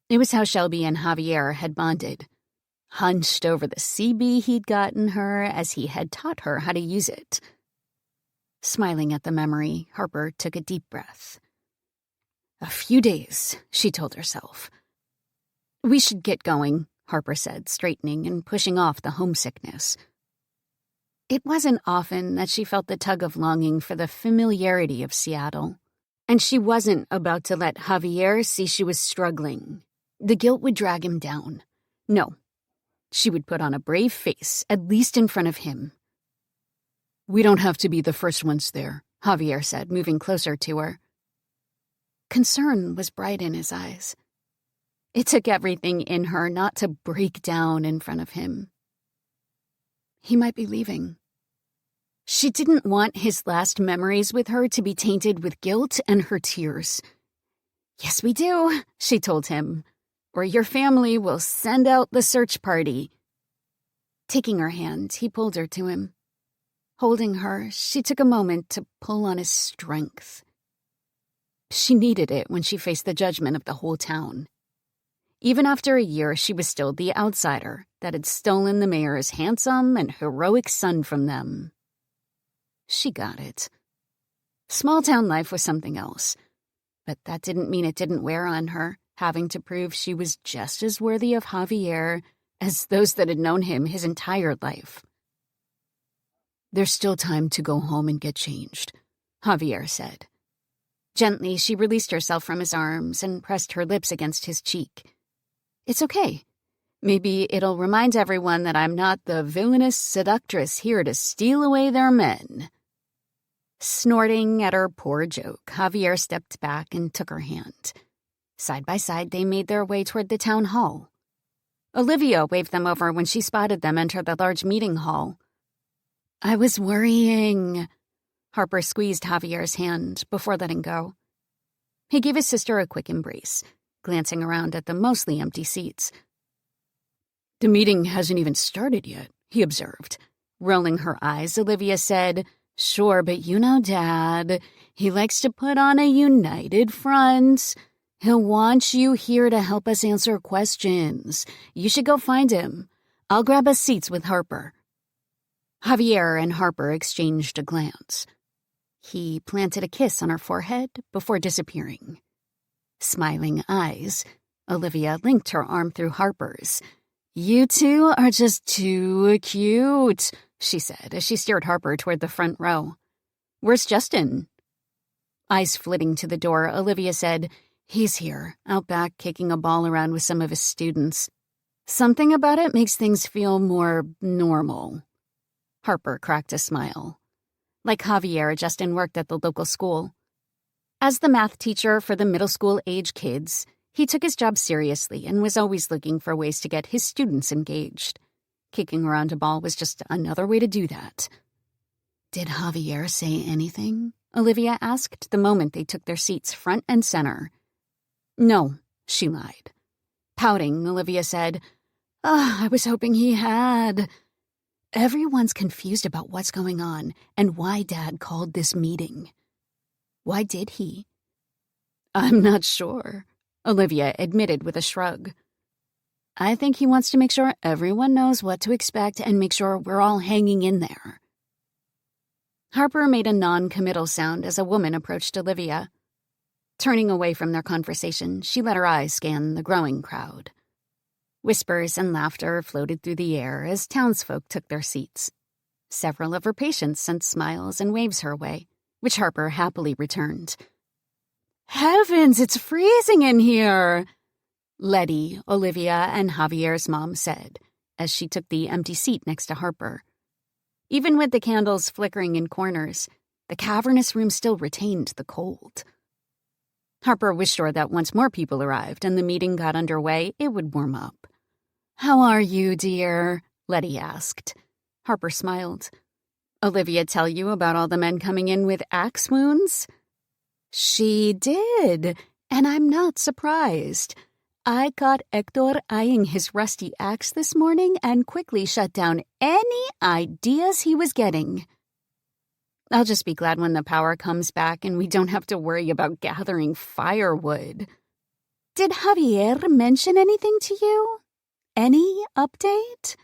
It was how Shelby and Javier had bonded, hunched over the CB he'd gotten her as he had taught her how to use it. Smiling at the memory, Harper took a deep breath. A few days, she told herself. We should get going, Harper said, straightening and pushing off the homesickness. It wasn't often that she felt the tug of longing for the familiarity of Seattle. And she wasn't about to let Javier see she was struggling. The guilt would drag him down. No, she would put on a brave face, at least in front of him. We don't have to be the first ones there, Javier said, moving closer to her. Concern was bright in his eyes. It took everything in her not to break down in front of him. He might be leaving. She didn't want his last memories with her to be tainted with guilt and her tears. Yes, we do, she told him, or your family will send out the search party. Taking her hand, he pulled her to him. Holding her, she took a moment to pull on his strength. She needed it when she faced the judgment of the whole town. Even after a year, she was still the outsider that had stolen the mayor's handsome and heroic son from them. She got it. Small-town life was something else, but that didn't mean it didn't wear on her, having to prove she was just as worthy of Javier as those that had known him his entire life. There's still time to go home and get changed, Javier said. Gently, she released herself from his arms and pressed her lips against his cheek. It's okay. Maybe it'll remind everyone that I'm not the villainous seductress here to steal away their men. Snorting at her poor joke, Javier stepped back and took her hand. Side by side, they made their way toward the town hall. Olivia waved them over when she spotted them enter the large meeting hall. I was worrying. Harper squeezed Javier's hand before letting go. He gave his sister a quick embrace, glancing around at the mostly empty seats. The meeting hasn't even started yet, he observed. Rolling her eyes, Olivia said, Sure, but you know Dad. He likes to put on a united front. He'll want you here to help us answer questions. You should go find him. I'll grab us seats with Harper. Javier and Harper exchanged a glance. He planted a kiss on her forehead before disappearing. Smiling eyes, Olivia linked her arm through Harper's. You two are just too cute, she said as she steered Harper toward the front row. Where's Justin? Eyes flitting to the door, Olivia said, He's here, out back kicking a ball around with some of his students. Something about it makes things feel more normal. Harper cracked a smile. Like Javier, Justin worked at the local school. As the math teacher for the middle school-age kids, he took his job seriously and was always looking for ways to get his students engaged. Kicking around a ball was just another way to do that. Did Javier say anything? Olivia asked the moment they took their seats front and center. No, she lied. Pouting, Olivia said, I was hoping he had. Everyone's confused about what's going on and why Dad called this meeting. Why did he? I'm not sure, Olivia admitted with a shrug. I think he wants to make sure everyone knows what to expect and make sure we're all hanging in there. Harper made a non-committal sound as a woman approached Olivia. Turning away from their conversation, she let her eyes scan the growing crowd. Whispers and laughter floated through the air as townsfolk took their seats. Several of her patients sent smiles and waves her way, which Harper happily returned. Heavens, it's freezing in here! Letty, Olivia, and Javier's mom said, as she took the empty seat next to Harper. Even with the candles flickering in corners, the cavernous room still retained the cold. Harper was sure that once more people arrived and the meeting got underway, it would warm up. "How are you, dear?" Letty asked. Harper smiled. "Olivia tell you about all the men coming in with axe wounds?" "She did, and I'm not surprised. I caught Hector eyeing his rusty axe this morning and quickly shut down any ideas he was getting. I'll just be glad when the power comes back and we don't have to worry about gathering firewood. Did Javier mention anything to you? Any update?"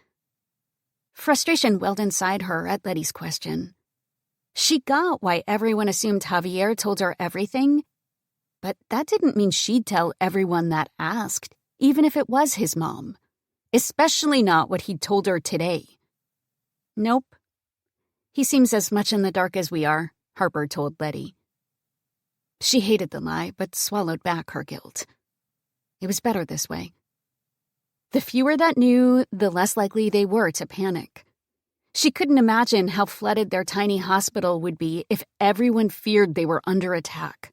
Frustration welled inside her at Letty's question. She got why everyone assumed Javier told her everything, but that didn't mean she'd tell everyone that asked, even if it was his mom. Especially not what he'd told her today. "Nope. He seems as much in the dark as we are," Harper told Letty. She hated the lie, but swallowed back her guilt. It was better this way. The fewer that knew, the less likely they were to panic. She couldn't imagine how flooded their tiny hospital would be if everyone feared they were under attack.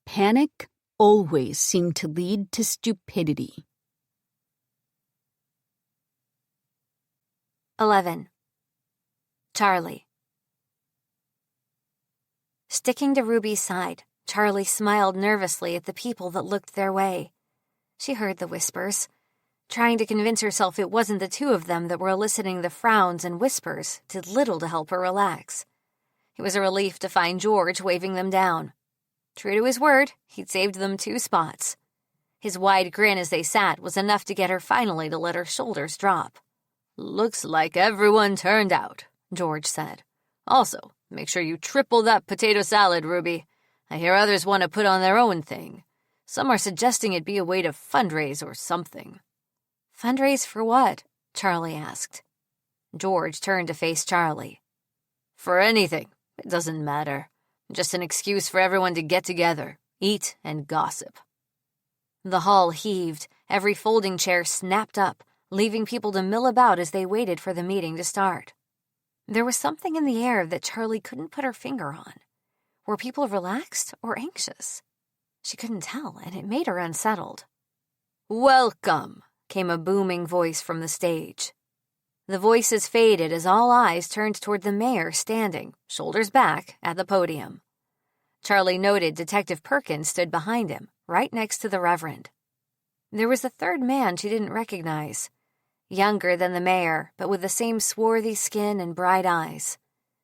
Panic always seemed to lead to stupidity. 11. Charlie. Sticking to Ruby's side, Charlie smiled nervously at the people that looked their way. She heard the whispers. Trying to convince herself it wasn't the two of them that were eliciting the frowns and whispers did little to help her relax. It was a relief to find George waving them down. True to his word, he'd saved them 2 spots. His wide grin as they sat was enough to get her finally to let her shoulders drop. "Looks like everyone turned out," George said. "Also, make sure you triple that potato salad, Ruby. I hear others want to put on their own thing. Some are suggesting it be a way to fundraise or something." "Fundraise for what?" Charlie asked. George turned to face Charlie. "For anything. It doesn't matter. Just an excuse for everyone to get together, eat, and gossip." The hall heaved. Every folding chair snapped up, leaving people to mill about as they waited for the meeting to start. There was something in the air that Charlie couldn't put her finger on. Were people relaxed or anxious? She couldn't tell, and it made her unsettled. "Welcome," came a booming voice from the stage. The voices faded as all eyes turned toward the mayor standing, shoulders back, at the podium. Charlie noted Detective Perkins stood behind him, right next to the Reverend. There was a third man she didn't recognize. Younger than the mayor, but with the same swarthy skin and bright eyes.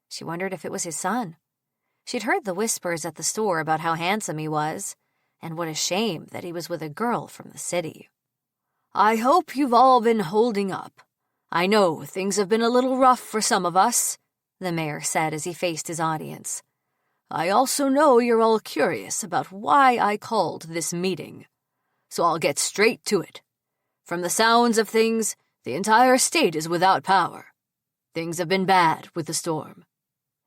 She wondered if it was his son. She'd heard the whispers at the store about how handsome he was, and what a shame that he was with a girl from the city. "I hope you've all been holding up. I know things have been a little rough for some of us," the mayor said as he faced his audience. "I also know you're all curious about why I called this meeting. So I'll get straight to it. From the sounds of things, the entire state is without power. Things have been bad with the storm.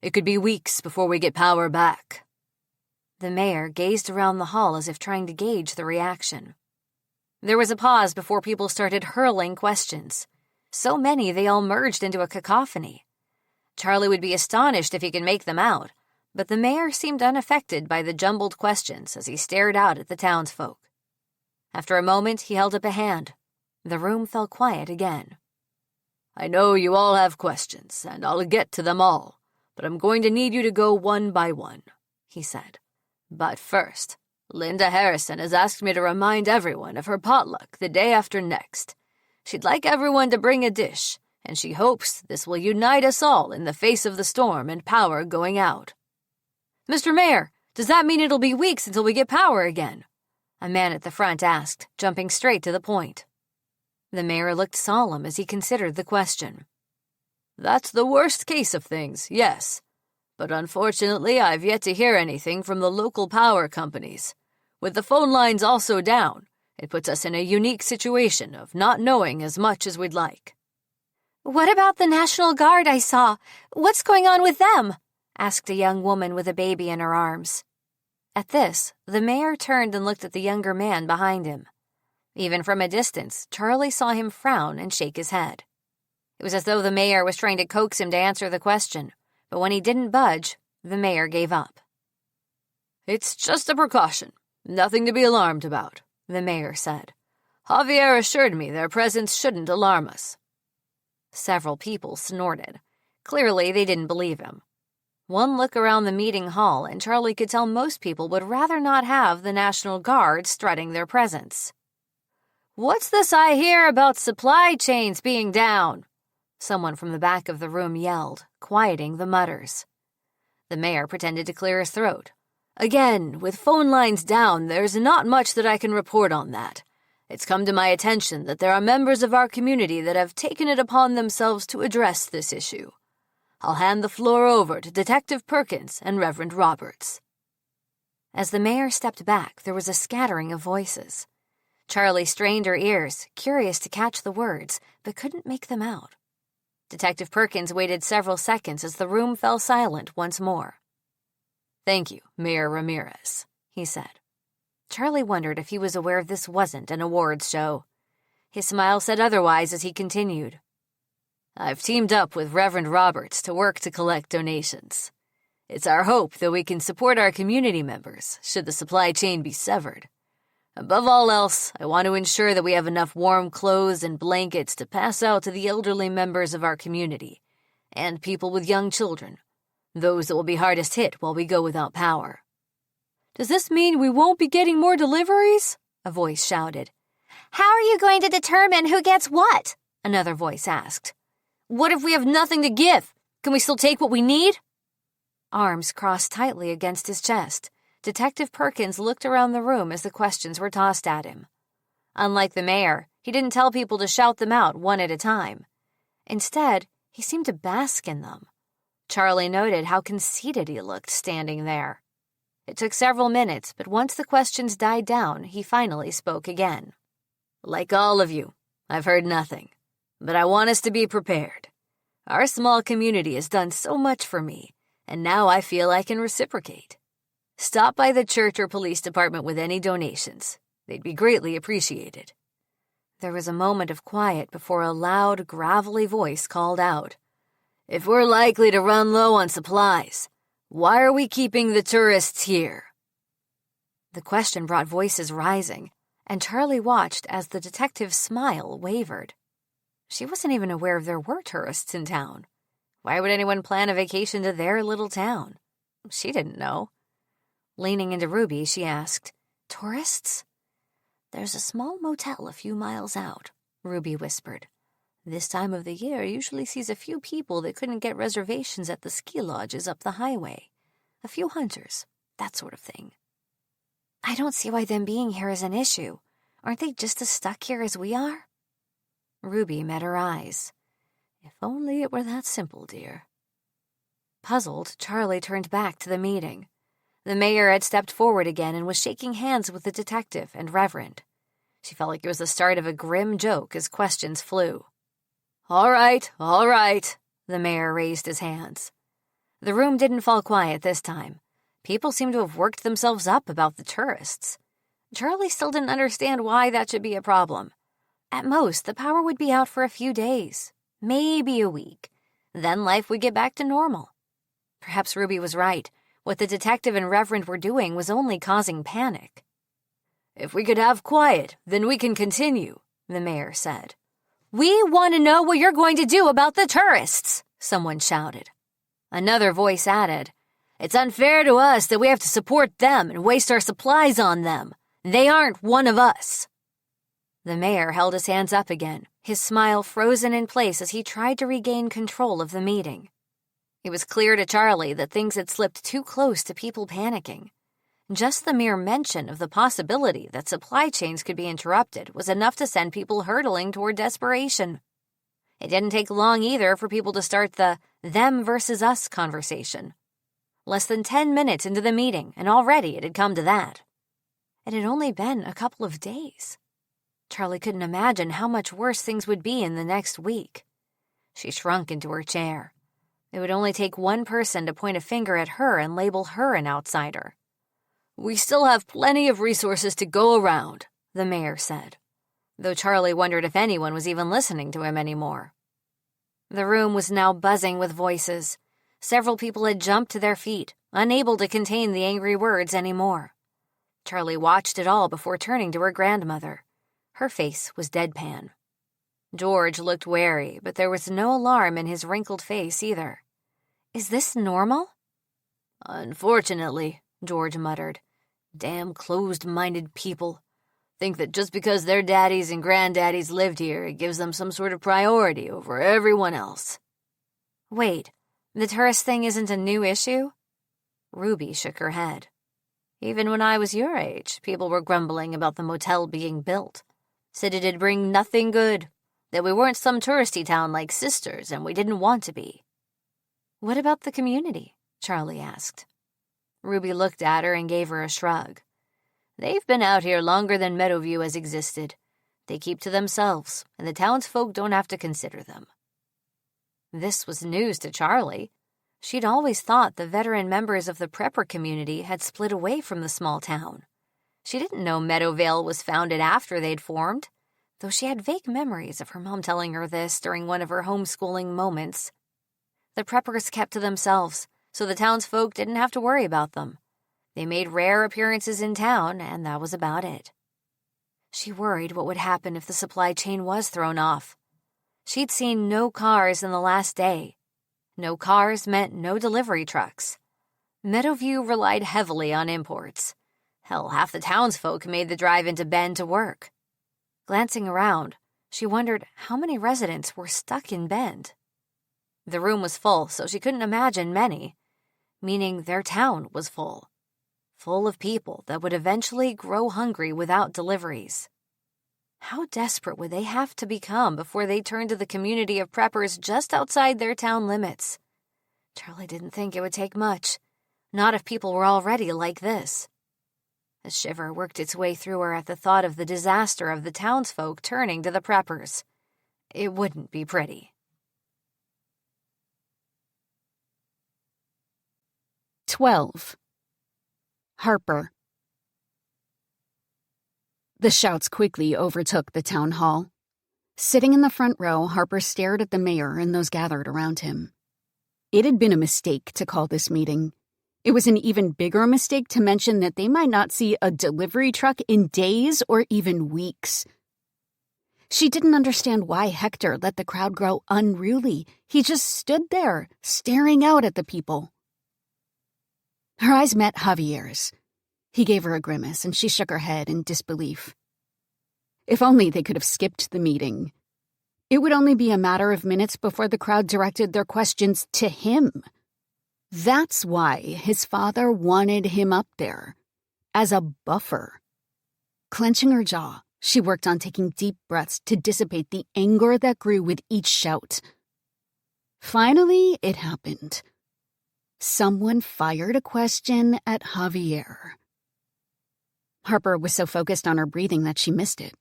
It could be weeks before we get power back." The mayor gazed around the hall as if trying to gauge the reaction. There was a pause before people started hurling questions. So many they all merged into a cacophony. Charlie would be astonished if he could make them out, but the mayor seemed unaffected by the jumbled questions as he stared out at the townsfolk. After a moment, he held up a hand. The room fell quiet again. "I know you all have questions, and I'll get to them all, but I'm going to need you to go one by one," he said. "But first, Linda Harrison has asked me to remind everyone of her potluck the day after next. She'd like everyone to bring a dish, and she hopes this will unite us all in the face of the storm and power going out." "Mr. Mayor, does that mean it'll be weeks until we get power again?" A man at the front asked, jumping straight to the point. The mayor looked solemn as he considered the question. That's the worst case of things, yes. But unfortunately, I've yet to hear anything from the local power companies. With the phone lines also down, it puts us in a unique situation of not knowing as much as we'd like. What about the National Guard I saw? What's going on with them? Asked a young woman with a baby in her arms. At this, the mayor turned and looked at the younger man behind him. Even from a distance, Charlie saw him frown and shake his head. It was as though the mayor was trying to coax him to answer the question, but when he didn't budge, the mayor gave up. It's just a precaution. Nothing to be alarmed about, the mayor said. Javier assured me their presence shouldn't alarm us. Several people snorted. Clearly, they didn't believe him. One look around the meeting hall, and Charlie could tell most people would rather not have the National Guard strutting their presence. What's this I hear about supply chains being down? Someone from the back of the room yelled, quieting the mutters. The mayor pretended to clear his throat. Again, with phone lines down, there's not much that I can report on that. It's come to my attention that there are members of our community that have taken it upon themselves to address this issue. I'll hand the floor over to Detective Perkins and Reverend Roberts. As the mayor stepped back, there was a scattering of voices. Charlie strained her ears, curious to catch the words, but couldn't make them out. Detective Perkins waited several seconds as the room fell silent once more. Thank you, Mayor Ramirez, he said. Charlie wondered if he was aware this wasn't an awards show. His smile said otherwise as he continued. I've teamed up with Reverend Roberts to work to collect donations. It's our hope that we can support our community members should the supply chain be severed. Above all else, I want to ensure that we have enough warm clothes and blankets to pass out to the elderly members of our community and people with young children, those that will be hardest hit while we go without power. Does this mean we won't be getting more deliveries? A voice shouted. How are you going to determine who gets what? Another voice asked. What if we have nothing to give? Can we still take what we need? Arms crossed tightly against his chest, Detective Perkins looked around the room as the questions were tossed at him. Unlike the mayor, he didn't tell people to shout them out one at a time. Instead, he seemed to bask in them. Charlie noted how conceited he looked standing there. It took several minutes, but once the questions died down, he finally spoke again. Like all of you, I've heard nothing, but I want us to be prepared. Our small community has done so much for me, and now I feel I can reciprocate. Stop by the church or police department with any donations. They'd be greatly appreciated. There was a moment of quiet before a loud, gravelly voice called out, If we're likely to run low on supplies, why are we keeping the tourists here? The question brought voices rising, and Charlie watched as the detective's smile wavered. She wasn't even aware there were tourists in town. Why would anyone plan a vacation to their little town? She didn't know. Leaning into Ruby, she asked, Tourists? There's a small motel a few miles out, Ruby whispered. This time of the year usually sees a few people that couldn't get reservations at the ski lodges up the highway. A few hunters, that sort of thing. I don't see why them being here is an issue. Aren't they just as stuck here as we are? Ruby met her eyes. If only it were that simple, dear. Puzzled, Charlie turned back to the meeting. The mayor had stepped forward again and was shaking hands with the detective and Reverend. She felt like it was the start of a grim joke as questions flew. All right, the mayor raised his hands. The room didn't fall quiet this time. People seemed to have worked themselves up about the tourists. Charlie still didn't understand why that should be a problem. At most, the power would be out for a few days, maybe a week. Then life would get back to normal. Perhaps Ruby was right. What the detective and Reverend were doing was only causing panic. If we could have quiet, then we can continue, the mayor said. We want to know what you're going to do about the tourists, someone shouted. Another voice added, It's unfair to us that we have to support them and waste our supplies on them. They aren't one of us. The mayor held his hands up again, his smile frozen in place as he tried to regain control of the meeting. It was clear to Charlie that things had slipped too close to people panicking. Just the mere mention of the possibility that supply chains could be interrupted was enough to send people hurtling toward desperation. It didn't take long either for people to start the them versus us conversation. Less than 10 minutes into the meeting, and already it had come to that. It had only been a couple of days. Charlie couldn't imagine how much worse things would be in the next week. She shrunk into her chair. It would only take one person to point a finger at her and label her an outsider. "We still have plenty of resources to go around," the mayor said, though Charlie wondered if anyone was even listening to him anymore. The room was now buzzing with voices. Several people had jumped to their feet, unable to contain the angry words anymore. Charlie watched it all before turning to her grandmother. Her face was deadpan. George looked wary, but there was no alarm in his wrinkled face either. "Is this normal?" "Unfortunately," George muttered. "Damn closed-minded people. Think that just because their daddies and granddaddies lived here, it gives them some sort of priority over everyone else." "Wait, the tourist thing isn't a new issue?" Ruby shook her head. "Even when I was your age, people were grumbling about the motel being built. Said it'd bring nothing good, that we weren't some touristy town like Sisters, and we didn't want to be." "What about the community?" Charlie asked. Ruby looked at her and gave her a shrug. "They've been out here longer than Meadowview has existed. They keep to themselves, and the townsfolk don't have to consider them." This was news to Charlie. She'd always thought the veteran members of the prepper community had split away from the small town. She didn't know Meadowvale was founded after they'd formed, though she had vague memories of her mom telling her this during one of her homeschooling moments. The preppers kept to themselves, so the townsfolk didn't have to worry about them. They made rare appearances in town, and that was about it. She worried what would happen if the supply chain was thrown off. She'd seen no cars in the last day. No cars meant no delivery trucks. Meadowview relied heavily on imports. Hell, half the townsfolk made the drive into Bend to work. Glancing around, she wondered how many residents were stuck in Bend. The room was full, so she couldn't imagine many, meaning their town was full. Full of people that would eventually grow hungry without deliveries. How desperate would they have to become before they turned to the community of preppers just outside their town limits? Charlie didn't think it would take much, not if people were already like this. A shiver worked its way through her at the thought of the disaster of the townsfolk turning to the preppers. It wouldn't be pretty. 12. Harper. The shouts quickly overtook the town hall. Sitting in the front row, Harper stared at the mayor and those gathered around him. It had been a mistake to call this meeting. It was an even bigger mistake to mention that they might not see a delivery truck in days or even weeks. She didn't understand why Hector let the crowd grow unruly. He just stood there, staring out at the people. Her eyes met Javier's. He gave her a grimace, and she shook her head in disbelief. If only they could have skipped the meeting. It would only be a matter of minutes before the crowd directed their questions to him. That's why his father wanted him up there, as a buffer. Clenching her jaw, she worked on taking deep breaths to dissipate the anger that grew with each shout. Finally, it happened. Someone fired a question at Javier. Harper was so focused on her breathing that she missed it.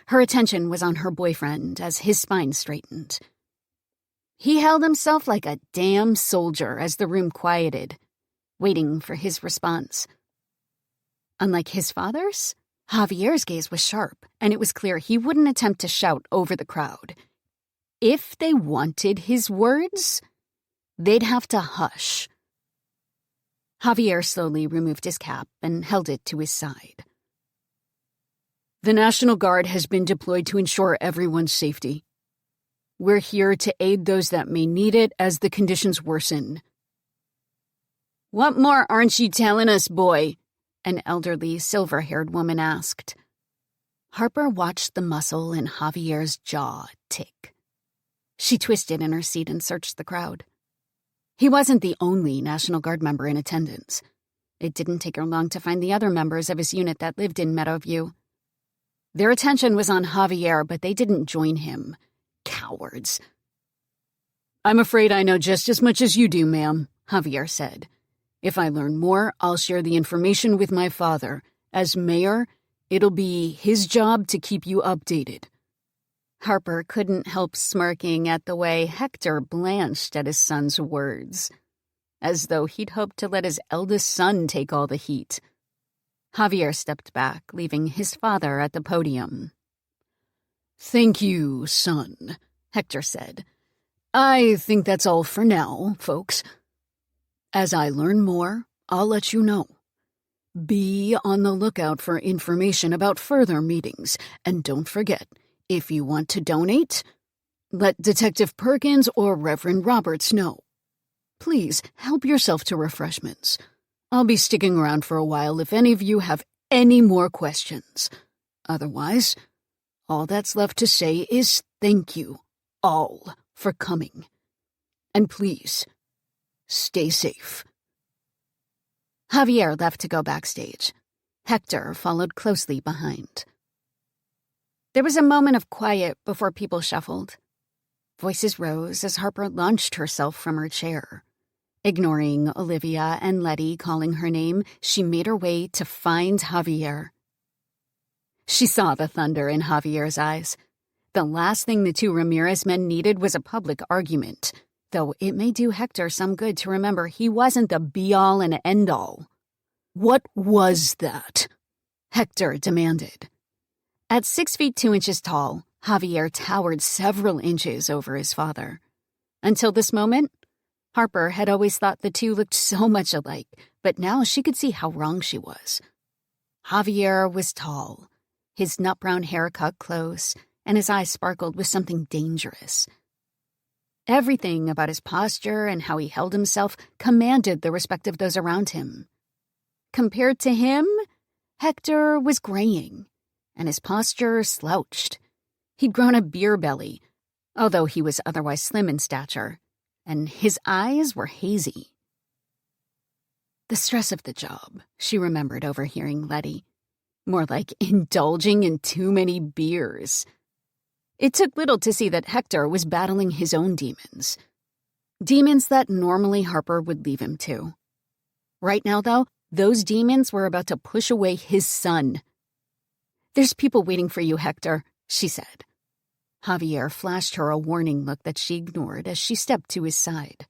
Her attention was on her boyfriend as his spine straightened. He held himself like a damn soldier as the room quieted, waiting for his response. Unlike his father's, Javier's gaze was sharp, and it was clear he wouldn't attempt to shout over the crowd. If they wanted his words, they'd have to hush. Javier slowly removed his cap and held it to his side. The National Guard has been deployed to ensure everyone's safety. We're here to aid those that may need it as the conditions worsen. What more aren't you telling us, boy? An elderly, silver-haired woman asked. Harper watched the muscle in Javier's jaw tick. She twisted in her seat and searched the crowd. He wasn't the only National Guard member in attendance. It didn't take her long to find the other members of his unit that lived in Meadowview. Their attention was on Javier, but they didn't join him. Cowards. "I'm afraid I know just as much as you do, ma'am," Javier said. "If I learn more, I'll share the information with my father. As mayor, it'll be his job to keep you updated." Harper couldn't help smirking at the way Hector blanched at his son's words, as though he'd hoped to let his eldest son take all the heat. Javier stepped back, leaving his father at the podium. "Thank you, son," Hector said. "I think that's all for now, folks. As I learn more, I'll let you know. Be on the lookout for information about further meetings, and don't forget, if you want to donate, let Detective Perkins or Reverend Roberts know. Please help yourself to refreshments. I'll be sticking around for a while if any of you have any more questions. Otherwise, all that's left to say is thank you, all, for coming. And please, stay safe." Javier left to go backstage. Hector followed closely behind. There was a moment of quiet before people shuffled. Voices rose as Harper launched herself from her chair. Ignoring Olivia and Letty calling her name, she made her way to find Javier. She saw the thunder in Javier's eyes. The last thing the two Ramirez men needed was a public argument, though it may do Hector some good to remember he wasn't the be-all and end-all. "What was that?" Hector demanded. At 6 feet 2 inches tall, Javier towered several inches over his father. Until this moment, Harper had always thought the two looked so much alike, but now she could see how wrong she was. Javier was tall, his nut-brown hair cut close, and his eyes sparkled with something dangerous. Everything about his posture and how he held himself commanded the respect of those around him. Compared to him, Hector was graying, and his posture slouched. He'd grown a beer belly, although he was otherwise slim in stature, and his eyes were hazy. The stress of the job, she remembered overhearing Letty. More like indulging in too many beers. It took little to see that Hector was battling his own demons. Demons that normally Harper would leave him to. Right now, though, those demons were about to push away his son. "There's people waiting for you, Hector," she said. Javier flashed her a warning look that she ignored as she stepped to his side.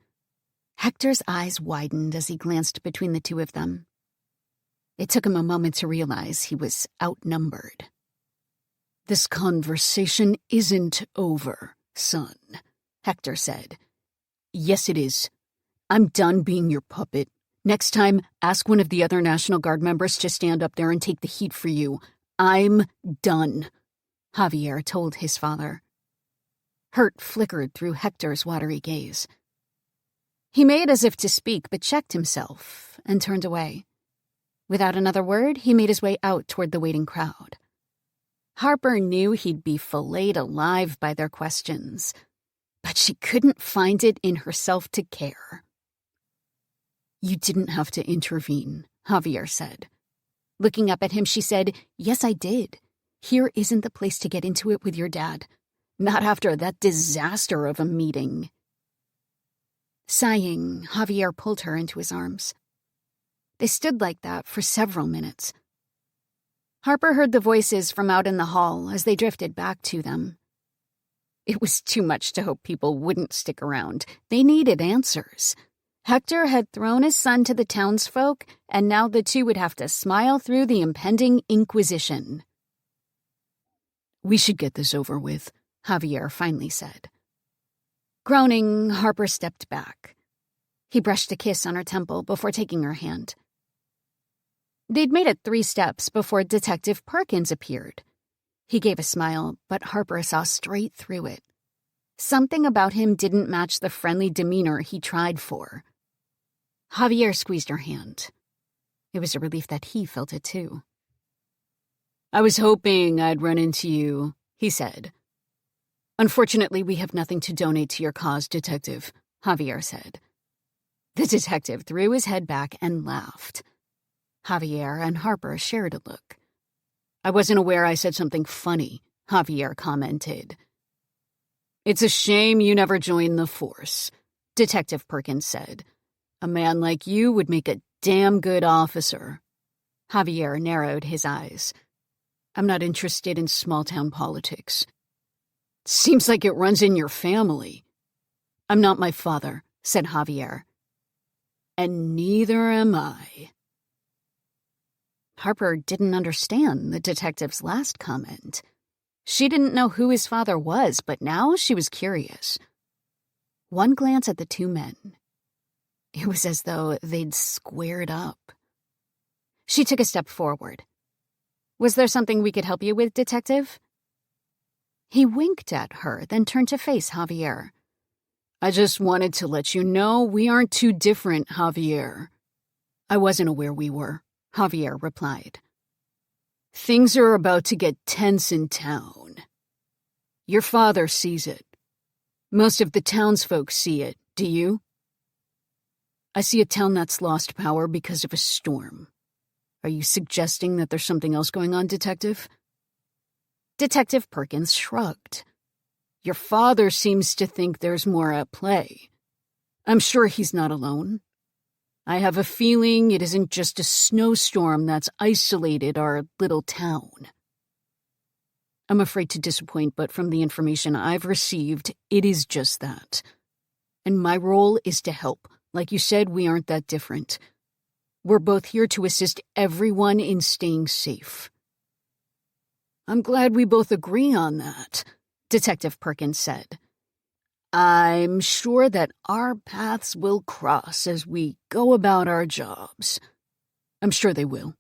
Hector's eyes widened as he glanced between the two of them. It took him a moment to realize he was outnumbered. "This conversation isn't over, son," Hector said. "Yes, it is. I'm done being your puppet. Next time, ask one of the other National Guard members to stand up there and take the heat for you. I'm done," Javier told his father. Hurt flickered through Hector's watery gaze. He made as if to speak, but checked himself and turned away. Without another word, he made his way out toward the waiting crowd. Harper knew he'd be filleted alive by their questions, but she couldn't find it in herself to care. "You didn't have to intervene," Javier said. Looking up at him, she said, "Yes, I did. Here isn't the place to get into it with your dad. Not after that disaster of a meeting." Sighing, Javier pulled her into his arms. They stood like that for several minutes. Harper heard the voices from out in the hall as they drifted back to them. It was too much to hope people wouldn't stick around. They needed answers. Hector had thrown his son to the townsfolk, and now the two would have to smile through the impending inquisition. "We should get this over with," Javier finally said. Groaning, Harper stepped back. He brushed a kiss on her temple before taking her hand. They'd made it 3 steps before Detective Perkins appeared. He gave a smile, but Harper saw straight through it. Something about him didn't match the friendly demeanor he tried for. Javier squeezed her hand. It was a relief that he felt it too. "I was hoping I'd run into you," he said. "Unfortunately, we have nothing to donate to your cause, Detective," Javier said. The detective threw his head back and laughed. Javier and Harper shared a look. "I wasn't aware I said something funny," Javier commented. "It's a shame you never joined the force," Detective Perkins said. "A man like you would make a damn good officer." Javier narrowed his eyes. "I'm not interested in small-town politics." "Seems like it runs in your family." "I'm not my father," said Javier. "And neither am I." Harper didn't understand the detective's last comment. She didn't know who his father was, but now she was curious. One glance at the two men. It was as though they'd squared up. She took a step forward. "Was there something we could help you with, Detective?" He winked at her, then turned to face Javier. "I just wanted to let you know we aren't too different, Javier." "I wasn't aware we were," Javier replied. "Things are about to get tense in town. Your father sees it. Most of the townsfolk see it, do you?" "I see a town that's lost power because of a storm. Are you suggesting that there's something else going on, Detective?" Detective Perkins shrugged. "Your father seems to think there's more at play. I'm sure he's not alone. I have a feeling it isn't just a snowstorm that's isolated our little town." "I'm afraid to disappoint, but from the information I've received, it is just that. And my role is to help. Like you said, we aren't that different. We're both here to assist everyone in staying safe." "I'm glad we both agree on that," Detective Perkins said. "I'm sure that our paths will cross as we go about our jobs." "I'm sure they will."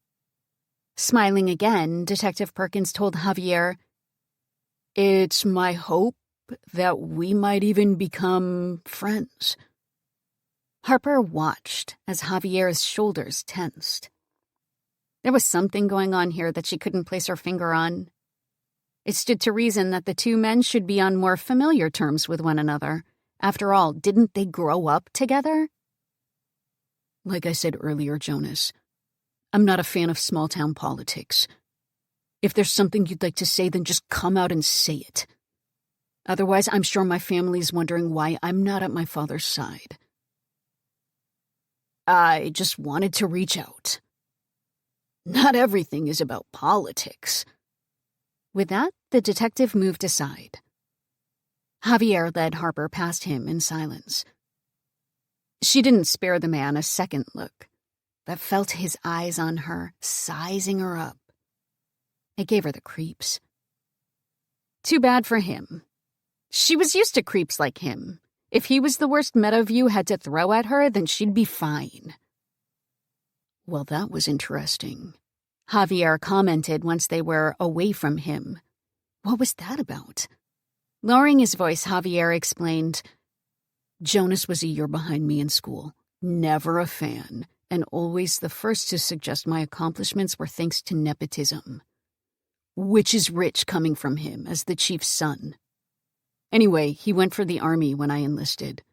Smiling again, Detective Perkins told Javier, "It's my hope that we might even become friends." Harper watched as Javier's shoulders tensed. There was something going on here that she couldn't place her finger on. It stood to reason that the two men should be on more familiar terms with one another. After all, didn't they grow up together? "Like I said earlier, Jonas, I'm not a fan of small-town politics. If there's something you'd like to say, then just come out and say it. Otherwise, I'm sure my family's wondering why I'm not at my father's side." "I just wanted to reach out. Not everything is about politics." With that, the detective moved aside. Javier led Harper past him in silence. She didn't spare the man a second look, but felt his eyes on her, sizing her up. It gave her the creeps. Too bad for him. She was used to creeps like him. If he was the worst Meadowview had to throw at her, then she'd be fine. "Well, that was interesting," Javier commented once they were away from him. "What was that about?" Lowering his voice, Javier explained, "Jonas was a year behind me in school. Never a fan, and always the first to suggest my accomplishments were thanks to nepotism. Which is rich coming from him as the chief's son. Anyway, he went for the army when I enlisted.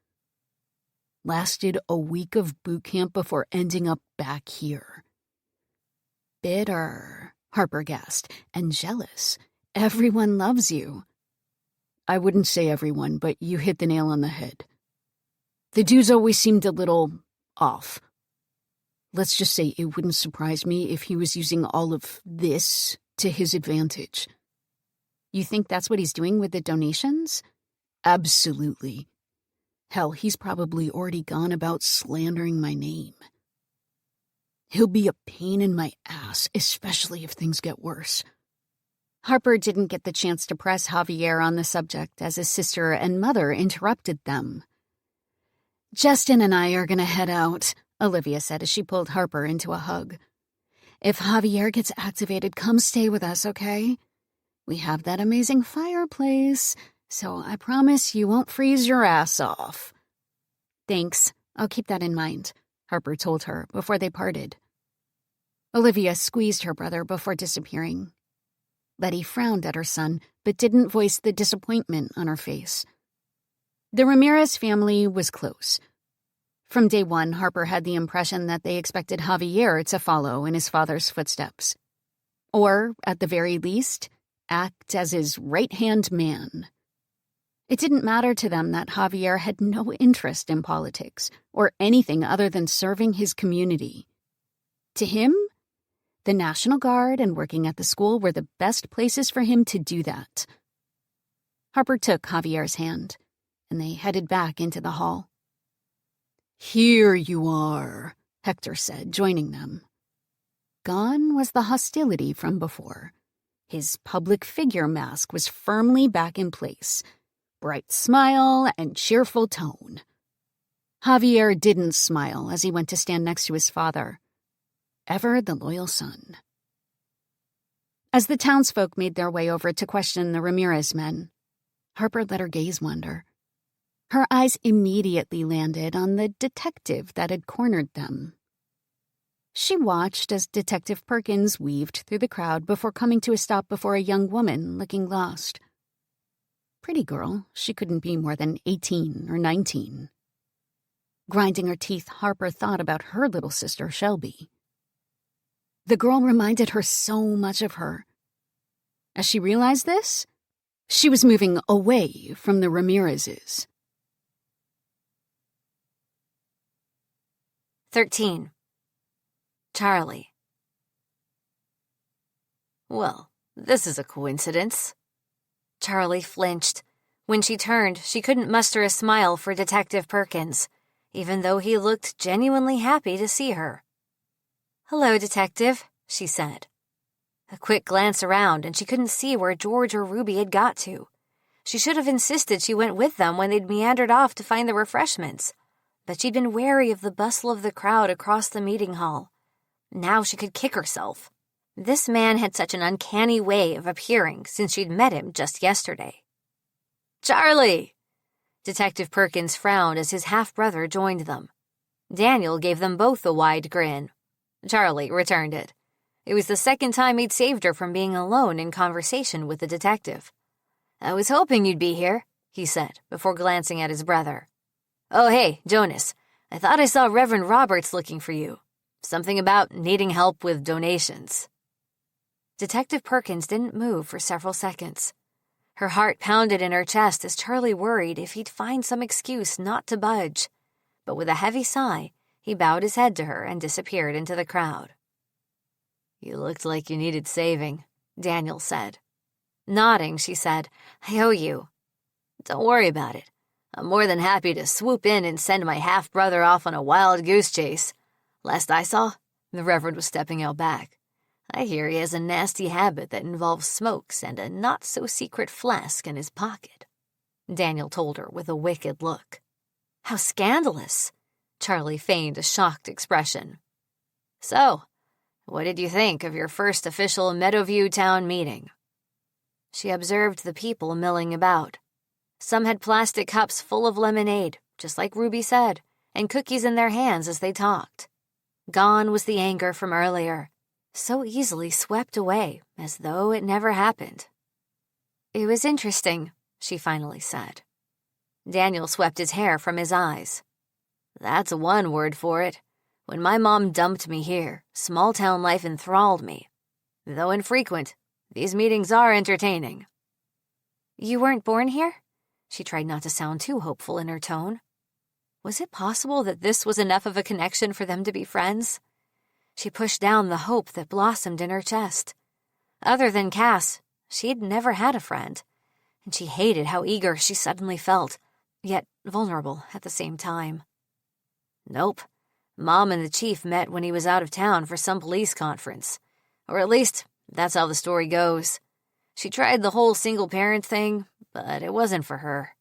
Lasted a week of boot camp before ending up back here." "Bitter," Harper gasped, "and jealous. Everyone loves you." "I wouldn't say everyone, but you hit the nail on the head. The dudes always seemed a little off. Let's just say it wouldn't surprise me if he was using all of this to his advantage." "You think that's what he's doing with the donations?" "Absolutely. Hell, he's probably already gone about slandering my name. He'll be a pain in my ass, especially if things get worse." Harper didn't get the chance to press Javier on the subject as his sister and mother interrupted them. "Justin and I are gonna head out," Olivia said as she pulled Harper into a hug. "If Javier gets activated, come stay with us, okay? We have that amazing fireplace, so I promise you won't freeze your ass off." "Thanks. I'll keep that in mind," Harper told her before they parted. Olivia squeezed her brother before disappearing. Letty frowned at her son, but didn't voice the disappointment on her face. The Ramirez family was close. From day one, Harper had the impression that they expected Javier to follow in his father's footsteps. Or, at the very least, act as his right-hand man. It didn't matter to them that Javier had no interest in politics or anything other than serving his community. To him, the National Guard and working at the school were the best places for him to do that. Harper took Javier's hand, and they headed back into the hall. "Here you are," Hector said, joining them. Gone was the hostility from before. His public figure mask was firmly back in place. Bright smile and cheerful tone. Javier didn't smile as he went to stand next to his father. Ever the loyal son. As the townsfolk made their way over to question the Ramirez men, Harper let her gaze wander. Her eyes immediately landed on the detective that had cornered them. She watched as Detective Perkins weaved through the crowd before coming to a stop before a young woman looking lost. Pretty girl, she couldn't be more than 18 or 19. Grinding her teeth, Harper thought about her little sister, Shelby. The girl reminded her so much of her. As she realized this, she was moving away from the Ramirezes. 13. Charlie. Well, this is a coincidence. Charlie flinched. When she turned, she couldn't muster a smile for Detective Perkins, even though he looked genuinely happy to see her. "Hello, Detective," she said. A quick glance around, and she couldn't see where George or Ruby had got to. She should have insisted she went with them when they'd meandered off to find the refreshments, but she'd been wary of the bustle of the crowd across the meeting hall. Now she could kick herself. This man had such an uncanny way of appearing since she'd met him just yesterday. "Charlie!" Detective Perkins frowned as his half-brother joined them. Daniel gave them both a wide grin. Charlie returned it. It was the second time he'd saved her from being alone in conversation with the detective. "I was hoping you'd be here," he said, before glancing at his brother. "Oh, hey, Jonas, I thought I saw Reverend Roberts looking for you. Something about needing help with donations." Detective Perkins didn't move for several seconds. Her heart pounded in her chest as Charlie worried if he'd find some excuse not to budge. But with a heavy sigh, he bowed his head to her and disappeared into the crowd. "You looked like you needed saving," Daniel said. Nodding, she said, "I owe you." "Don't worry about it. I'm more than happy to swoop in and send my half-brother off on a wild goose chase. Last I saw, the Reverend was stepping out back. I hear he has a nasty habit that involves smokes and a not-so-secret flask in his pocket," Daniel told her with a wicked look. "How scandalous!" Charlie feigned a shocked expression. "So, what did you think of your first official Meadowview town meeting?" She observed the people milling about. Some had plastic cups full of lemonade, just like Ruby said, and cookies in their hands as they talked. Gone was the anger from earlier, so easily swept away as though it never happened. "It was interesting," she finally said. Daniel swept his hair from his eyes. "That's one word for it. When my mom dumped me here, small-town life enthralled me. Though infrequent, these meetings are entertaining." "You weren't born here?" She tried not to sound too hopeful in her tone. Was it possible that this was enough of a connection for them to be friends? She pushed down the hope that blossomed in her chest. Other than Cass, she'd never had a friend, and she hated how eager she suddenly felt, yet vulnerable at the same time. "Nope. Mom and the chief met when he was out of town for some police conference. Or at least, that's how the story goes. She tried the whole single-parent thing, but it wasn't for her.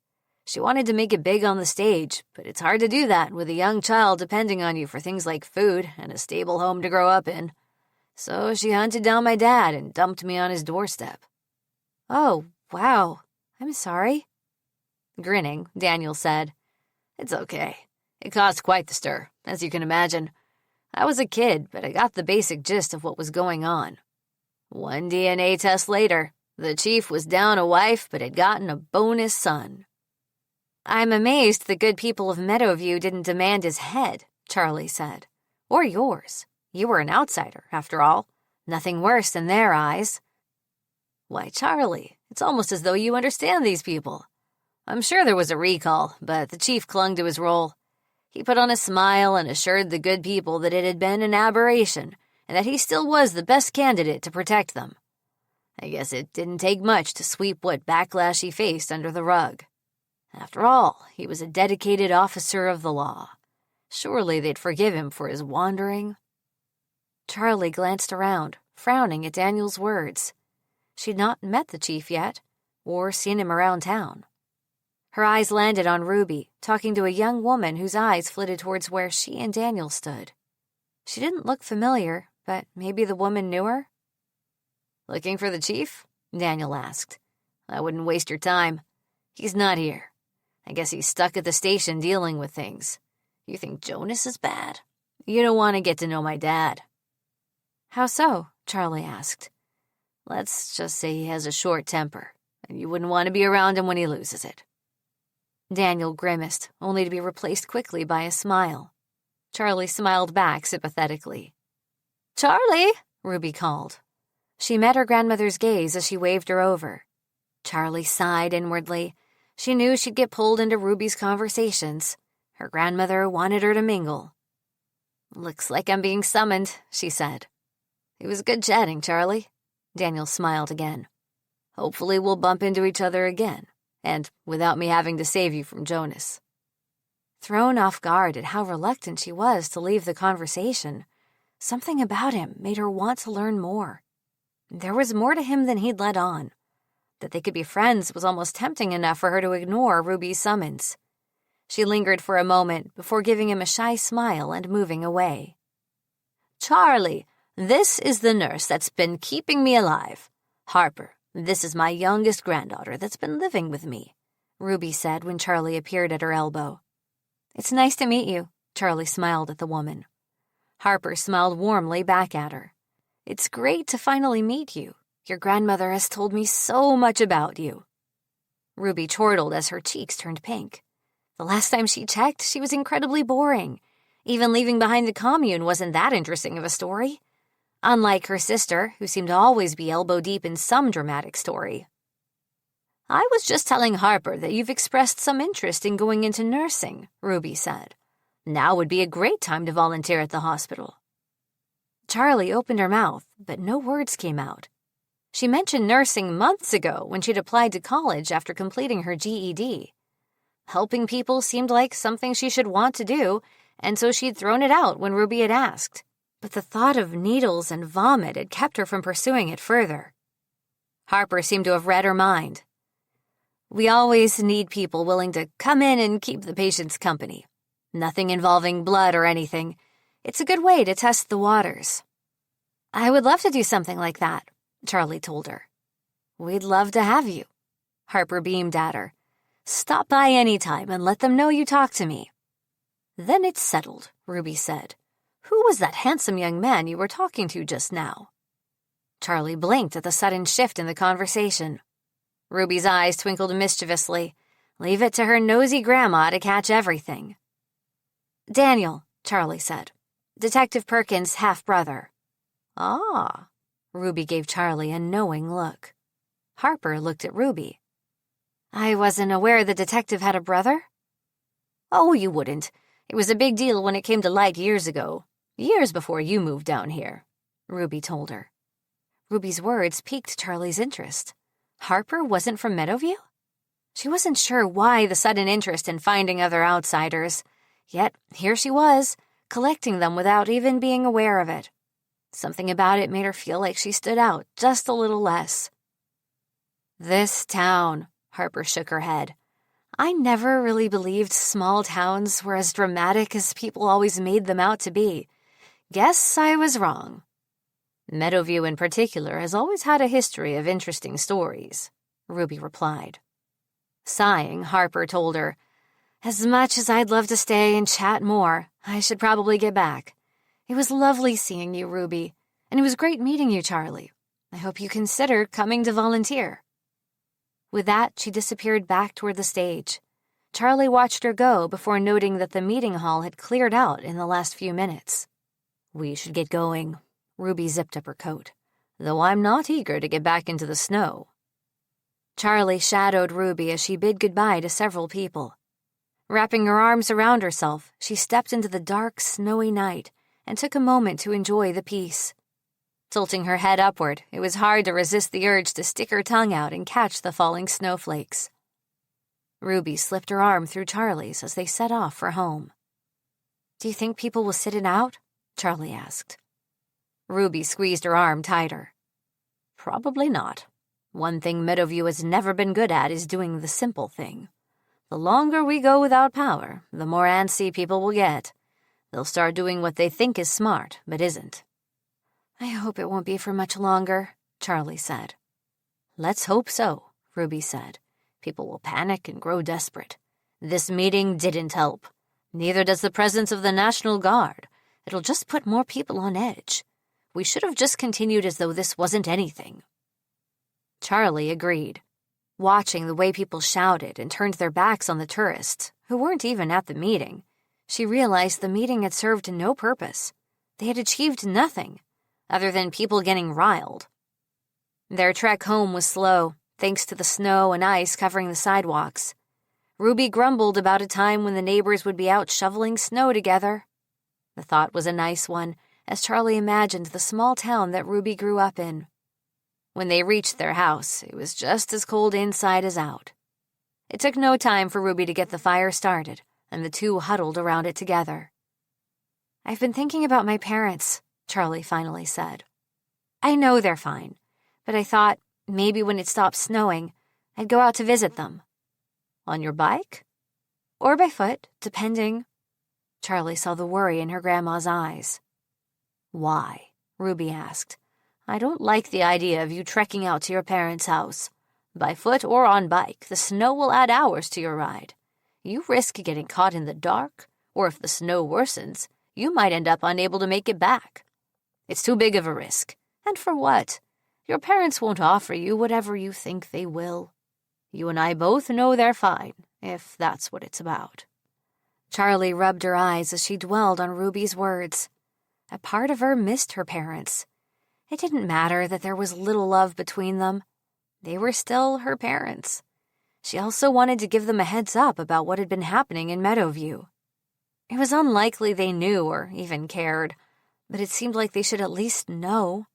She wanted to make it big on the stage, but it's hard to do that with a young child depending on you for things like food and a stable home to grow up in. So she hunted down my dad and dumped me on his doorstep." "Oh, wow. I'm sorry." Grinning, Daniel said, "It's okay. It caused quite the stir, as you can imagine. I was a kid, but I got the basic gist of what was going on. One DNA test later, the chief was down a wife but had gotten a bonus son." I'm amazed the good people of Meadowview didn't demand his head, Charlie said. Or yours. You were an outsider, after all. Nothing worse in their eyes. Why, Charlie, it's almost as though you understand these people. I'm sure there was a recall, but the chief clung to his role. He put on a smile and assured the good people that it had been an aberration and that he still was the best candidate to protect them. I guess it didn't take much to sweep what backlash he faced under the rug. After all, he was a dedicated officer of the law. Surely they'd forgive him for his wandering. Charlie glanced around, frowning at Daniel's words. She'd not met the chief yet, or seen him around town. Her eyes landed on Ruby, talking to a young woman whose eyes flitted towards where she and Daniel stood. She didn't look familiar, but maybe the woman knew her? "Looking for the chief?" Daniel asked. "I wouldn't waste your time. He's not here. I guess he's stuck at the station dealing with things. You think Jonas is bad? You don't want to get to know my dad." "How so?" Charlie asked. "Let's just say he has a short temper, and you wouldn't want to be around him when he loses it." Daniel grimaced, only to be replaced quickly by a smile. Charlie smiled back sympathetically. "Charlie!" Ruby called. She met her grandmother's gaze as she waved her over. Charlie sighed inwardly. She knew she'd get pulled into Ruby's conversations. Her grandmother wanted her to mingle. "Looks like I'm being summoned," she said. "It was good chatting, Charlie." Daniel smiled again. "Hopefully we'll bump into each other again, and without me having to save you from Jonas." Thrown off guard at how reluctant she was to leave the conversation, something about him made her want to learn more. There was more to him than he'd let on. That they could be friends was almost tempting enough for her to ignore Ruby's summons. She lingered for a moment before giving him a shy smile and moving away. "Charlie, this is the nurse that's been keeping me alive. Harper, this is my youngest granddaughter that's been living with me," Ruby said when Charlie appeared at her elbow. "It's nice to meet you," Charlie smiled at the woman. Harper smiled warmly back at her. "It's great to finally meet you. Your grandmother has told me so much about you." Ruby chortled as her cheeks turned pink. The last time she checked, she was incredibly boring. Even leaving behind the commune wasn't that interesting of a story. Unlike her sister, who seemed to always be elbow-deep in some dramatic story. "I was just telling Harper that you've expressed some interest in going into nursing," Ruby said. "Now would be a great time to volunteer at the hospital." Charlie opened her mouth, but no words came out. She mentioned nursing months ago when she'd applied to college after completing her GED. Helping people seemed like something she should want to do, and so she'd thrown it out when Ruby had asked. But the thought of needles and vomit had kept her from pursuing it further. Harper seemed to have read her mind. "We always need people willing to come in and keep the patients company. Nothing involving blood or anything. It's a good way to test the waters." "I would love to do something like that," Charlie told her. "We'd love to have you." Harper beamed at her. "Stop by any time and let them know you talked to me." "Then it's settled," Ruby said. "Who was that handsome young man you were talking to just now?" Charlie blinked at the sudden shift in the conversation. Ruby's eyes twinkled mischievously. Leave it to her nosy grandma to catch everything. "Daniel," Charlie said. "Detective Perkins' half-brother." "Ah." Ruby gave Charlie a knowing look. Harper looked at Ruby. "I wasn't aware the detective had a brother." "Oh, you wouldn't. It was a big deal when it came to light years ago. Years before you moved down here," Ruby told her. Ruby's words piqued Charlie's interest. Harper wasn't from Meadowview? She wasn't sure why the sudden interest in finding other outsiders, yet here she was, collecting them without even being aware of it. Something about it made her feel like she stood out just a little less. "This town," Harper shook her head. "I never really believed small towns were as dramatic as people always made them out to be. Guess I was wrong." "Meadowview in particular has always had a history of interesting stories," Ruby replied. Sighing, Harper told her, "As much as I'd love to stay and chat more, I should probably get back. It was lovely seeing you, Ruby, and it was great meeting you, Charlie. I hope you consider coming to volunteer." With that, she disappeared back toward the stage. Charlie watched her go before noting that the meeting hall had cleared out in the last few minutes. We should get going. Ruby zipped up her coat, though I'm not eager to get back into the snow. Charlie shadowed Ruby as she bid goodbye to several people. Wrapping her arms around herself, she stepped into the dark, snowy night and took a moment to enjoy the peace. Tilting her head upward, it was hard to resist the urge to stick her tongue out and catch the falling snowflakes. Ruby slipped her arm through Charlie's as they set off for home. "Do you think people will sit it out?" Charlie asked. Ruby squeezed her arm tighter. "Probably not. One thing Meadowview has never been good at is doing the simple thing. The longer we go without power, the more antsy people will get. They'll start doing what they think is smart, but isn't." "I hope it won't be for much longer," Charlie said. "Let's hope so," Ruby said. "People will panic and grow desperate. This meeting didn't help. Neither does the presence of the National Guard. It'll just put more people on edge. We should have just continued as though this wasn't anything." Charlie agreed. Watching the way people shouted and turned their backs on the tourists, who weren't even at the meeting, she realized the meeting had served no purpose. They had achieved nothing, other than people getting riled. Their trek home was slow, thanks to the snow and ice covering the sidewalks. Ruby grumbled about a time when the neighbors would be out shoveling snow together. The thought was a nice one, as Charlie imagined the small town that Ruby grew up in. When they reached their house, it was just as cold inside as out. It took no time for Ruby to get the fire started, and the two huddled around it together. "I've been thinking about my parents," Charlie finally said. "I know they're fine, but I thought maybe when it stops snowing, I'd go out to visit them." "On your bike?" "Or by foot, depending." Charlie saw the worry in her grandma's eyes. "Why?" Ruby asked. "I don't like the idea of you trekking out to your parents' house. By foot or on bike, the snow will add hours to your ride. You risk getting caught in the dark, or if the snow worsens, you might end up unable to make it back. It's too big of a risk. And for what? Your parents won't offer you whatever you think they will. You and I both know they're fine, if that's what it's about." Charlie rubbed her eyes as she dwelled on Ruby's words. A part of her missed her parents. It didn't matter that there was little love between them. They were still her parents. She also wanted to give them a heads up about what had been happening in Meadowview. It was unlikely they knew or even cared, but it seemed like they should at least know.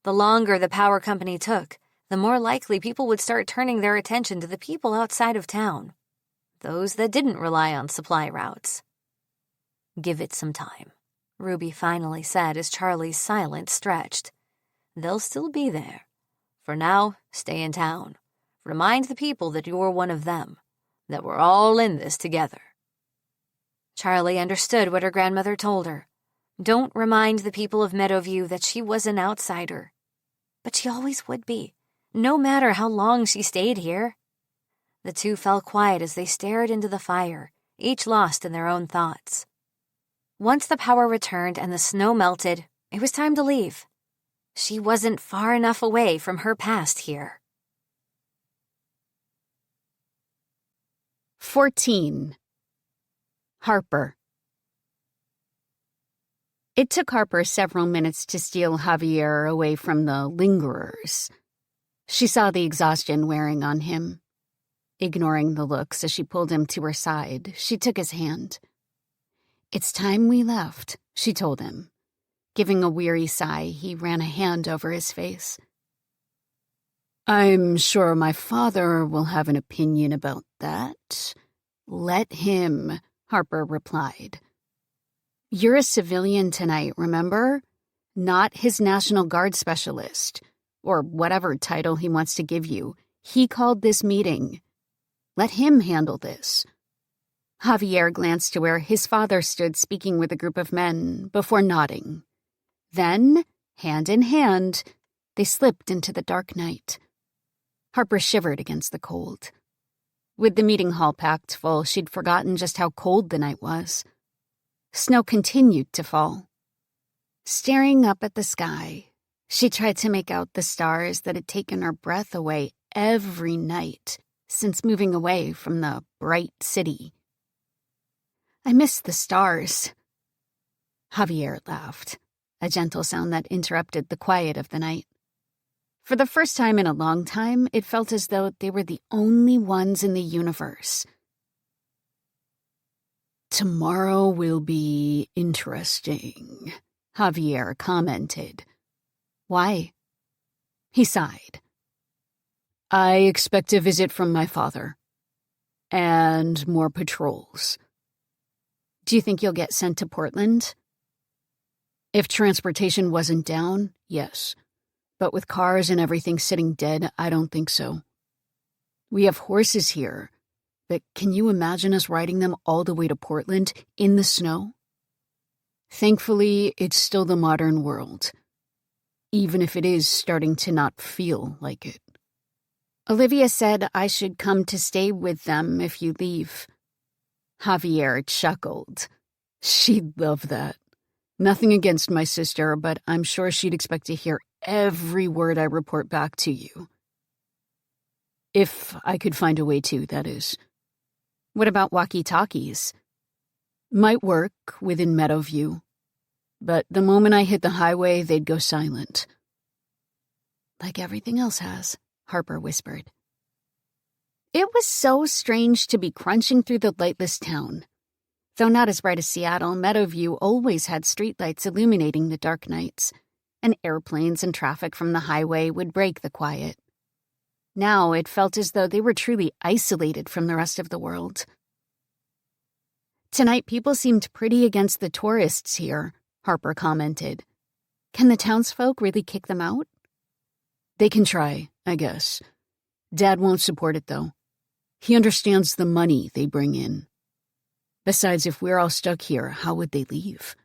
The longer the power company took, the more likely people would start turning their attention to the people outside of town, those that didn't rely on supply routes. "Give it some time," Ruby finally said as Charlie's silence stretched. "They'll still be there. For now, stay in town. Remind the people that you're one of them, that we're all in this together." Charlie understood what her grandmother told her. Don't remind the people of Meadowview that she was an outsider. But she always would be, no matter how long she stayed here. The two fell quiet as they stared into the fire, each lost in their own thoughts. Once the power returned and the snow melted, it was time to leave. She wasn't far enough away from her past here. 14. Harper. It took Harper several minutes to steal Javier away from the lingerers. She saw the exhaustion wearing on him. Ignoring the looks as she pulled him to her side, she took his hand. "It's time we left," she told him. Giving a weary sigh, he ran a hand over his face. "I'm sure my father will have an opinion about that." "Let him," Harper replied. "You're a civilian tonight, remember? Not his National Guard specialist, or whatever title he wants to give you. He called this meeting. Let him handle this." Javier glanced to where his father stood speaking with a group of men before nodding. Then, hand in hand, they slipped into the dark night. Harper shivered against the cold. With the meeting hall packed full, she'd forgotten just how cold the night was. Snow continued to fall. Staring up at the sky, she tried to make out the stars that had taken her breath away every night since moving away from the bright city. I miss the stars. Javier laughed, a gentle sound that interrupted the quiet of the night. For the first time in a long time, it felt as though they were the only ones in the universe. Tomorrow will be interesting, Javier commented. Why? He sighed. I expect a visit from my father. And more patrols. Do you think you'll get sent to Portland? If transportation wasn't down, yes. But with cars and everything sitting dead, I don't think so. We have horses here, but can you imagine us riding them all the way to Portland in the snow? Thankfully, it's still the modern world, even if it is starting to not feel like it. Olivia said I should come to stay with them if you leave. Javier chuckled. She'd love that. Nothing against my sister, but I'm sure she'd expect to hear every word I report back to you. If I could find a way to, that is. What about walkie-talkies? Might work within Meadowview. But the moment I hit the highway, they'd go silent. Like everything else has, Harper whispered. It was so strange to be crunching through the lightless town. Though not as bright as Seattle, Meadowview always had streetlights illuminating the dark nights, and airplanes and traffic from the highway would break the quiet. Now it felt as though they were truly isolated from the rest of the world. Tonight people seemed pretty against the tourists here, Harper commented. Can the townsfolk really kick them out? They can try, I guess. Dad won't support it, though. He understands the money they bring in. Besides, if we're all stuck here, how would they leave?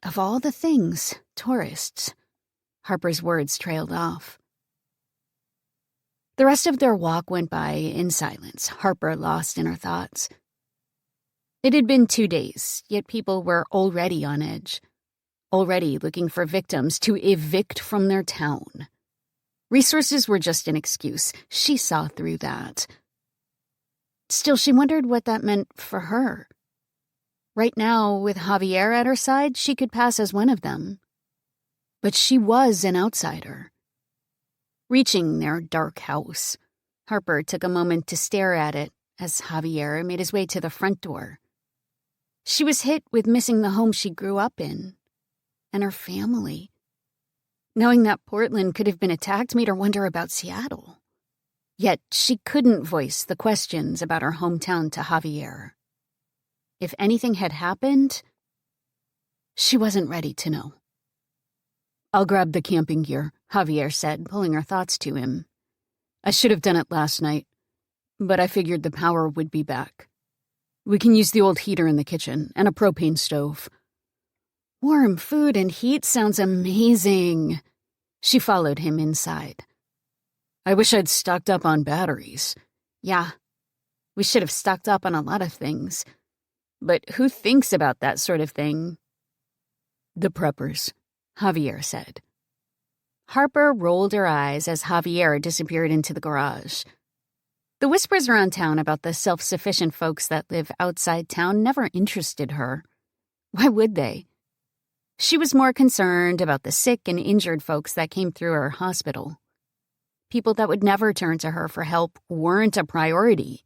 Of all the things, tourists. Harper's words trailed off. The rest of their walk went by in silence, Harper lost in her thoughts. It had been 2 days, yet people were already on edge. Already looking for victims to evict from their town. Resources were just an excuse. She saw through that. Still, she wondered what that meant for her. Right now, with Javier at her side, she could pass as one of them. But she was an outsider. Reaching their dark house, Harper took a moment to stare at it as Javier made his way to the front door. She was hit with missing the home she grew up in, and her family. Knowing that Portland could have been attacked made her wonder about Seattle. Yet she couldn't voice the questions about her hometown to Javier. If anything had happened, she wasn't ready to know. I'll grab the camping gear, Javier said, pulling her thoughts to him. I should have done it last night, but I figured the power would be back. We can use the old heater in the kitchen and a propane stove. Warm food and heat sounds amazing. She followed him inside. I wish I'd stocked up on batteries. Yeah, we should have stocked up on a lot of things. But who thinks about that sort of thing? The preppers, Javier said. Harper rolled her eyes as Javier disappeared into the garage. The whispers around town about the self-sufficient folks that live outside town never interested her. Why would they? She was more concerned about the sick and injured folks that came through her hospital. People that would never turn to her for help weren't a priority.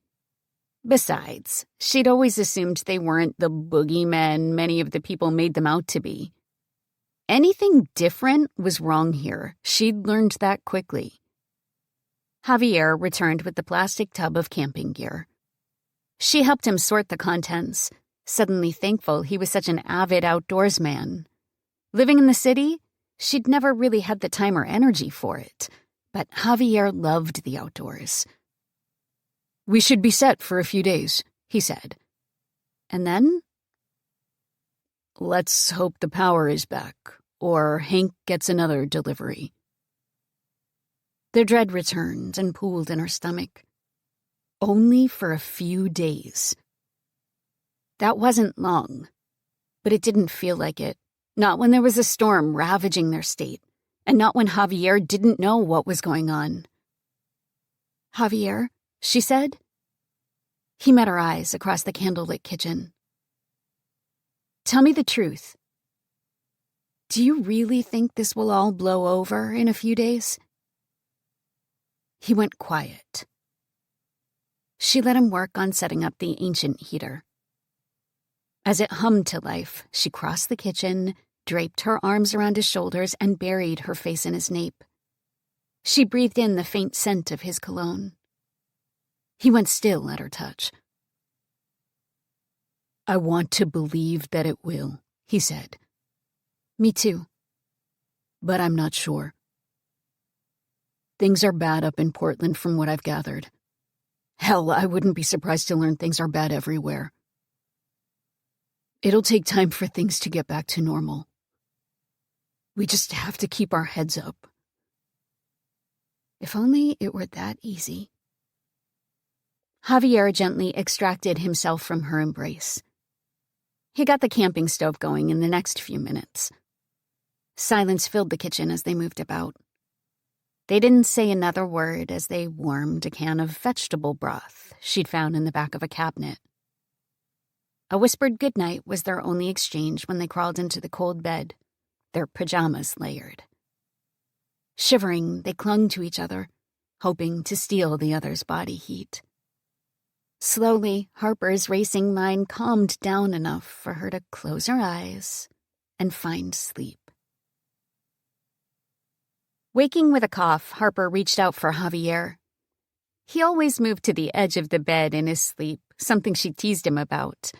Besides, she'd always assumed they weren't the boogeymen many of the people made them out to be. Anything different was wrong here. She'd learned that quickly. Javier returned with the plastic tub of camping gear. She helped him sort the contents, suddenly thankful he was such an avid outdoorsman. Living in the city, she'd never really had the time or energy for it, but Javier loved the outdoors. We should be set for a few days, he said. And then? Let's hope the power is back, or Hank gets another delivery. The dread returned and pooled in her stomach. Only for a few days. That wasn't long, but it didn't feel like it. Not when there was a storm ravaging their state, and not when Javier didn't know what was going on. Javier, she said. He met her eyes across the candlelit kitchen. Tell me the truth. Do you really think this will all blow over in a few days? He went quiet. She let him work on setting up the ancient heater. As it hummed to life, she crossed the kitchen, draped her arms around his shoulders, and buried her face in his nape. She breathed in the faint scent of his cologne. He went still at her touch. I want to believe that it will, he said. Me too. But I'm not sure. Things are bad up in Portland from what I've gathered. Hell, I wouldn't be surprised to learn things are bad everywhere. It'll take time for things to get back to normal. We just have to keep our heads up. If only it were that easy. Javier gently extracted himself from her embrace. He got the camping stove going in the next few minutes. Silence filled the kitchen as they moved about. They didn't say another word as they warmed a can of vegetable broth she'd found in the back of a cabinet. A whispered goodnight was their only exchange when they crawled into the cold bed, their pajamas layered. Shivering, they clung to each other, hoping to steal the other's body heat. Slowly, Harper's racing mind calmed down enough for her to close her eyes and find sleep. Waking with a cough, Harper reached out for Javier. He always moved to the edge of the bed in his sleep, something she teased him about.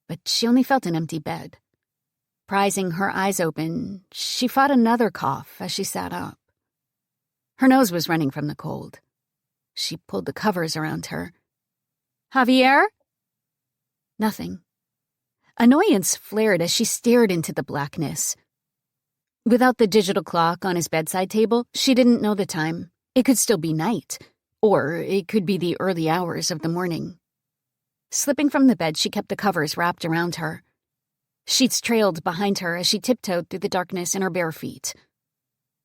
But she only felt an empty bed. Prizing her eyes open, she fought another cough as she sat up. Her nose was running from the cold. She pulled the covers around her. Javier? Nothing. Annoyance flared as she stared into the blackness. Without the digital clock on his bedside table, she didn't know the time. It could still be night, or it could be the early hours of the morning. Slipping from the bed, she kept the covers wrapped around her. Sheets trailed behind her as she tiptoed through the darkness in her bare feet.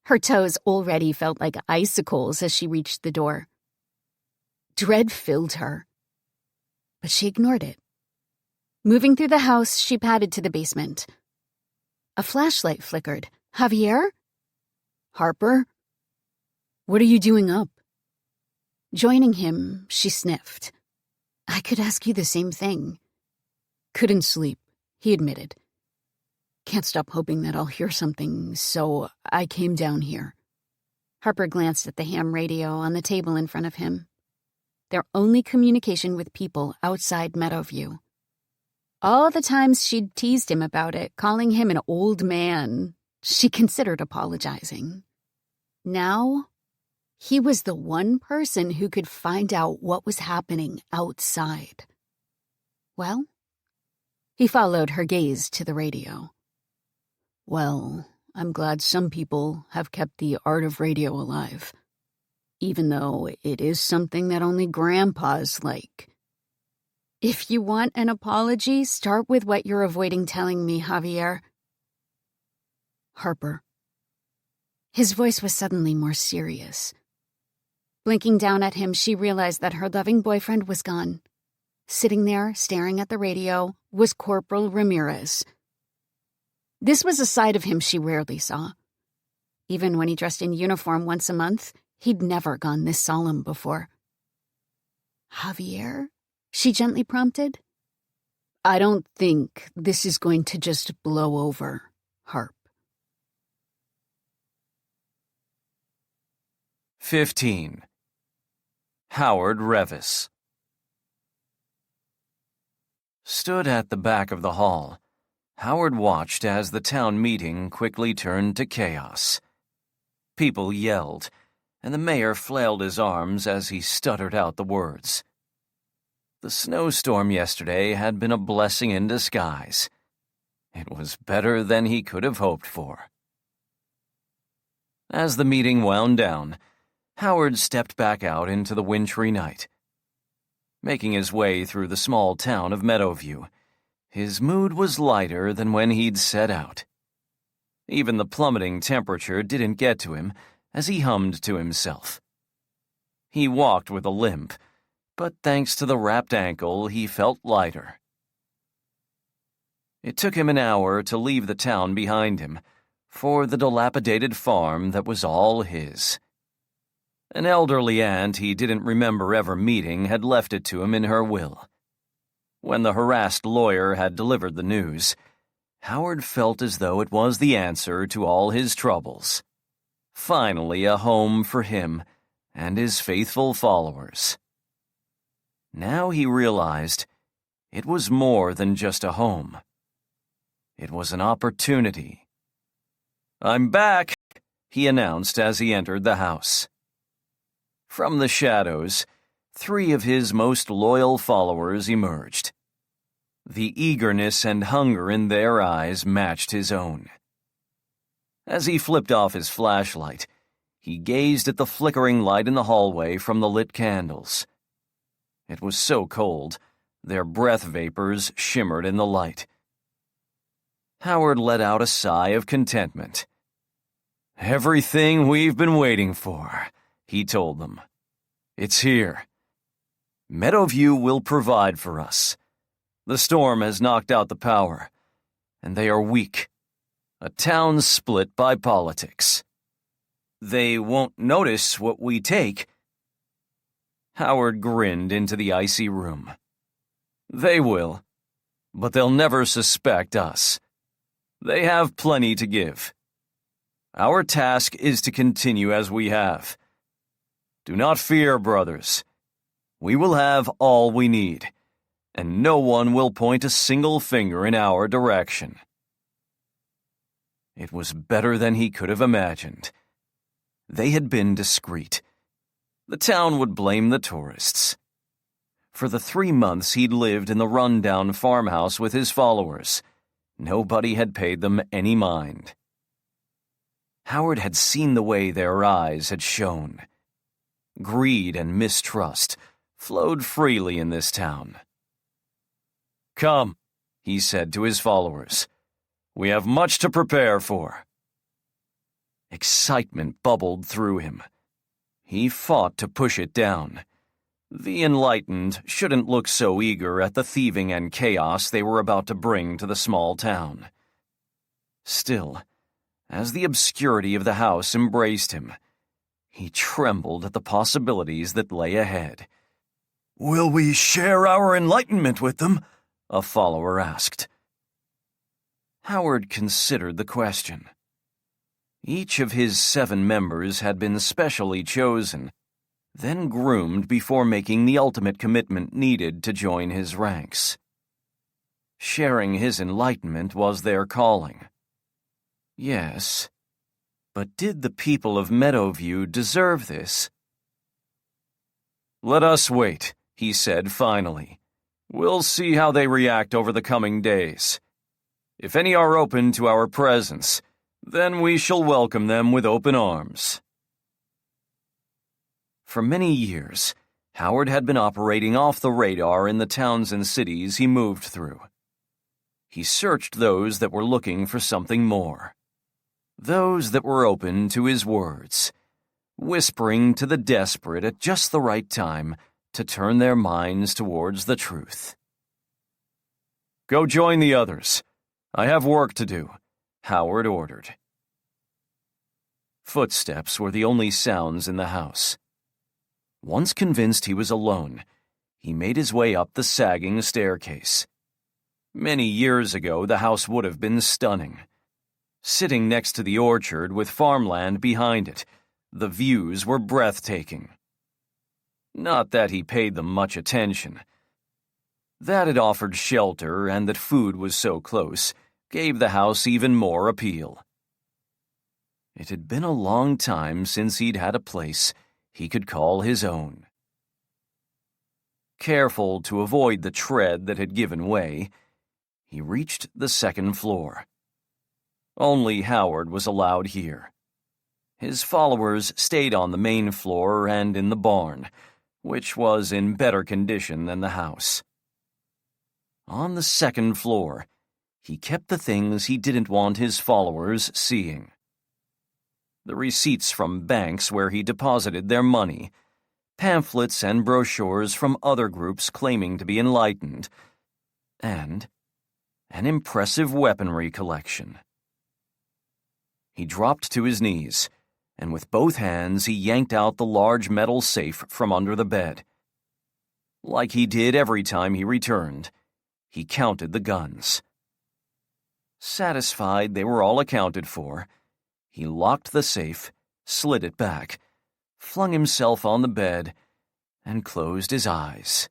Her toes already felt like icicles as she reached the door. Dread filled her, but she ignored it. Moving through the house, she padded to the basement. A flashlight flickered. Javier? Harper? What are you doing up? Joining him, she sniffed. I could ask you the same thing. Couldn't sleep, he admitted. Can't stop hoping that I'll hear something, so I came down here. Harper glanced at the ham radio on the table in front of him. Their only communication with people outside Meadowview. All the times she'd teased him about it, calling him an old man, she considered apologizing. Now, he was the one person who could find out what was happening outside. Well, he followed her gaze to the radio. Well, I'm glad some people have kept the art of radio alive, even though it is something that only grandpas like. If you want an apology, start with what you're avoiding telling me, Javier. Harper. His voice was suddenly more serious. Blinking down at him, she realized that her loving boyfriend was gone. Sitting there, staring at the radio, was Corporal Ramirez. This was a side of him she rarely saw. Even when he dressed in uniform once a month, he'd never gone this solemn before. Javier? She gently prompted. I don't think this is going to just blow over, Harp. 15. Howard Revis stood at the back of the hall. Howard watched as the town meeting quickly turned to chaos. People yelled, and the mayor flailed his arms as he stuttered out the words. The snowstorm yesterday had been a blessing in disguise. It was better than he could have hoped for. As the meeting wound down, Howard stepped back out into the wintry night. Making his way through the small town of Meadowview, his mood was lighter than when he'd set out. Even the plummeting temperature didn't get to him as he hummed to himself. He walked with a limp, but thanks to the wrapped ankle, he felt lighter. It took him an hour to leave the town behind him for the dilapidated farm that was all his. An elderly aunt he didn't remember ever meeting had left it to him in her will. When the harassed lawyer had delivered the news, Howard felt as though it was the answer to all his troubles. Finally, a home for him and his faithful followers. Now he realized it was more than just a home. It was an opportunity. "I'm back," he announced as he entered the house. From the shadows, 3 of his most loyal followers emerged. The eagerness and hunger in their eyes matched his own. As he flipped off his flashlight, he gazed at the flickering light in the hallway from the lit candles. It was so cold, their breath vapors shimmered in the light. Howard let out a sigh of contentment. "Everything we've been waiting for," he told them. "It's here. Meadowview will provide for us. The storm has knocked out the power, and they are weak. A town split by politics. They won't notice what we take." Howard grinned into the icy room. "They will, but they'll never suspect us. They have plenty to give. Our task is to continue as we have. Do not fear, brothers. We will have all we need, and no one will point a single finger in our direction." It was better than he could have imagined. They had been discreet. The town would blame the tourists. For the 3 months he'd lived in the run-down farmhouse with his followers, nobody had paid them any mind. Howard had seen the way their eyes had shone. Greed and mistrust flowed freely in this town. "Come," he said to his followers. "We have much to prepare for." Excitement bubbled through him. He fought to push it down. The enlightened shouldn't look so eager at the thieving and chaos they were about to bring to the small town. Still, as the obscurity of the house embraced him, he trembled at the possibilities that lay ahead. "Will we share our enlightenment with them?" a follower asked. Howard considered the question. Each of his 7 members had been specially chosen, then groomed before making the ultimate commitment needed to join his ranks. Sharing his enlightenment was their calling. Yes, but did the people of Meadowview deserve this? "Let us wait," he said finally. "We'll see how they react over the coming days. If any are open to our presence, then we shall welcome them with open arms." For many years, Howard had been operating off the radar in the towns and cities he moved through. He searched those that were looking for something more. Those that were open to his words, whispering to the desperate at just the right time to turn their minds towards the truth. "Go join the others. I have work to do," Howard ordered. Footsteps were the only sounds in the house. Once convinced he was alone, he made his way up the sagging staircase. Many years ago, the house would have been stunning. Sitting next to the orchard with farmland behind it, the views were breathtaking. Not that he paid them much attention. That it offered shelter and that food was so close gave the house even more appeal. It had been a long time since he'd had a place he could call his own. Careful to avoid the tread that had given way, he reached the 2nd floor. Only Howard was allowed here. His followers stayed on the main floor and in the barn, which was in better condition than the house. On the 2nd floor, he kept the things he didn't want his followers seeing. The receipts from banks where he deposited their money, pamphlets and brochures from other groups claiming to be enlightened, and an impressive weaponry collection. He dropped to his knees, and with both hands he yanked out the large metal safe from under the bed. Like he did every time he returned, he counted the guns. Satisfied they were all accounted for, he locked the safe, slid it back, flung himself on the bed, and closed his eyes.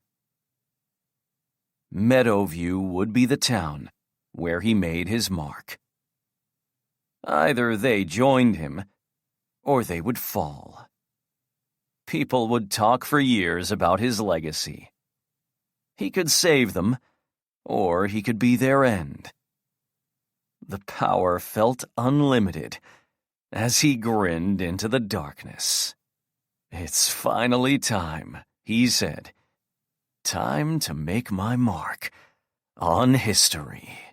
Meadowview would be the town where he made his mark. Either they joined him, or they would fall. People would talk for years about his legacy. He could save them, or he could be their end. The power felt unlimited as he grinned into the darkness. "It's finally time," he said. "Time to make my mark on history."